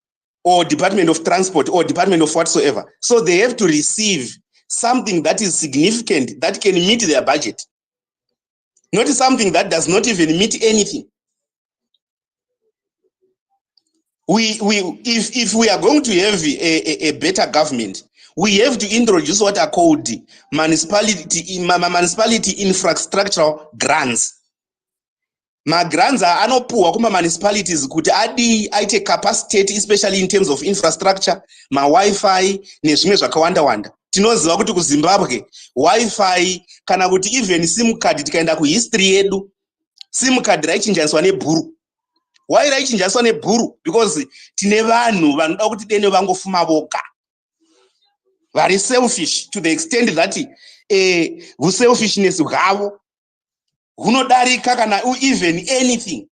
Speaker 9: or Department of Transport, or Department of whatsoever. So they have to receive something that is significant, that can meet their budget, not something that does not even meet anything. If we are going to have a better government, we have to introduce what are called municipality infrastructural grants. Grants are anopuwa kuma municipalities kuti aite capacity, especially in terms of infrastructure, Wi-Fi nezvimwe zvakawanda. Tinoziva kuti kuZimbabwe Wi-Fi kana kuti even SIM card, tikaenda kuhistory yedu, SIM card raichinjaniswa nebhuru. Why raichinjaniswa nebhuru? Because tine vanhu vanoda kuti dene vangofuma voga, very selfish to the extent that selfishness hwavo hunodarika kana even anything.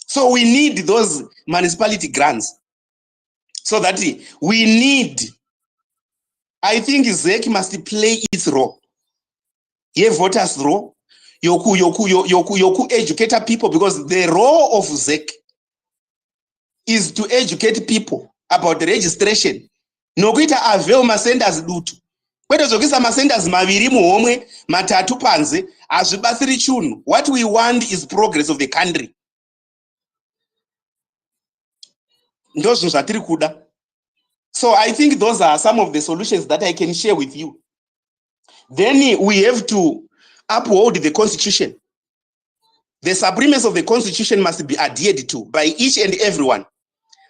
Speaker 9: So we need those municipality grants, so that we need, I think ZEC must play its role, ye voters role, yoku educate people, because the role of ZEC is to educate people about the registration. Nokuita avail masenders dutu. Kwete zokisa masenders maviri muhomwe, matatu panze, azvibatsiri chunhu. What we want is progress of the country. Ndozvo zvatiri kuda. So I think those are some of the solutions that I can share with you. Then we have to uphold the constitution. The supremacy of the constitution must be adhered to by each and everyone.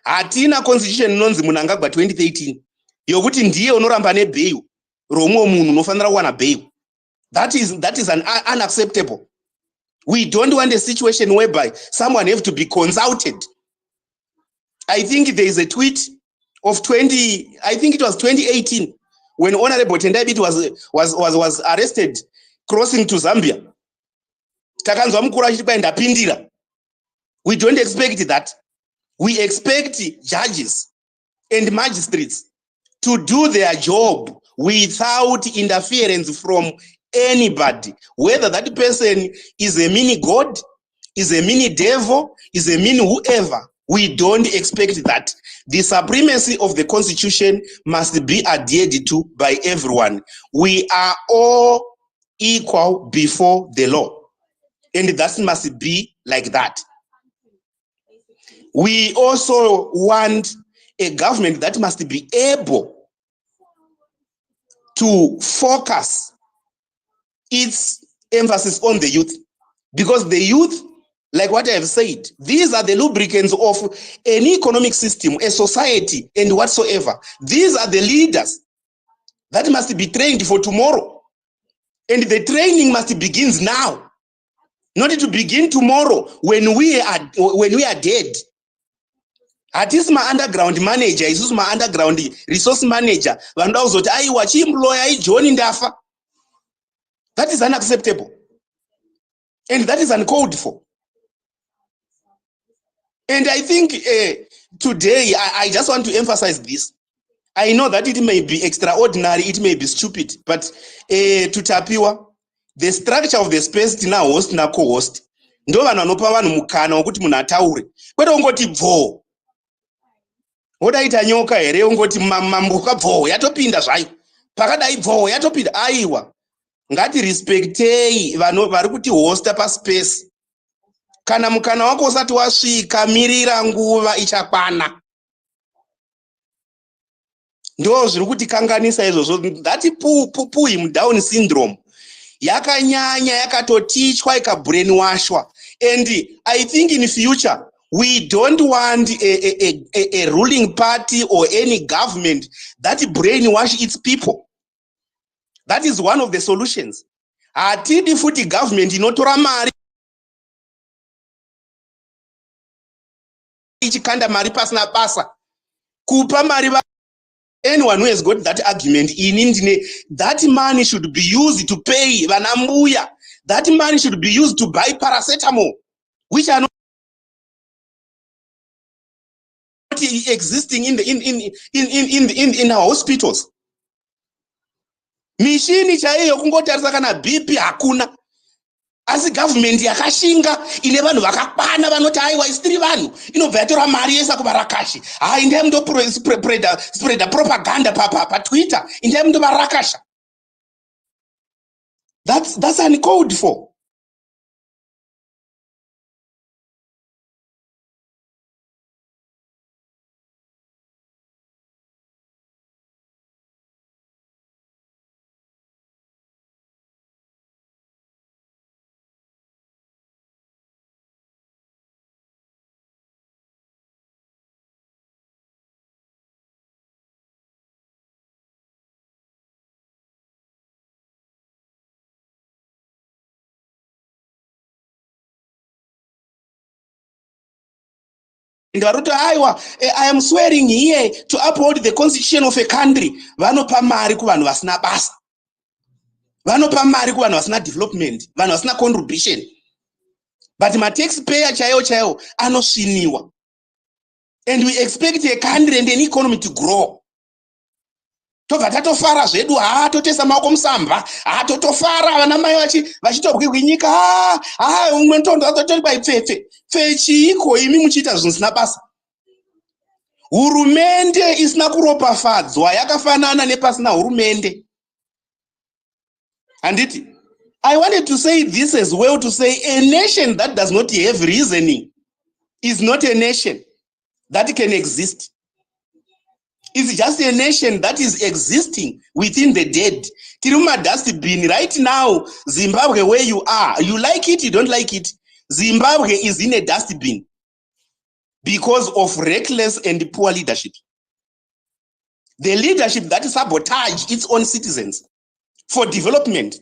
Speaker 9: Hatina constitution nonzi munangagwa 2013 yokuti ndiye unoramba nebail romwe munhu unofanira kuwana bail. That is unacceptable. We don't want a situation whereby someone have to be consulted. I think there is a tweet of 2018 when Honorable Tendai was arrested crossing to Zambia. Takanzwa mukuru achiti kwai ndapindira. We don't expect that. We expect judges and magistrates to do their job without interference from anybody, whether that person is a mini god, is a mini devil, is a mini whoever. We don't expect that. The supremacy of the constitution must be adhered to by everyone. We are all equal before the law, and that must be like that. We also want a government that must be able to focus its emphasis on the youth, because the youth, like what I have said, these are the lubricants of an economic system, a society, and whatsoever. These are the leaders that must be trained for tomorrow, and the training must begin now, not to begin tomorrow when we are dead. Hatisi ma-underground manager, isusu ma-underground resource manager, vanoda kuzoti aiwa chiemployer iJohn ndafa. That is unacceptable. And that is uncalled for. And I think today, I just want to emphasize this. I know that it may be extraordinary, it may be stupid, but to Tapiwa, the structure of the space tina host na co-host, ndo vanhu vanopa vanhu mukana wokuti munhu ataure. Kwete ungoti bvo. Wodaita nyoka here ungoti mambuka bvo yatopinda zvayo. Pakadai bvo yatopinda aiwa. Ngati respectei vanhu vari kuti hosta pa space. Kana mukana wako usati wasvika, mirira nguva ichakwana. Ndo zviri kuti kanganisa izvozvo. That pull him down syndrome yakanyanya yakatotichwa ikabrainwashwa. And I think in future we don't want a ruling party or any government that brainwash its people. That is one of the solutions. Hatidi futi government inotora mari ichikanda mari pasina basa kupa mari. Anyone who has got that argument in India, that money should be used to pay vanambuya. That money should be used to buy paracetamol, which are not existing in our hospitals. Mishini chaiyo kungotarisa kana BP hakuna. Asi government yakashinga ine vanhu vakakwana vanoti aiwa isitiri vanhu inobva yatora mari yesa kuvarakashi. Indai mundo spread propaganda pa Twitter. Indai mundo varakasha. That's uncalled for. I am swearing here to uphold the constitution of a country. Vanopa mari kuvanhu vasina basa. Vanopa mari kuvanhu vasina development, vanhu vasina contribution. But my taxpayer chaiwo anosviniwa. And we expect a country and an economy to grow. Tobva tatofara zvedu, totesa maoko musamba, totofara vana mai vachitobwe nyika, umwe ntondo atotori paipfepfe. Fechiiko imi muchiita zvinhu zvisina basa. Hurumende isina kuropafadzwa yakafanana nepasina hurumende. Anditi, I wanted to say this as well, to say a nation that does not have reasoning is not a nation that can exist. It's just a nation that is existing within the dead. Tiruma dustbin right now, Zimbabwe, where you are, you like it, you don't like it. Zimbabwe is in a dustbin because of reckless and poor leadership. The leadership that sabotage its own citizens for development.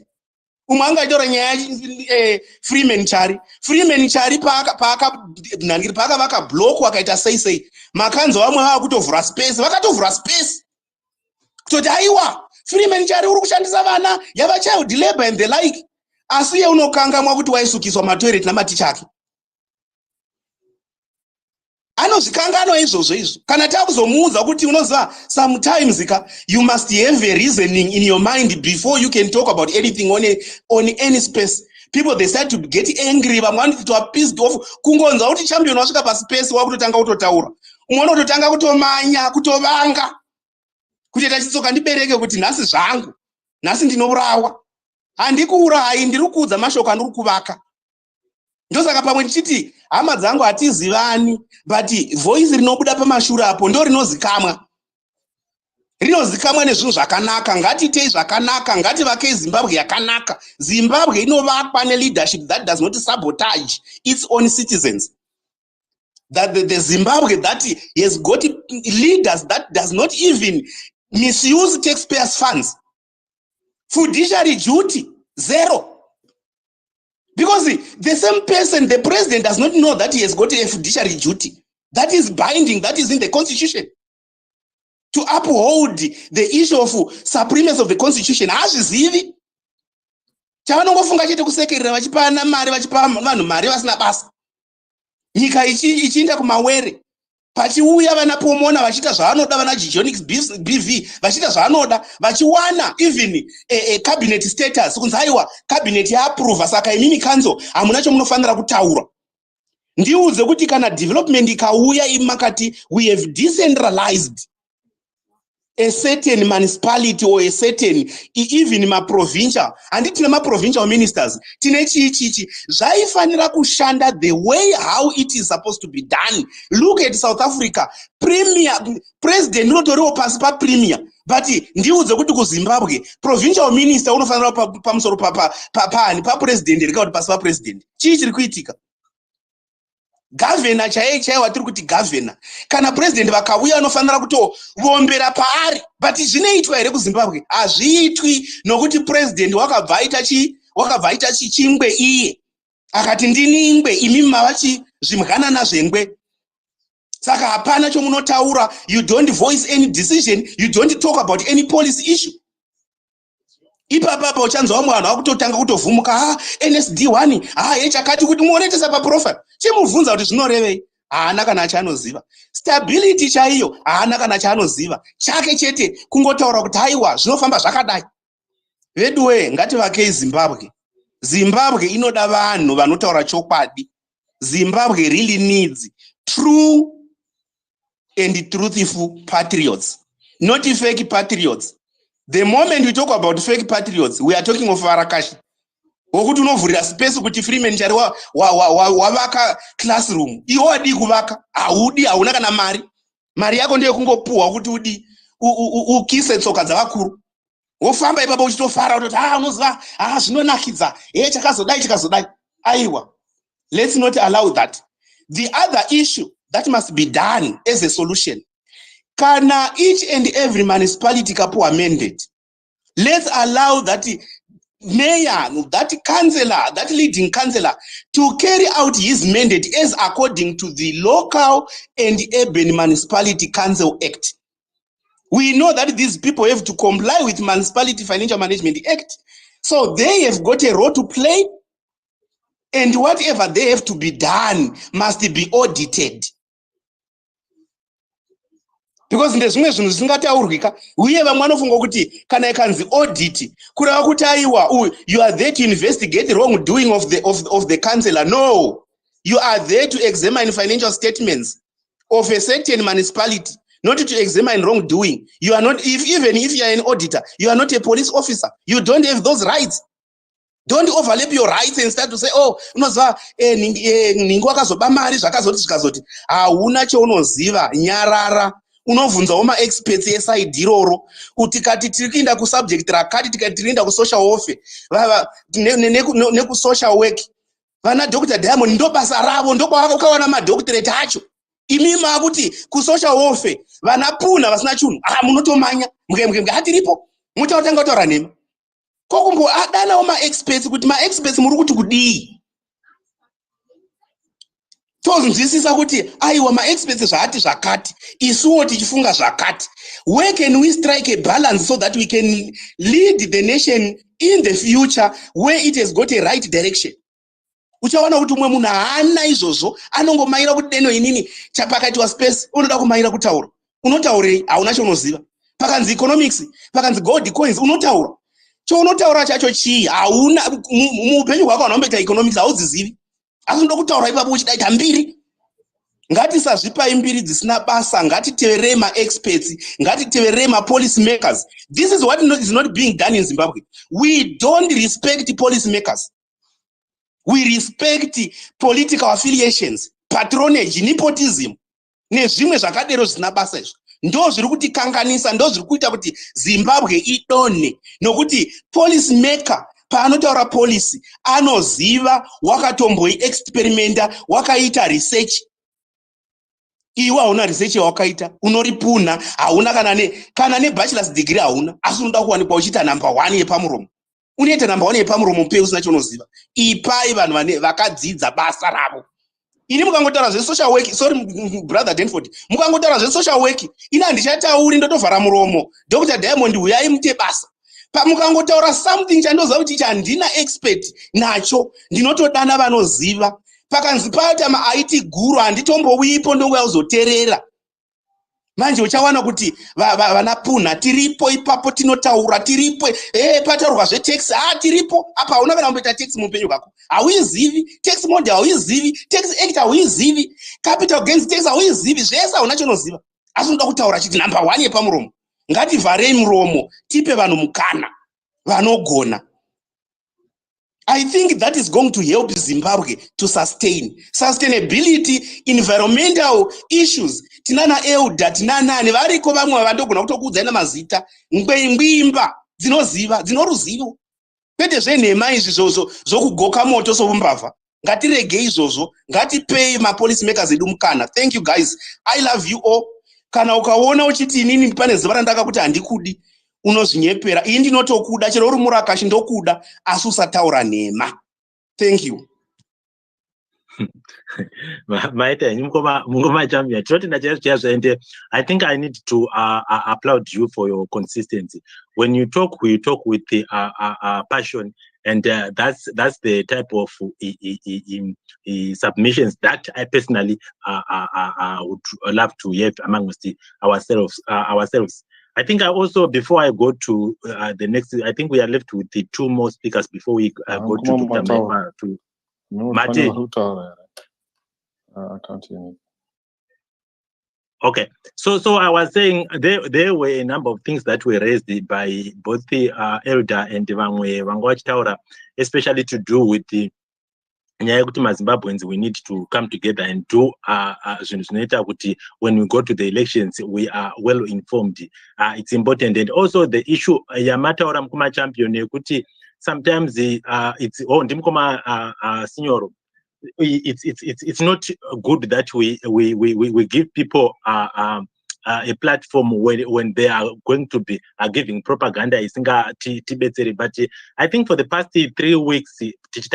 Speaker 9: Umanga idora nyaya Freeman Chari paka vaka block wakaita sei makanzo vamwe vakutovhura space vakatovhura space kutoti aiwa Freeman Chari uri kushandisa vana yava child labor and the like. Asi ye unokangamwa kuti waisukiswa matoilet namaticha ake. Anozvikangano izvozvo izvo. Kana takuzomuudza kuti unoziva sometimes you must have a reasoning in your mind before you can talk about anything on any space. People, they start to get angry, vamwe to are pissed off. Kungonza kuti champion wasvika pa space wakutotanga kutotaura. Umwe unototanga kutomanya, kutovanga. Kuti tachitsoka ndibereke kuti nhasi zvangu. Nhasi ndinourawa. Handikuurayi, ndiri kuudza mashoko andiri kuvaka. Ndosaka pamwe ndichiti hama dzangu hatizivani, but voice rinobuda pamashure apo ndo rinozikamwa. Rinozikamwa nezvinhu zvakanaka, ngatitei zvakanaka, ngativakei Zimbabwe yakanaka. Zimbabwe inovakwa leadership that does not sabotage its own citizens. That the Zimbabwe that has got leaders that does not even misuse taxpayers' funds. Fiduciary duty, zero. Because the same person, the president, does not know that he has got a fiduciary duty. That is binding, that is in the constitution. To uphold the issue of supremacy of the constitution. Hazvizivi. Chavanongofunga chete kusekerera vachipa mari vachipa vanhu mari vasina basa. nyika ichienda kumawere, pachiuya vana pomona vachiita zvavanoda, vana Gijonix BV vachiita zvavanoda, vachiwana even cabinet status, kunzi aiwa cabinet yaapprova, saka imini council hamuna chomunofanira kutaura. Ndiudze kuti kana development ikauya imakati, we have decentralized a certain municipality or a certain even provincial, and tine provincial ministers, tine chichi zvaifanira kushanda the way how it is supposed to be done. Look at South Africa, premier president unotoriwo pasi pa premier, but ndiudze kuti kuZimbabwe provincial minister unofanira pamusoro pa president rikauti pasi pa president. Chii chiri kuitika? Governor chaiye watiri kuti governor kana president vakauya anofanira kutovombera paari, but zvinoitwa here kuZimbabwe? Hazviitwi, nokuti president wakabva aita chingwe iye akati ndini ingwe, imi mava zvimganana zvengwe. Saka hapana chomunotaura, you don't voice any decision, you don't talk about any policy issue. Ipapa uchanzwa mwana wakutotanga kutovhumuka, NSD1 yechakati kuti muonetesa paprofile, chimubvunza kuti zvinorevei, haana kana chaanoziva. Stability chaiyo haana kana chaanoziva, chake chete kungotaura kuti haiwa zvinofamba zvakadai. Veduwe ngativakei Zimbabwe. Zimbabwe inoda vanhu vanotaura chokwadi. Zimbabwe really needs true and truthful patriots, not fake patriots. The moment we talk about fake patriots, we are talking of Farakashi. Wokuti unovhurira space kuti Freeman chari wavaka classroom. Iwo adi kuvaka, hauna kana mari. Mari yako ndiyo kungopuhwa kuti udi ukise tsoka dzavakuru. Wofamba ipapo uchitofara kuti unoziva, zvinonakidza, chakazodai. Aiwa. Let's not allow that. The other issue that must be done as a solution. Kana each and every municipality kapuwa mandate, let's allow that mayor, that councillor, that leading councillor to carry out his mandate as according to the Local and Urban Municipality Council Act. We know that these people have to comply with Municipality Financial Management Act. So they have got a role to play, and whatever they have to be done must be audited. Because ndezvimwe zvinhu zvisingataurwika, uye vamwe vanofunga kuti kana ikanzi audit kureva kuti aiwa you are there to investigate the wrongdoing of the councillor. No, you are there to examine financial statements of a certain municipality, not to examine wrongdoing. You are not, even if you are an auditor, you are not a police officer. You don't have those rights. Don't overlap your rights and start to say, unoziva ningu wakazoba mari zvakazoti zvikazoti. Hauna chaunoziva, nyarara. Unovunzawo ma-experts eside iroro kuti kati tiri kuenda kusubject rakati, tikati tiri kuenda kusocial warfare nekusocial work, vana Dr. Diamond ndo basa ravo, ndokwakawana madoctorate acho. Imi makuti kusocial warfare vana puna vasina chunhu, munotomanya mge hatiripo, mutautanga kutaura nhema. Kokumbo adanawo ma-experts kuti ma-experts muri kuti kudii. Tozvinzwisisa kuti aiwa ma-experts zvati zvakati, isuwo tichifunga zvakati. Where can we strike a balance so that we can lead the nation in the future where it has got a right direction? Uchaona kuti umwe munhu haana izvozvo, anongomaira kuti deno inini chapakaitwa space, unoda kumaira kutaura. Unotaurei? Hauna chaunoziva. Pakanzi economics, pakanzi gold coins, unotaura. Chaunotaura chacho chii? Hauna, muupenyu hwako unomboita economics haudzizivi. Asi unoda kutaura ipapo uchidaita mbiri. Ngatisazvipai mbiri dzisina basa, ngatiteverei ma-experts, ngatiteverei ma-policy makers. This is what is not being done in Zimbabwe. We don't respect policy makers. We respect political affiliations, patronage, nepotism, nezvimwe zvakadero zvisina basa izvo. Ndo zviri kutikanganisa, ndo zviri kuita kuti Zimbabwe idonhe, nokuti policy maker paanotaura policy anoziva, wakatomboiexperimenta, wakaita research. Iwe hauna research yawakaita, unoripuna, hauna kana ne-bachelor's degree hauna, asi unoda kuwanikwa uchiita number 1 yepamuromo. Unoita number 1 yepamuromo pe usina chaunoziva. Ipai vanhu vakadzidza basa ravo. Ini mukangotaura zve-social work, sorry brother Denford, mukangotaura zve-social work, ini handichatauri ndotovhara muromo. Dr. Diamond uyai mute basa. Pamukangotaura something chandoziva kuti ichi handina expert nacho, ndinotodana vanoziva. pakanzi pata maIT guru handitombowipo ndongo uzoterera. Manje uchawana kuti vana Puna tiripo ipapo tinotaura tiripo pataurwa zvetex tiripo apa hauna kana kumboita tax muupenyu hwako. Hauizivi tax model, hauizivi tax act, hauizivi capital gains tax, hauizivi zvese hauna chinoziva. Asi unoda kutaura chiti number 1 yepamuromo. Ngativharei muromo tipe vanhu mukana vanogona. I think that is going to help Zimbabwe to sustain. Sustainability, environmental issues. Tinana EUDA, tinana nevariko vamwe vandogona kutokudzana mazita. Ngwimba, dzinoziva, dzinoruzivo. Kwete zvenhema izvi zvokugoka moto sovumbavha. Ngatiregei izvozvo, ngatipei mapolice makers edu mukana. Thank you guys. I love you all. Kana ukaona uchiti inini pane zuva randakakuti handikudi, unozvinyepera. Iyi ndinotokuda, chero uri murakashi ndokuda, asi usataura nhema. Thank you.
Speaker 1: Maita Mungoma champion. I think I need to applaud you for your consistency. When you talk with the passion, and that's the type of submissions that I personally would love to have amongst ourselves. I think I also, before I go to the next, I think we are left with the 2 more speakers before we go to Dr. Mate.
Speaker 6: I can't hear you.
Speaker 1: Okay, so I was saying there were a number of things that were raised by both the elder and Vangwa Taura, especially to do with the Zimbabweans. We need to come together and do when we go to the elections, we are well informed. It's important, and also the issue Yamata Mkuma champion sometimes it's senior. It's not good that we give people a platform when they are going to be giving propaganda. But I think for the past 3 weeks, this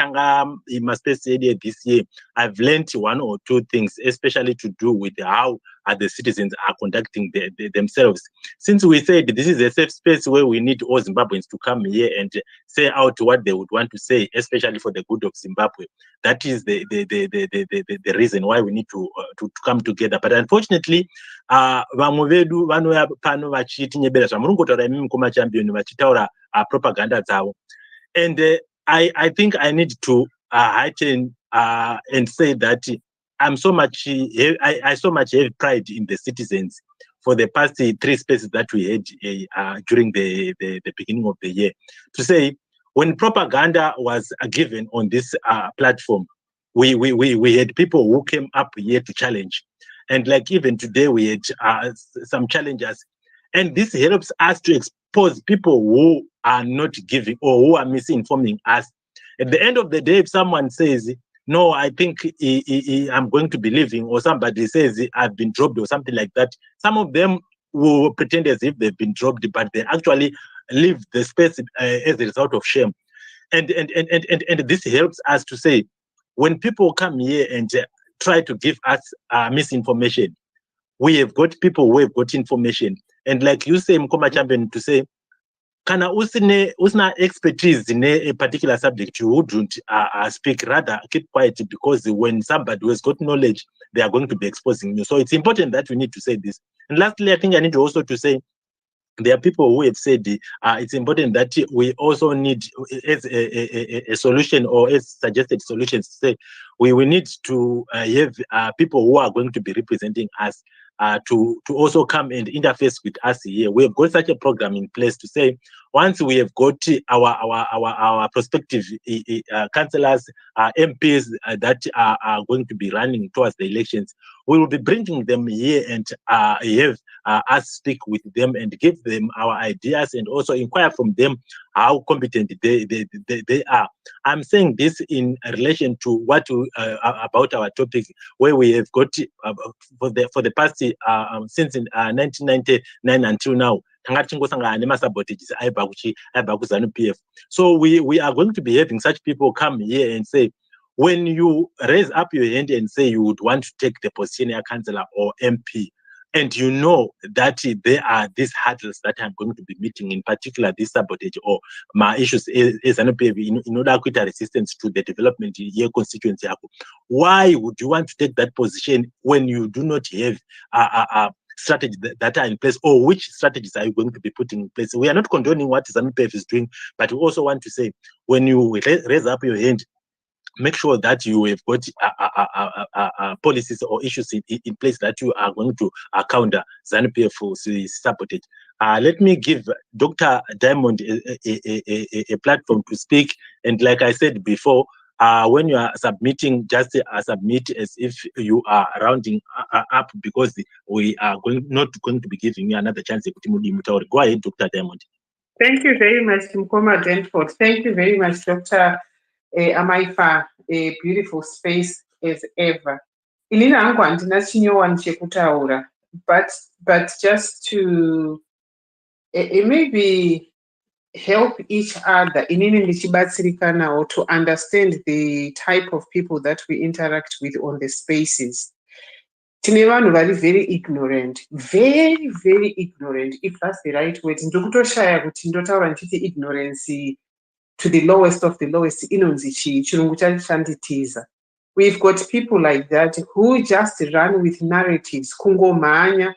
Speaker 1: year, I've learned 1 or 2 things, especially to do with how the citizens are conducting themselves. Since we said this is a safe space where we need all Zimbabweans to come here and say out what they would want to say, especially for the good of Zimbabwe. That is the reason why we need to come together. But unfortunately, vamwe vedu vanoya pano vachitinyebera zvamurungotaura imi Mukoma champion vachitaura propaganda dzavo. And I think I need to heighten and say that I so much have pride in the citizens for the past 3 spaces that we had during the beginning of the year. To say, when propaganda was given on this platform, we had people who came up here to challenge. And like even today, we had some challenges. And this helps us to expose people who are not giving or who are misinforming us. At the end of the day, if someone says, no, I think I'm going to be leaving, or somebody says I've been dropped or something like that, some of them will pretend as if they've been dropped, but they actually leave the space as a result of shame. And this helps us to say, when people come here and try to give us misinformation, we have got people who have got information. And like you say, Mukoma champion, to say, kana usina expertise in a particular subject, you wouldn't speak, rather keep quiet, because when somebody who has got knowledge, they are going to be exposing you. So it's important that we need to say this. And lastly, I think I need also to say, there are people who have said it's important that we also need as a solution, or as suggested solutions, to say we need to have people who are going to be representing us to also come and interface with us here. We have got such a program in place to say, once we have got our prospective councillors, MPs that are going to be running towards the elections, we will be bringing them here and have us speak with them and give them our ideas, and also inquire from them how competent they are. I'm saying this in relation to what about our topic, where we have got for the past since 1999 until now. Sabotages, Zanu PF. So we are going to be having such people come here and say, when you raise up your hand and say you would want to take the position as councillor or MP, and you know that there are these hurdles that I'm going to be meeting, in particular this sabotage or my issues as an in order to create resistance to the development in your constituency. Why would you want to take that position when you do not have a strategy that are in place, or which strategies are you going to be putting in place? We are not condoning what ZANU-PF is doing, but we also want to say, when you raise up your hand, make sure that you have got policies or issues in place that you are going to counter ZANU-PF for sabotage. Let me give Dr. Diamond a platform to speak. And like I said before, when you are submitting, just submit as if you are rounding up, because we are not going to be giving you another chance. Go ahead, Dr. Diamond.
Speaker 13: Thank you very much, Mkoma Denford. Thank you very much, Dr. Amaifa. A beautiful space as ever. Inini hangu handina chinyowani chekutaura, but just to maybe help each other, inini ndichibatsirikanawo to understand the type of people that we interact with on the spaces. Tine vanhu vari very ignorant, very ignorant, if that's the right word. Ndokutoshaya kuti ndotaura ndichiti ignorance to the lowest of the lowest, inonzi chii, chirungu chanditiza. We've got people like that who just run with narratives, kungomhanya.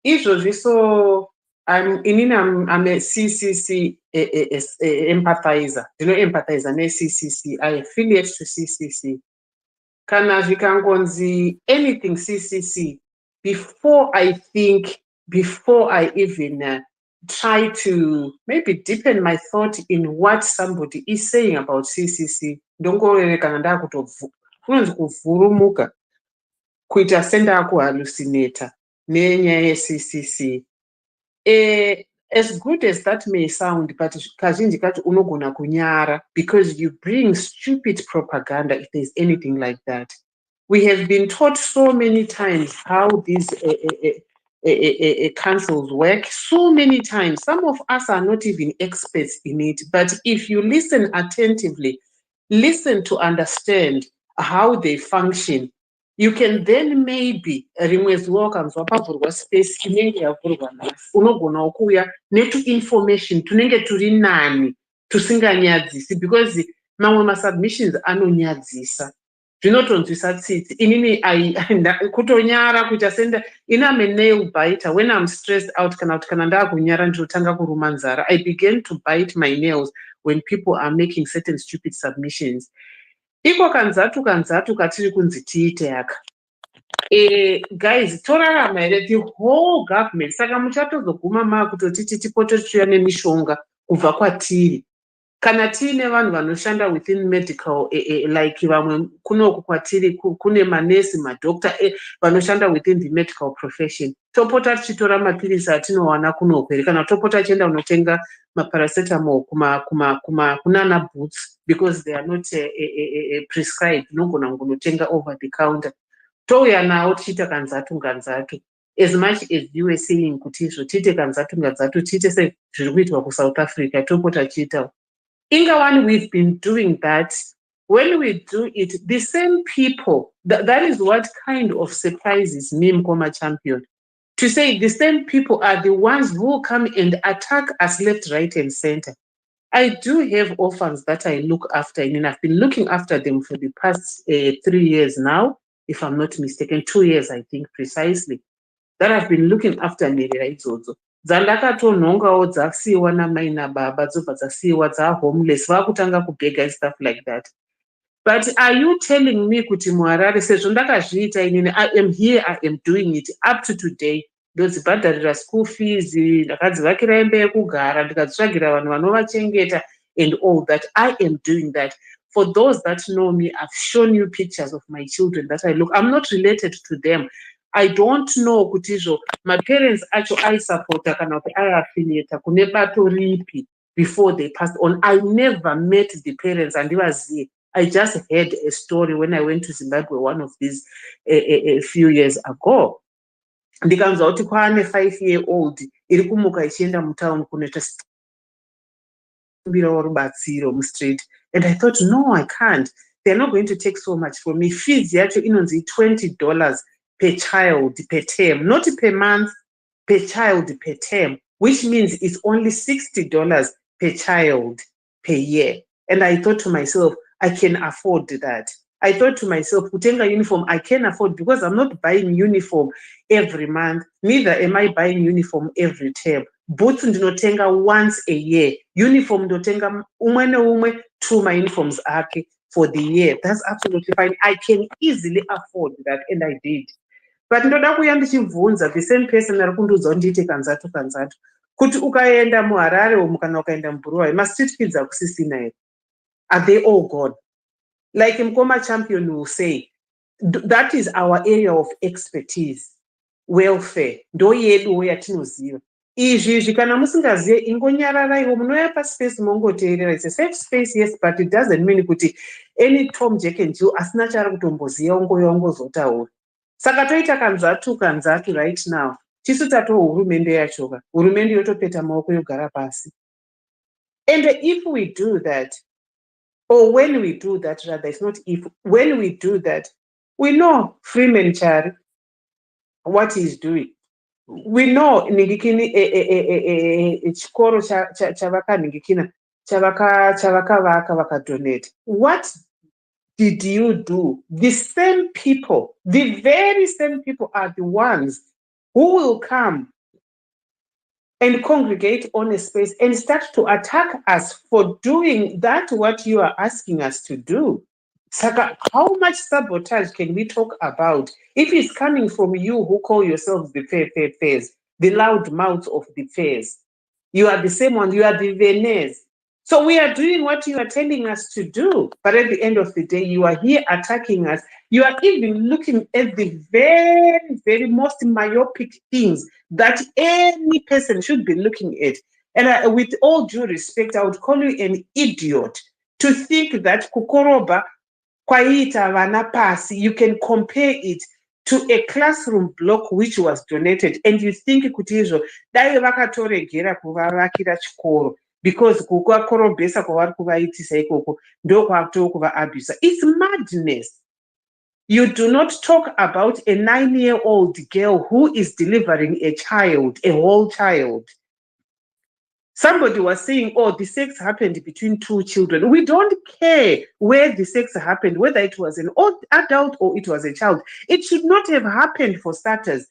Speaker 13: Izvozvi, so I'm a CCC empathizer. Empathizer ne-CCC. I affiliate to CCC. Kana zvikangonzi anything CCC, before I even try to maybe deepen my thought in what somebody is saying about CCC, ndongorereka kunonzi kuvhurumuka, kuita senda kuhallucinata nenyaya ye-CCC. As good as that may sound, but kazhinji kacho unogona kunyara, because you bring stupid propaganda if there's anything like that. We have been taught so many times how these councils work, so many times. Some of us are not even experts in it, but if you listen attentively, listen to understand how they function, you can then maybe space unogona kuya netu information tunenge turi nani tusinganyadzisi, because mamwe submissions anonyadzisa zvinotonzwisa tsitsi. Inini kutonyara kuita senda I'm a nail biter. When I'm stressed out kana ndakunyara ndotanga kuruma nzara, I begin to bite my nails when people are making certain stupid submissions. Iko kanzatu katiri kunzi tiite yaka. Guys, torarama here the whole government. Saka muchatozoguma makutoti tipote tichiuya nemishonga kubva kwatiri. Kana tiine vanhu vanoshanda within medical, like vamwe kunoku kwatiri kune manesi, madoctor vanoshanda within the medical profession. Topota tichitora mapirisi atinowana kunoku here, kana topota tichienda kunotenga maparacetamol kunana Boots, because they are not prescribed. Nogona kunotenga over the counter. Touya nawo tichiita kanzatu. As much as you were saying kuti izvo tiite kanzatu, tiite sezviri kuitwa kuSouth Africa, topota tichiita. Inga, we've been doing that. When we do it, the same people, that is what kind of surprises me, Mkoma Champion. To say the same people are the ones who come and attack us left, right, and center. I do have orphans that I look after, and I've been looking after them for the past 3 years now, if I'm not mistaken, 2 years, I think, precisely, that I've been looking after Nirira idzodzo. Dzandakatonhongawo dzasiiwa namai nababa, dzobva dzasiiwa dzahomeless, vakutanga kubhega and stuff like that. But are you telling me kuti muHarare, sezvo ndakazviita inini, I am here, I am doing it up to today, ndodzibhadharira school fees, ndakadzivakira imba yekugara, ndikadzitsvagira vanhu vanovachengeta and all that. I am doing that. For those that know me, I've shown you pictures of my children that I look. I'm not related to them. I don't know kuti izvo my parents acho aisupporta kana kuti aiaffiliata kune bato ripi before they passed on. I never met the parents andivazive. I just heard a story when I went to Zimbabwe one of these a few years ago. Ndikanzwa kuti kwaane 5-year-old iri kumuka ichienda mutown kunoita rubatsiro mustreet, and I thought, no, I can't. They're not going to take so much from me. Fees yacho inonzi $20 per child per term, not per month, per child per term, which means it's only $60 per child per year. And I thought to myself, I can afford that. I thought to myself, kutenga uniform, I can afford, because I'm not buying uniform every month. Neither am I buying uniform every term. Boots ndinotenga once a year. Uniform ndotenga umwe neumwe 2 my uniforms ake for the year. That's absolutely fine. I can easily afford that, and I did. But ndoda kuya ndichibvunza the same person ari kundiudza kuti ndiite kanzatu kuti ukaenda muHarare umu kana ukaenda muBuruwayo, ma-street kids akusisina here. Are they all gone? Like Mkoma Champion will say, that is our area of expertise, welfare. Ndo yedu yatinoziva. Izvi kana musingazive ingonyararaiwo munouya paspace mongoteerera. It's a safe space, yes, but it doesn't mean kuti any Tom, Jack and Jill asina chaari kutomboziva ongozotaura. Saka toita kanzatu right now. Tisu tato hurumende yachoka. Hurumende yotopeta maoko yogara pasi. And if we do that, or when we do that, rather, it's not if, when we do that, we know Freeman Chari, what he's doing. We know Ningikini chikoro chavaka Ningikina, chavaka vaka donate. What did you do? The same people, the very same people are the ones who will come and congregate on a space and start to attack us for doing that what you are asking us to do. Saka, how much sabotage can we talk about if it's coming from you who call yourselves the fairs, the loud mouths of the fairs? You are the same one, you are the Venez. So we are doing what you are telling us to do, but at the end of the day, you are here attacking us. You are even looking at the very, very most myopic things that any person should be looking at. And with all due respect, I would call you an idiot to think that kukoroba kwaita vana pasi, you can compare it to a classroom block which was donated, and you think kuti izvo dai vakatoregera kuvavakira chikoro because kukakorobhesa kwavari kuvaitisa ikoko ndokwakuto kuvaabhisa. It's madness. You do not talk about a 9-year-old girl who is delivering a child, a whole child. Somebody was saying, oh, the sex happened between 2 children. We don't care where the sex happened, whether it was an adult or it was a child. It should not have happened for starters.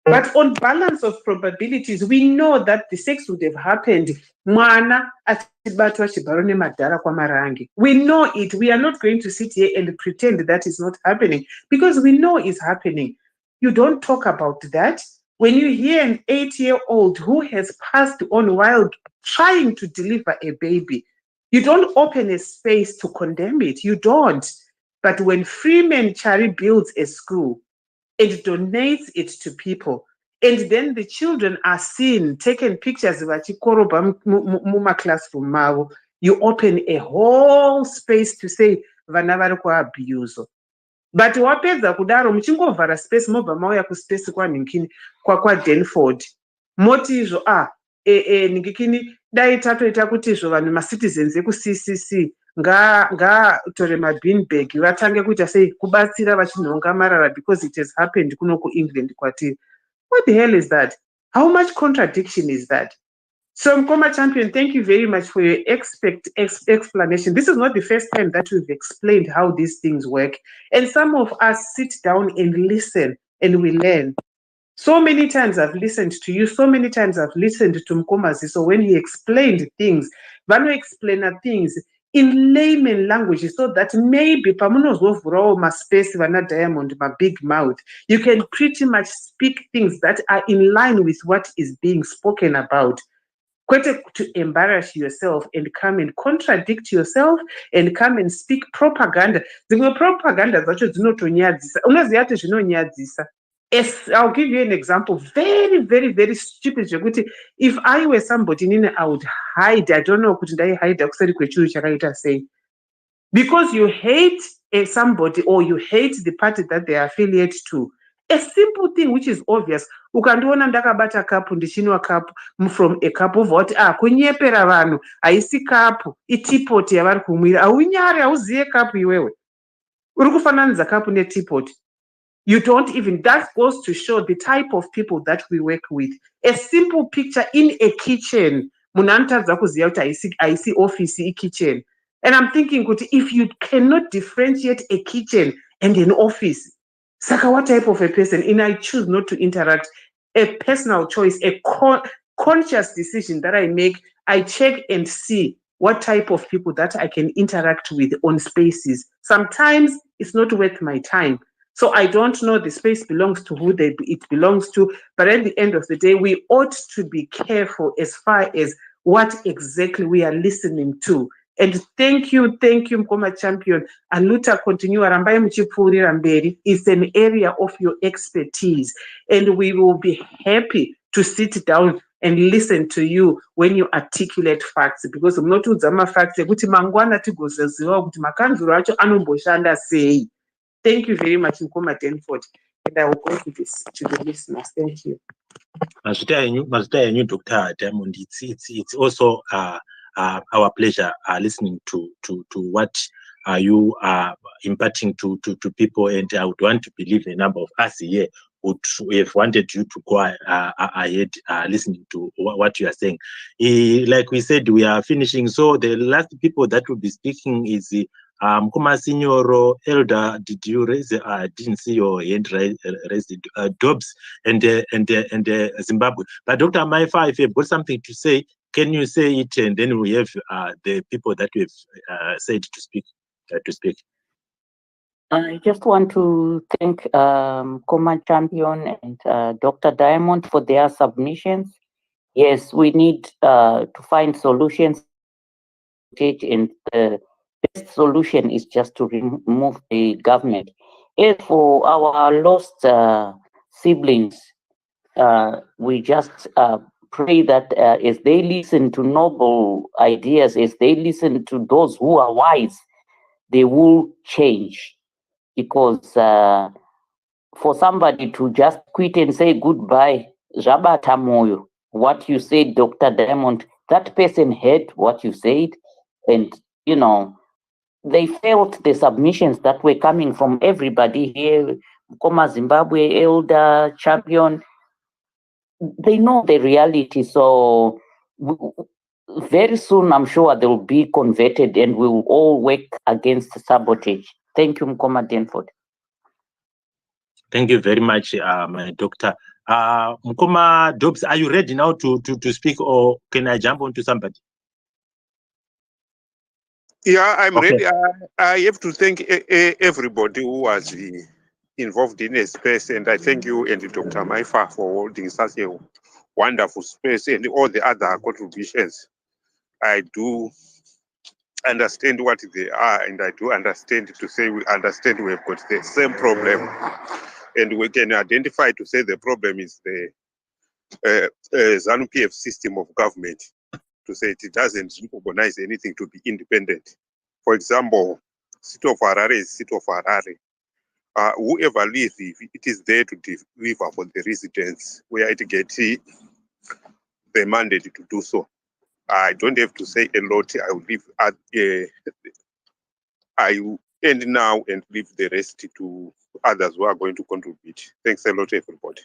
Speaker 13: But on balance of probabilities, we know that the sex would have happened. Mwana atibatwa chibarone madhara kwa marangi. We know it. We are not going to sit here and pretend that is not happening because we know it's happening. You don't talk about that. When you hear an 8-year-old who has passed on while trying to deliver a baby, you don't open a space to condemn it. You don't. But when Freeman Chari builds a school, it donates it to people. And then the children are seen, taking pictures of muma classroom mavo. You open a whole space to say, vana vari kuabuse. But wapedza kudaro muchingovhara space mobva mauya kuspace kwaNhingikini kwa Denford. Moti izvo Nhingikini dai tatoita kuti izvo vanhu macitizens eku-CCC ngaatore mabinbag vatange kuita sei kubatsira vachinhonga marara because it has happened kuno kuEngland kwatiri. What the hell is that? How much contradiction is that? So Mkoma Champion, thank you very much for your explanation. This is not the first time that we've explained how these things work. And some of us sit down and listen and we learn. So many times I've listened to you, so many times I've listened to Mkomazi. So when he explained things, Vano explain things in layman language so that maybe pamunozovhurawo maspace vana Diamond, my big mouth, you can pretty much speak things that are in line with what is being spoken about. Kwete to embarrass yourself and come and contradict yourself and come and speak propaganda. Dzimwe propaganda dzacho dzinotonyadzisa. Unoziva kuti zvinonyadzisa. Yes, I'll give you an example. Very, very, very stupid. If I were somebody, I would hide. I don't know, could I hide? Because you hate somebody or you hate the party that they are affiliated to. A simple thing which is obvious. Ukandiona ndakabata kapu ndichinwa kapu from a cup of what? Kunyepera vanhu. Haisi kapu. Itipoti yavari kumwira. Aunyari auziye kapu iwewe. Uri kufananidza kapu netipoti. You don't even, that goes to show the type of people that we work with. A simple picture in a kitchen, munantadza kuziva kuti haisi office kitchen. And I'm thinking, if you cannot differentiate a kitchen and an office, Saka, what type of a person? And I choose not to interact. A personal choice, a conscious decision that I make. I check and see what type of people that I can interact with on spaces. Sometimes it's not worth my time. So I don't know the space belongs to who it belongs to. But at the end of the day, we ought to be careful as far as what exactly we are listening to. And thank you, Mkoma Champion. Aluta continue, Arambai Mchipuri Ramberi is an area of your expertise. And we will be happy to sit down and listen to you when you articulate facts. Because I'm not uzama facts, kuti mangwana tigozaziwa kuti makanzuro acho anomboshanda sei. Thank you very much, Mkoma Denford. And I will go to the listeners. Thank you.
Speaker 1: Mazita you, Dr. Diamond. It's also our pleasure listening to what you are imparting to people, and I would want to believe a number of us here would have wanted you to go ahead listening to what you are saying. Like we said, we are finishing, so the last people that will be speaking is Mkoma Signoro, Elder. Did you raise? I didn't see your hand raised. Dobbs and Zimbabwe. But Dr. Maifa, if you've got something to say, can you say it, and then we have the people that we've said to speak.
Speaker 3: I just want to thank Mkoma Champion and Dr. Diamond for their submissions. Yes, we need to find solutions, and the best solution is just to remove the government. As for our lost siblings, we just pray that as they listen to noble ideas, as they listen to those who are wise, they will change. Because for somebody to just quit and say goodbye, Jabata Moyo, what you said, Dr. Diamond, that person heard what you said, and they felt the submissions that were coming from everybody here, Mkoma Zimbabwe, Elder, Champion. They know the reality, so very soon I'm sure they will be converted and we will all work against sabotage. Thank you, Mkoma Denford.
Speaker 1: Thank you very much, my doctor. Mkoma Dobbs, are you ready now to speak, or can I jump onto somebody?
Speaker 2: Yeah, I'm ready. I have to thank everybody who was involved in a space, and I thank you and Dr. Maifa for holding such a wonderful space and all the other contributions. I do understand what they are, and I do understand to say we understand we have got the same problem, and we can identify to say the problem is the Zanu PF system of government, to say it doesn't organize anything to be independent. For example, city of Harare is city of Harare. Whoever leaves, it is there to deliver for the residents, where it gets the mandate to do so. I don't have to say a lot. I will leave I will end now and leave the rest to others who are going to contribute. Thanks a lot, everybody.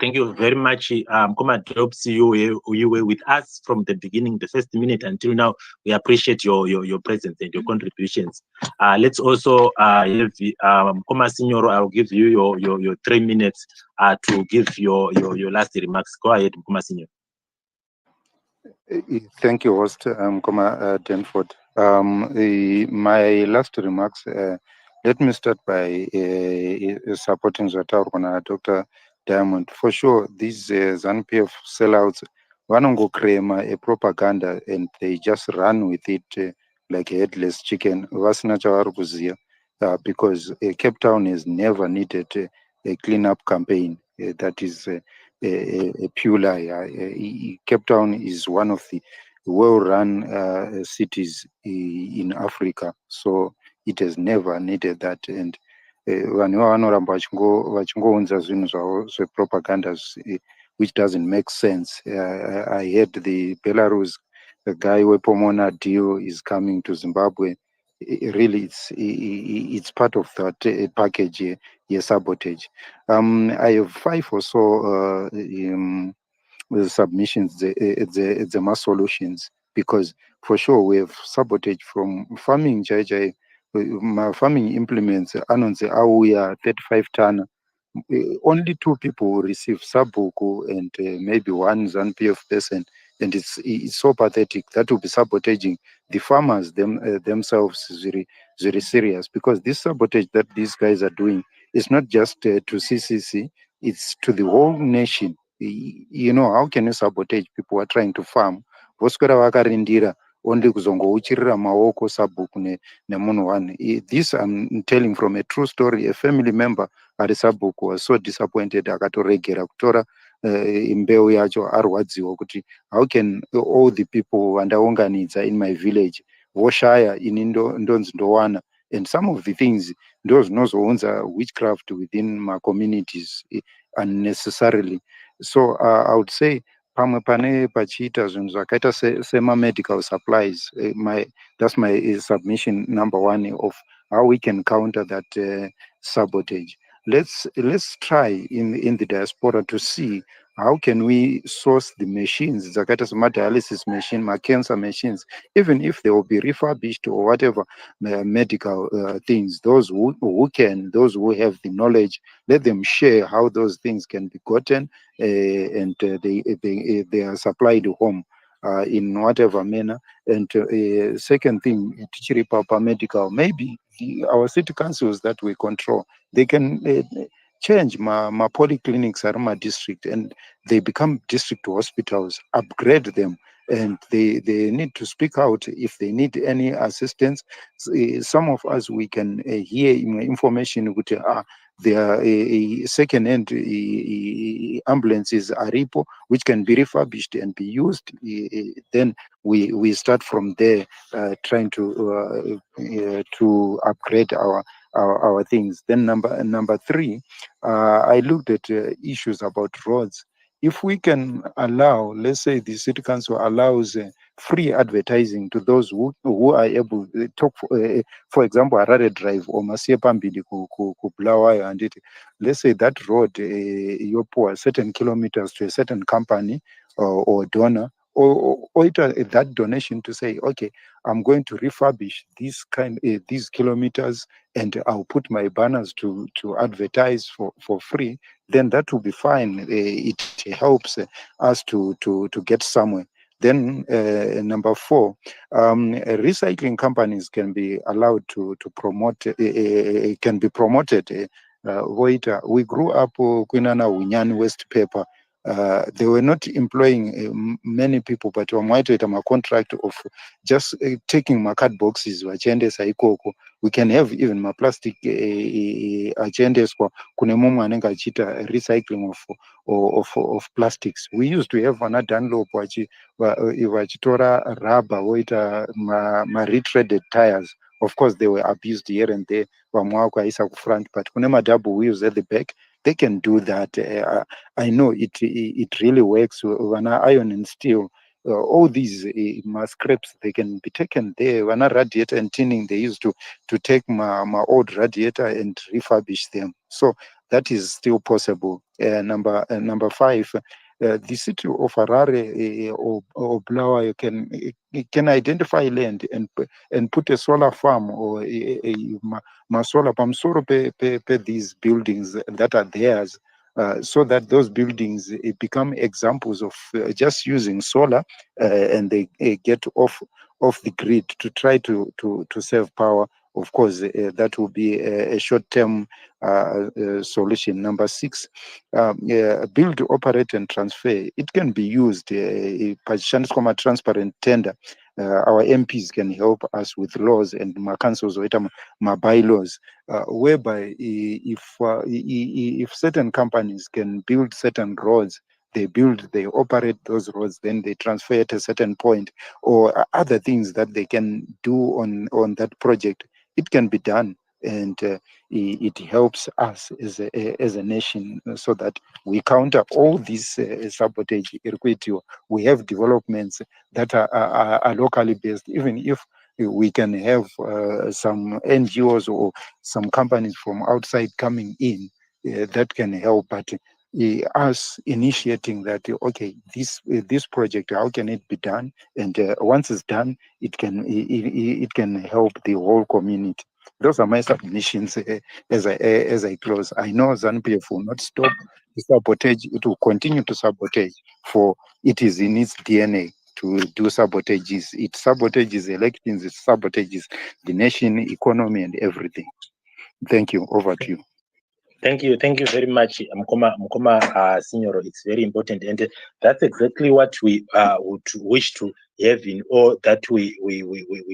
Speaker 1: Thank you very much, Mkoma Dobbs. You were with us from the beginning, the first minute until now. We appreciate your presence and your contributions. Let's also have Mkoma Signoro. I'll give you your 3 minutes to give your last remarks. Go ahead, Mkoma Signoro.
Speaker 12: Thank you, host Mkoma Denford. My last remarks. Let me start by supporting Dr. Diamond. For sure, these ZANU-PF sellouts, wanongo claim a propaganda and they just run with it like a headless chicken. Because Cape Town has never needed a cleanup campaign. That is a pure lie. Cape Town is one of the well-run cities in Africa, so it has never needed that. And vanhu vanoramba vachingounza zvinhu zvavo zvepropagandas which doesn't make sense. I heard the Belarus, the guy Pomona deal is coming to Zimbabwe. really it's part of that package, sabotage. I have 5 or so the submissions, the mass solutions, because for sure we have sabotage from farming. My farming implements anonse auya 35 ton. Only 2 people will receive Sabuku and maybe one ZANPF person, and it's so pathetic. That will be sabotaging the farmers themselves. Is very serious, because this sabotage that these guys are doing is not just to CCC, it's to the whole nation. You know, how can you sabotage people who are trying to farm? Voswera vakarindira only kuzongouchirira maoko sabhuku nemunhu one. This I'm telling from a true story. A family member ari sabhuku was so disappointed akatoregera kutora mbeu yacho arwadziwa kuti how can all the people vandaunganidza in my village voshaya ini ndonzi ndowana, and some of the things ndo zvinozounza witchcraft within my communities unnecessarily. So I would say pamwe pane pachiita zvinhu zvakaita sema-medical supplies, that's my submission number 1 of how we can counter that sabotage. Let's try in the diaspora to see how can we source the machines, dzakaita sema-dialysis machine, ma-cancer machines, even if they will be refurbished or whatever medical things. Those who have the knowledge, let them share how those things can be gotten, and they are supplied home in whatever manner. And second thing, tichiri papa medical, maybe our city councils that we control, they can change my polyclinics are my district, and they become district hospitals, upgrade them, and they need to speak out if they need any assistance. Some of us, we can hear information with their second-hand ambulances aripo, which can be refurbished and be used. Then we start from there, trying to upgrade our things. Then number 3, I looked at issues about roads. If we can allow, let's say the city council allows free advertising to those who are able to talk, for example, Harare Drive or Masie Pambili ku Bulawayo, and let's say that road, you pour certain kilometers to a certain company or donor, or that donation to say, okay, I'm going to refurbish these kilometers, and I'll put my banners to advertise for free. Then that will be fine. It helps us to get somewhere. Then number 4, recycling companies can be allowed to promote, can be promoted. We grew up Kwinana Winyan West Paper. They were not employing many people, but a contract of just taking my card boxes, we can have even my plastic agendas for kunemumu anenga achita recycling of plastics. We used to have ana Dunlop vachitora rubber voita ma retreaded tires. Of course, they were abused here and there. Vamwe vakaisa front, but kune madouble wheels at the back, they can do that. I know it really works. When iron and steel, all these scraps, they can be taken there. When a radiator and tinning, they used to take my old radiator and refurbish them. So that is still possible. Number 5, the city of Harare or Bulawayo can identify land and put a solar farm or a solar farm pe these buildings that are theirs, so that those buildings become examples of just using solar, and they get off the grid to try to save power. Of course, that will be a short-term solution. Number 6, build, operate, and transfer. It can be used. Transparent tender. Our MPs can help us with laws and my councils or my bylaws, whereby if certain companies can build certain roads, they operate those roads, then they transfer at a certain point, or other things that they can do on that project. It can be done, and it helps us as a nation, so that we counter all these sabotage. We have developments that are locally based, even if we can have some NGOs or some companies from outside coming in that can help. But us initiating that, okay, this project, how can it be done? And once it's done, it can help the whole community. Those are my submissions as I close. I know ZANU-PF will not stop the sabotage. It will continue to sabotage, for it is in its DNA to do sabotages. It sabotages elections, it sabotages the nation, economy, and everything. Thank you. Over to you.
Speaker 1: Thank you very much, Mkoma Signoro. It's very important, and that's exactly what we would wish to have in all that we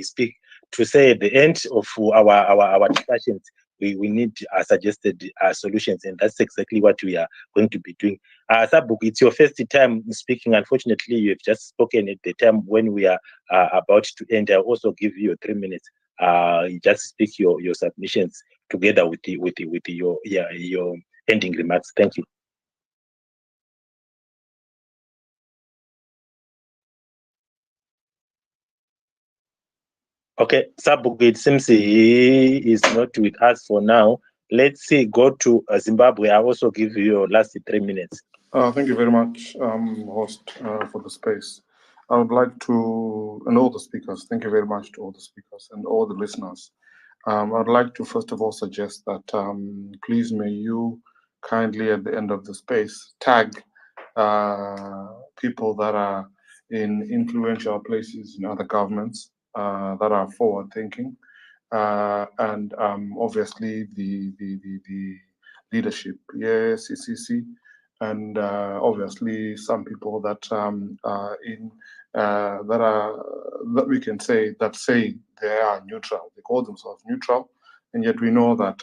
Speaker 1: speak. To say at the end of our discussions, we need suggested solutions, and that's exactly what we are going to be doing. Sabuk, it's your first time speaking. Unfortunately, you have just spoken at the time when we are about to end. I'll also give you 3 minutes. You just speak your submissions together with your ending remarks. Thank you. Okay, Sabuk, it seems he is not with us for now. Let's see, go to Zimbabwe. I also give you your last 3 minutes.
Speaker 6: Thank you very much, host, for the space. I would like to, and all the speakers, thank you very much to all the speakers and all the listeners. I'd like to first of all suggest that please may you kindly at the end of the space tag people that are in influential places in other governments that are forward thinking, and obviously the leadership, yes, CCC, and obviously some people that are in that we can say they are neutral. They call themselves neutral, and yet we know that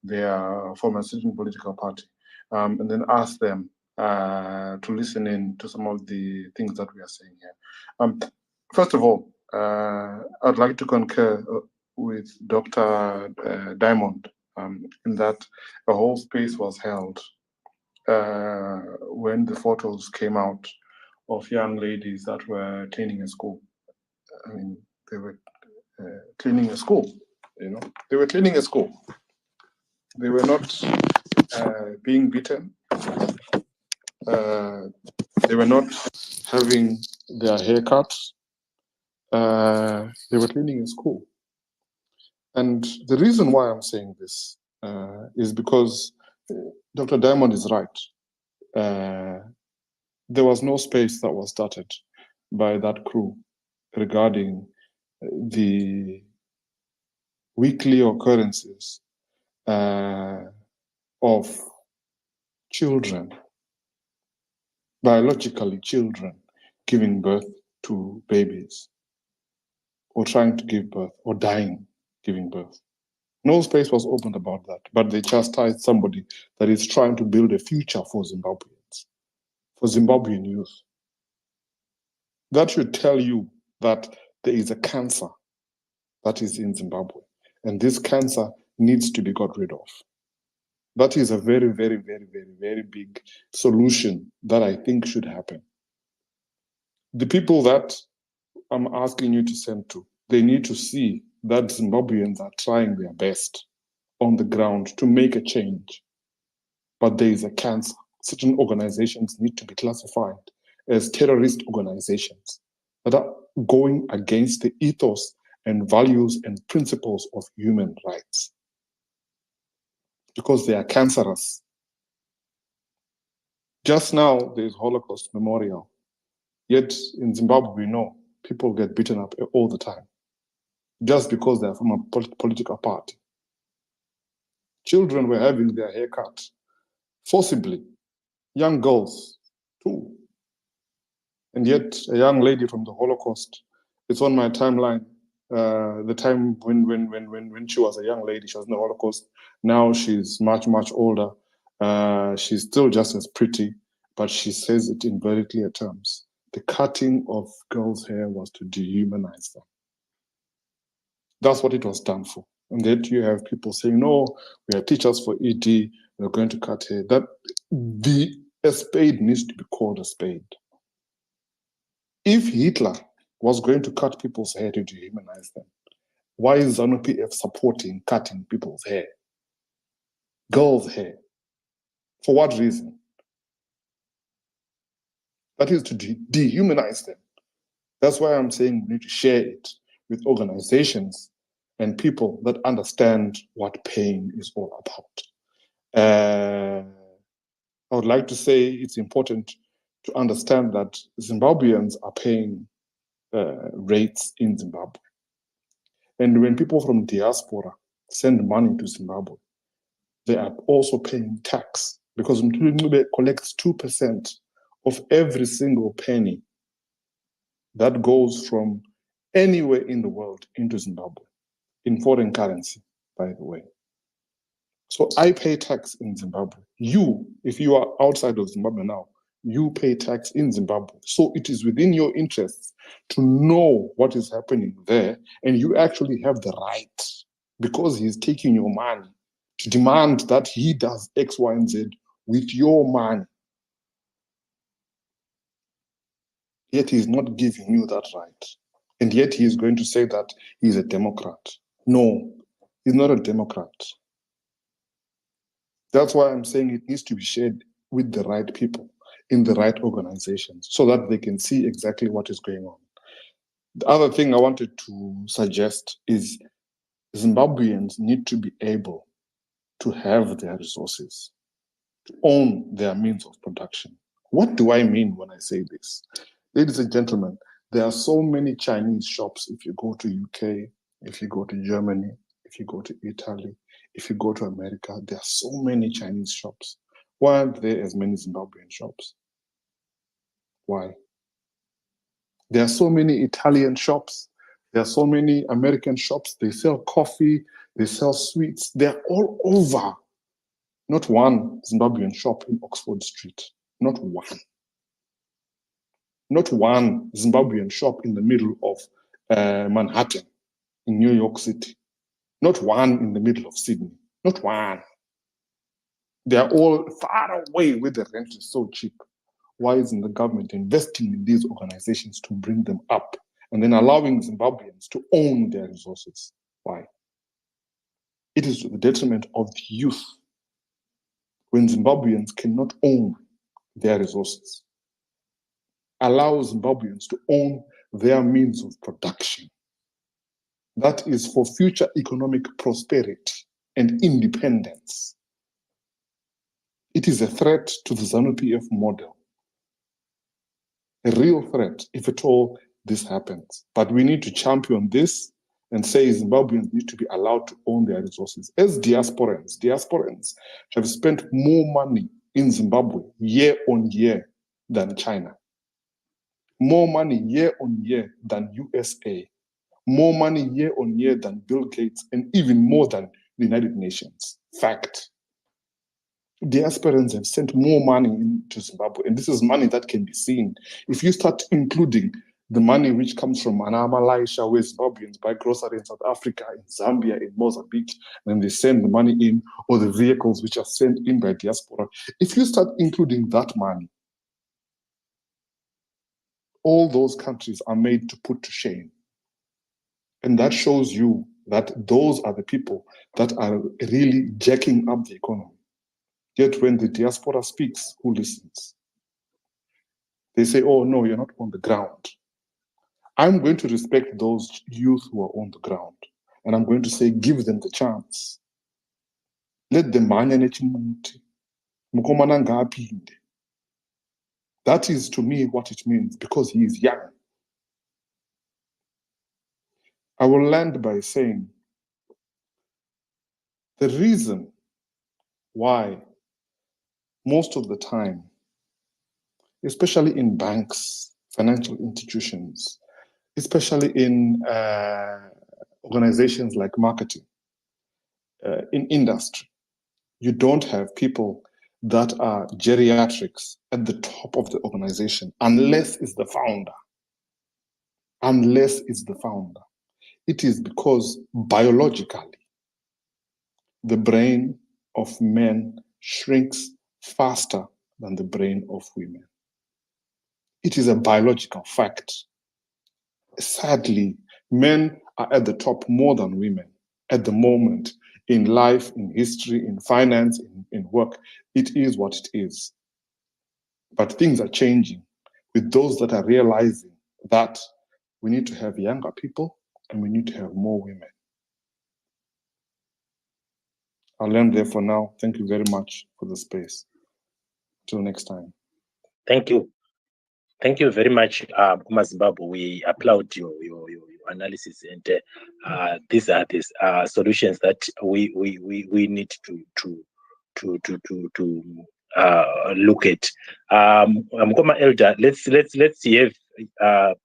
Speaker 6: they are from a certain political party, and then ask them to listen in to some of the things that we are saying here. First of all, I'd like to concur with Dr. Diamond in that a whole space was held when the photos came out of young ladies that were cleaning a school. I mean, they were cleaning a school, they were cleaning a school. They were not being beaten. They were not having their haircuts. They were cleaning a school. And the reason why I'm saying this is because Dr. Diamond is right. There was no space that was started by that crew regarding the weekly occurrences of children, biologically children, giving birth to babies, or trying to give birth, or dying giving birth. No space was opened about that, but they chastised somebody that is trying to build a future for Zimbabweans, for Zimbabwean youth. That should tell you that there is a cancer that is in Zimbabwe, and this cancer needs to be got rid of. That is a very, very, very, very, very big solution that I think should happen. The people that I'm asking you to send to, they need to see that Zimbabweans are trying their best on the ground to make a change. But there is a cancer. Certain organizations need to be classified as terrorist organizations that are going against the ethos and values and principles of human rights, because they are cancerous. Just now, there's Holocaust Memorial. Yet in Zimbabwe, we know people get beaten up all the time, just because they're from a political party. Children were having their hair cut forcibly, young girls too. And yet a young lady from the Holocaust, it's on my timeline, the time when she was a young lady, she was in the Holocaust. Now she's much, much older. She's still just as pretty, but she says it in very clear terms. The cutting of girls' hair was to dehumanize them. That's what it was done for. And then you have people saying, no, we are teachers for ED, we're going to cut hair. A spade needs to be called a spade. If Hitler was going to cut people's hair to dehumanize them, why is ZANU-PF supporting cutting people's hair? Girls' hair. For what reason? That is to dehumanize them. That's why I'm saying we need to share it with organizations and people that understand what pain is all about. I would like to say it's important to understand that Zimbabweans are paying rates in Zimbabwe. And when people from diaspora send money to Zimbabwe, they are also paying tax because Mtuli collects 2% of every single penny that goes from anywhere in the world into Zimbabwe, in foreign currency, by the way. So I pay tax in Zimbabwe. You, if you are outside of Zimbabwe now, you pay tax in Zimbabwe. So it is within your interests to know what is happening there, and you actually have the right, because he's taking your money, to demand that he does X, Y, and Z with your money. Yet he's not giving you that right. And yet he is going to say that he's a Democrat. No, he's not a Democrat. That's why I'm saying it needs to be shared with the right people in the right organizations so that they can see exactly what is going on. The other thing I wanted to suggest is Zimbabweans need to be able to have their resources, to own their means of production. What do I mean when I say this? Ladies and gentlemen, there are so many Chinese shops. If you go to UK, if you go to Germany, if you go to Italy, if you go to America, there are so many Chinese shops. Why aren't there as many Zimbabwean shops? Why? There are so many Italian shops. There are so many American shops. They sell coffee. They sell sweets. They're all over. Not one Zimbabwean shop in Oxford Street. Not one. Not one Zimbabwean shop in the middle of Manhattan in New York City. Not one in the middle of Sydney. Not one. They are all far away where the rent is so cheap. Why isn't the government investing in these organizations to bring them up and then allowing Zimbabweans to own their resources? Why? It is to the detriment of the youth when Zimbabweans cannot own their resources. Allow Zimbabweans to own their means of production. That is for future economic prosperity and independence. It is a threat to the ZANU-PF model. A real threat if at all this happens. But we need to champion this and say Zimbabweans need to be allowed to own their resources. As diasporans have spent more money in Zimbabwe year on year than China. More money year on year than USA. More money year on year than Bill Gates, and even more than the United Nations. Fact. Diasporans have sent more money into Zimbabwe, and this is money that can be seen. If you start including the money which comes from Malaysia, where Zimbabweans buy groceries in South Africa, in Zambia, in Mozambique, and they send the money in, or the vehicles which are sent in by diaspora, if you start including that money, all those countries are made to put to shame. And that shows you that those are the people that are really jacking up the economy. Yet when the diaspora speaks, who listens? They say, oh, no, you're not on the ground. I'm going to respect those youth who are on the ground. And I'm going to say, give them the chance. Let them manage. That is to me what it means, because he is young. I will land by saying the reason why most of the time, especially in banks, financial institutions, especially in organizations like marketing, in industry, you don't have people that are geriatrics at the top of the organization, unless it's the founder. Unless it's the founder. It is because biologically, the brain of men shrinks faster than the brain of women. It is a biological fact. Sadly, men are at the top more than women at the moment in life, in history, in finance, in work. It is what it is. But things are changing with those that are realizing that we need to have younger people and we need to have more women. I'll end there for now. Thank you very much for the space. Till next time.
Speaker 1: Thank you. Thank you very much, Kuma Zimbabwe. We applaud your analysis, and these are the solutions that we need to look at. Mkoma Elder, let's see if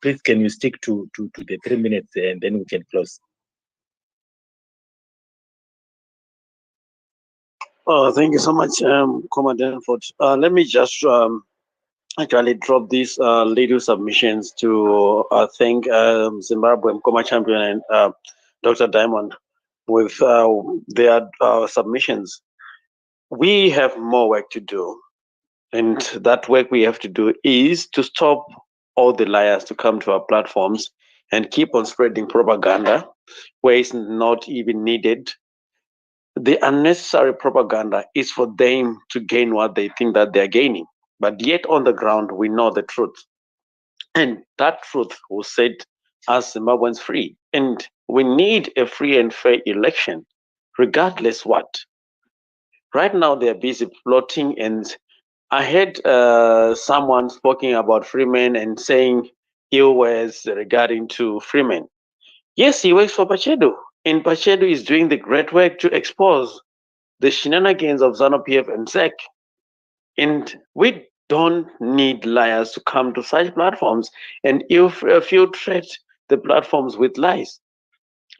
Speaker 1: please can you stick to the 3 minutes and then we can close.
Speaker 5: Thank you so much, Commander Ford. Let me just actually drop these little submissions to thank Zimbabwe Mkoma Champion and Dr. Diamond with their submissions. We have more work to do, and that work we have to do is to stop all the liars to come to our platforms and keep on spreading propaganda where it's not even needed. The unnecessary propaganda is for them to gain what they think that they're gaining. But yet on the ground, we know the truth. And that truth will set us Zimbabweans free. And we need a free and fair election, regardless what. Right now, they're busy plotting, and I heard someone speaking about Freeman and saying ill words regarding to Freeman. Yes, he works for Pachedu, and Pachedu is doing the great work to expose the shenanigans of ZANU-PF and SEC. And we don't need liars to come to such platforms and infiltrate the platforms with lies.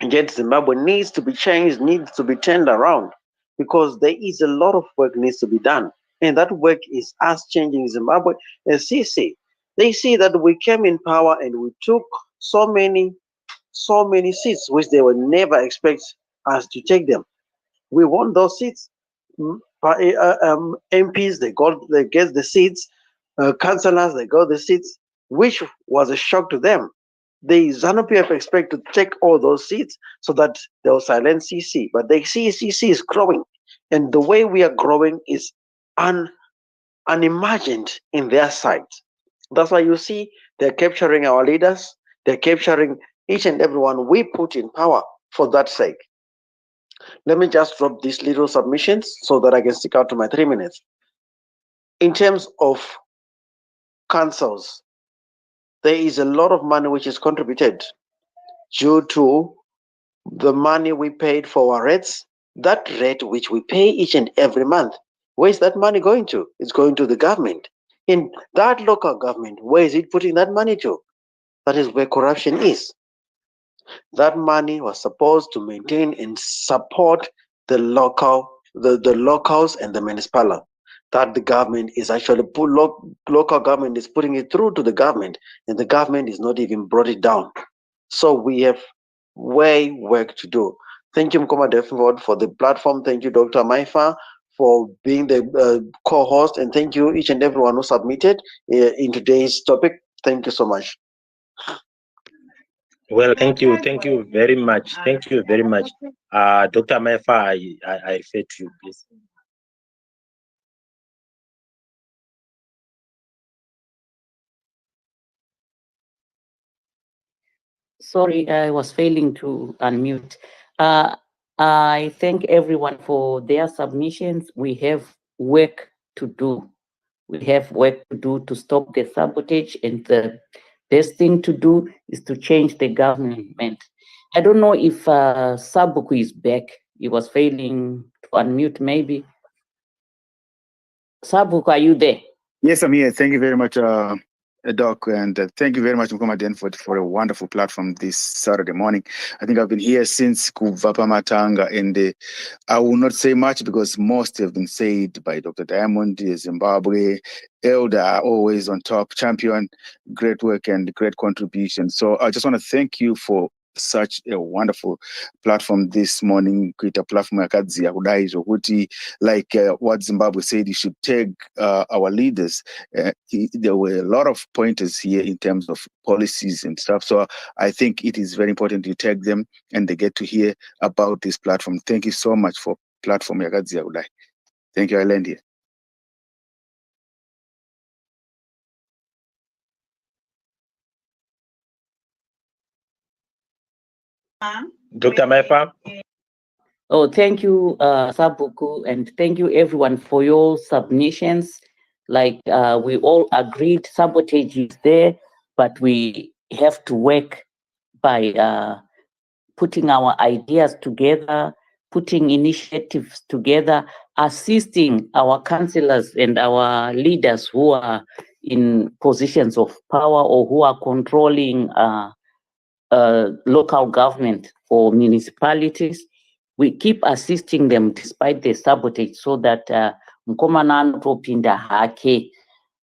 Speaker 5: And yet Zimbabwe needs to be changed, needs to be turned around, because there is a lot of work needs to be done. And that work is us changing Zimbabwe as CC. They see that we came in power and we took so many seats which they would never expect us to take them. We won those seats. MPs, they get the seats. Councillors, they got the seats, which was a shock to them. The ZANU-PF expect to take all those seats so that they'll silence CC. But they see CC is growing. And the way we are growing is unimagined in their sight. That's why you see they're capturing our leaders. They're capturing each and everyone we put in power for that sake. Let me just drop these little submissions so that I can stick out to my 3 minutes. In terms of councils, there is a lot of money which is contributed due to the money we paid for our rates, that rate which we pay each and every month. Where is that money going to? It's going to the government. In that local government, where is it putting that money to? That is where corruption is. That money was supposed to maintain and support the locals and the municipal. That the government is actually local government is putting it through to the government, and the government is not even brought it down. So we have way work to do. Thank you, Mkoma Defenford, for the platform. Thank you, Dr. Maifa, for being the co-host, and thank you each and everyone who submitted in today's topic. Thank you so much.
Speaker 1: Well, thank you very much. Thank you very much. Dr. Maifa, I refer to you, please.
Speaker 3: Sorry, I was failing to unmute. I thank everyone for their submissions. We have work to do. We have work to do to stop the sabotage, and the best thing to do is to change the government. I don't know if Sabuku is back. He was failing to unmute, maybe. Sabuku, are you there?
Speaker 14: Yes, I'm here. Thank you very much, Doc, and thank you very much, Mkoma Denford, for a wonderful platform this Saturday morning. I think I've been here since Kuvapa Matanga, and I will not say much because most have been said by Dr. Diamond, Zimbabwe, Elder, always on top, champion, great work and great contribution. So I just want to thank you for such a wonderful platform this morning. Kuita platform yakadzia kudai zvokuti, like what Zimbabwe said, you should take our leaders. There were a lot of pointers here in terms of policies and stuff. So I think it is very important to take them and they get to hear about this platform. Thank you so much for platform yakadzia kudai. Thank you. I land here.
Speaker 1: Dr. Maifa?
Speaker 3: Oh, thank you, Sabuku, and thank you everyone for your submissions. Like we all agreed, sabotage is there, but we have to work by putting our ideas together, putting initiatives together, assisting our councillors and our leaders who are in positions of power or who are controlling local government or municipalities. We keep assisting them despite the sabotage so that Mkomana anotopinda hake.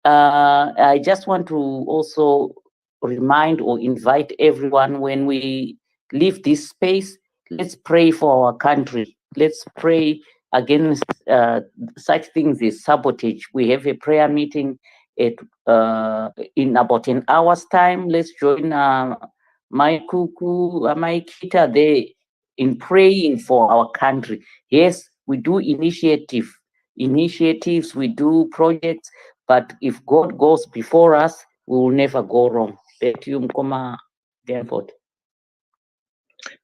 Speaker 3: I just want to also remind or invite everyone, when we leave this space, let's pray for our country. Let's pray against such things as sabotage. We have a prayer meeting at in about an hour's time. Let's join my Kita there in praying for our country. Yes, we do initiatives, we do projects, but if God goes before us, we will never go wrong. Back to you, Mkoma Danford.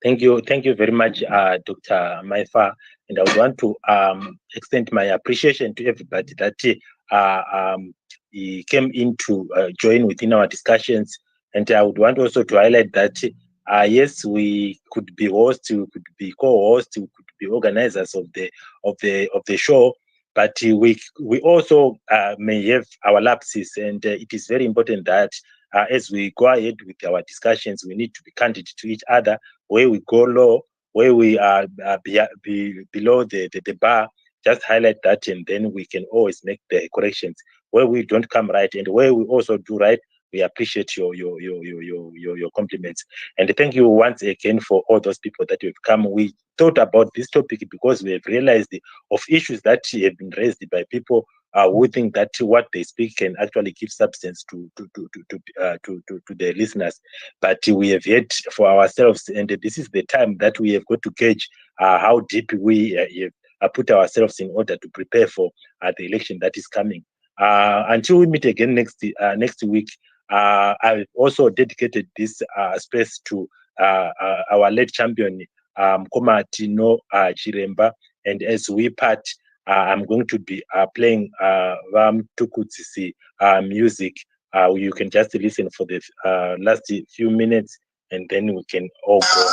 Speaker 1: Thank you very much, Dr. Maifa. And I would want to extend my appreciation to everybody that he came in to join within our discussions. And I would want also to highlight that yes, we could be hosts, we could be co-hosts, we could be organizers of the show, but we also may have our lapses, and it is very important that as we go ahead with our discussions, we need to be candid to each other. Where we go low, where we are below the bar, just highlight that, and then we can always make the corrections. Where we don't come right, and where we also do right, we appreciate your compliments. And thank you once again for all those people that have come. We thought about this topic because we have realized of issues that have been raised by people who think that what they speak can actually give substance to the listeners. But we have yet for ourselves, and this is the time that we have got to gauge how deep we have put ourselves in order to prepare for the election that is coming. Until we meet again next week, I've also dedicated this space to our late champion, Mkoma Tino Chiremba, and as we part, I'm going to be playing Tukutsisi music. You can just listen for the last few minutes, and then we can all go.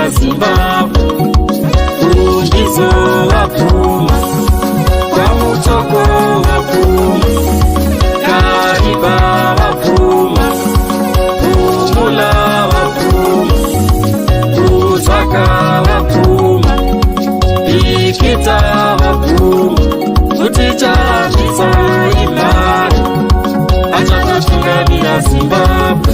Speaker 15: tungamira Zimbabwe kundizo vapfuma kwamutoko vapfuma kariba vapfuma kumula vapfuma kutsvaka vapfuma ikita vapfuma kutichambisa imari achatatungamira Zimbabwe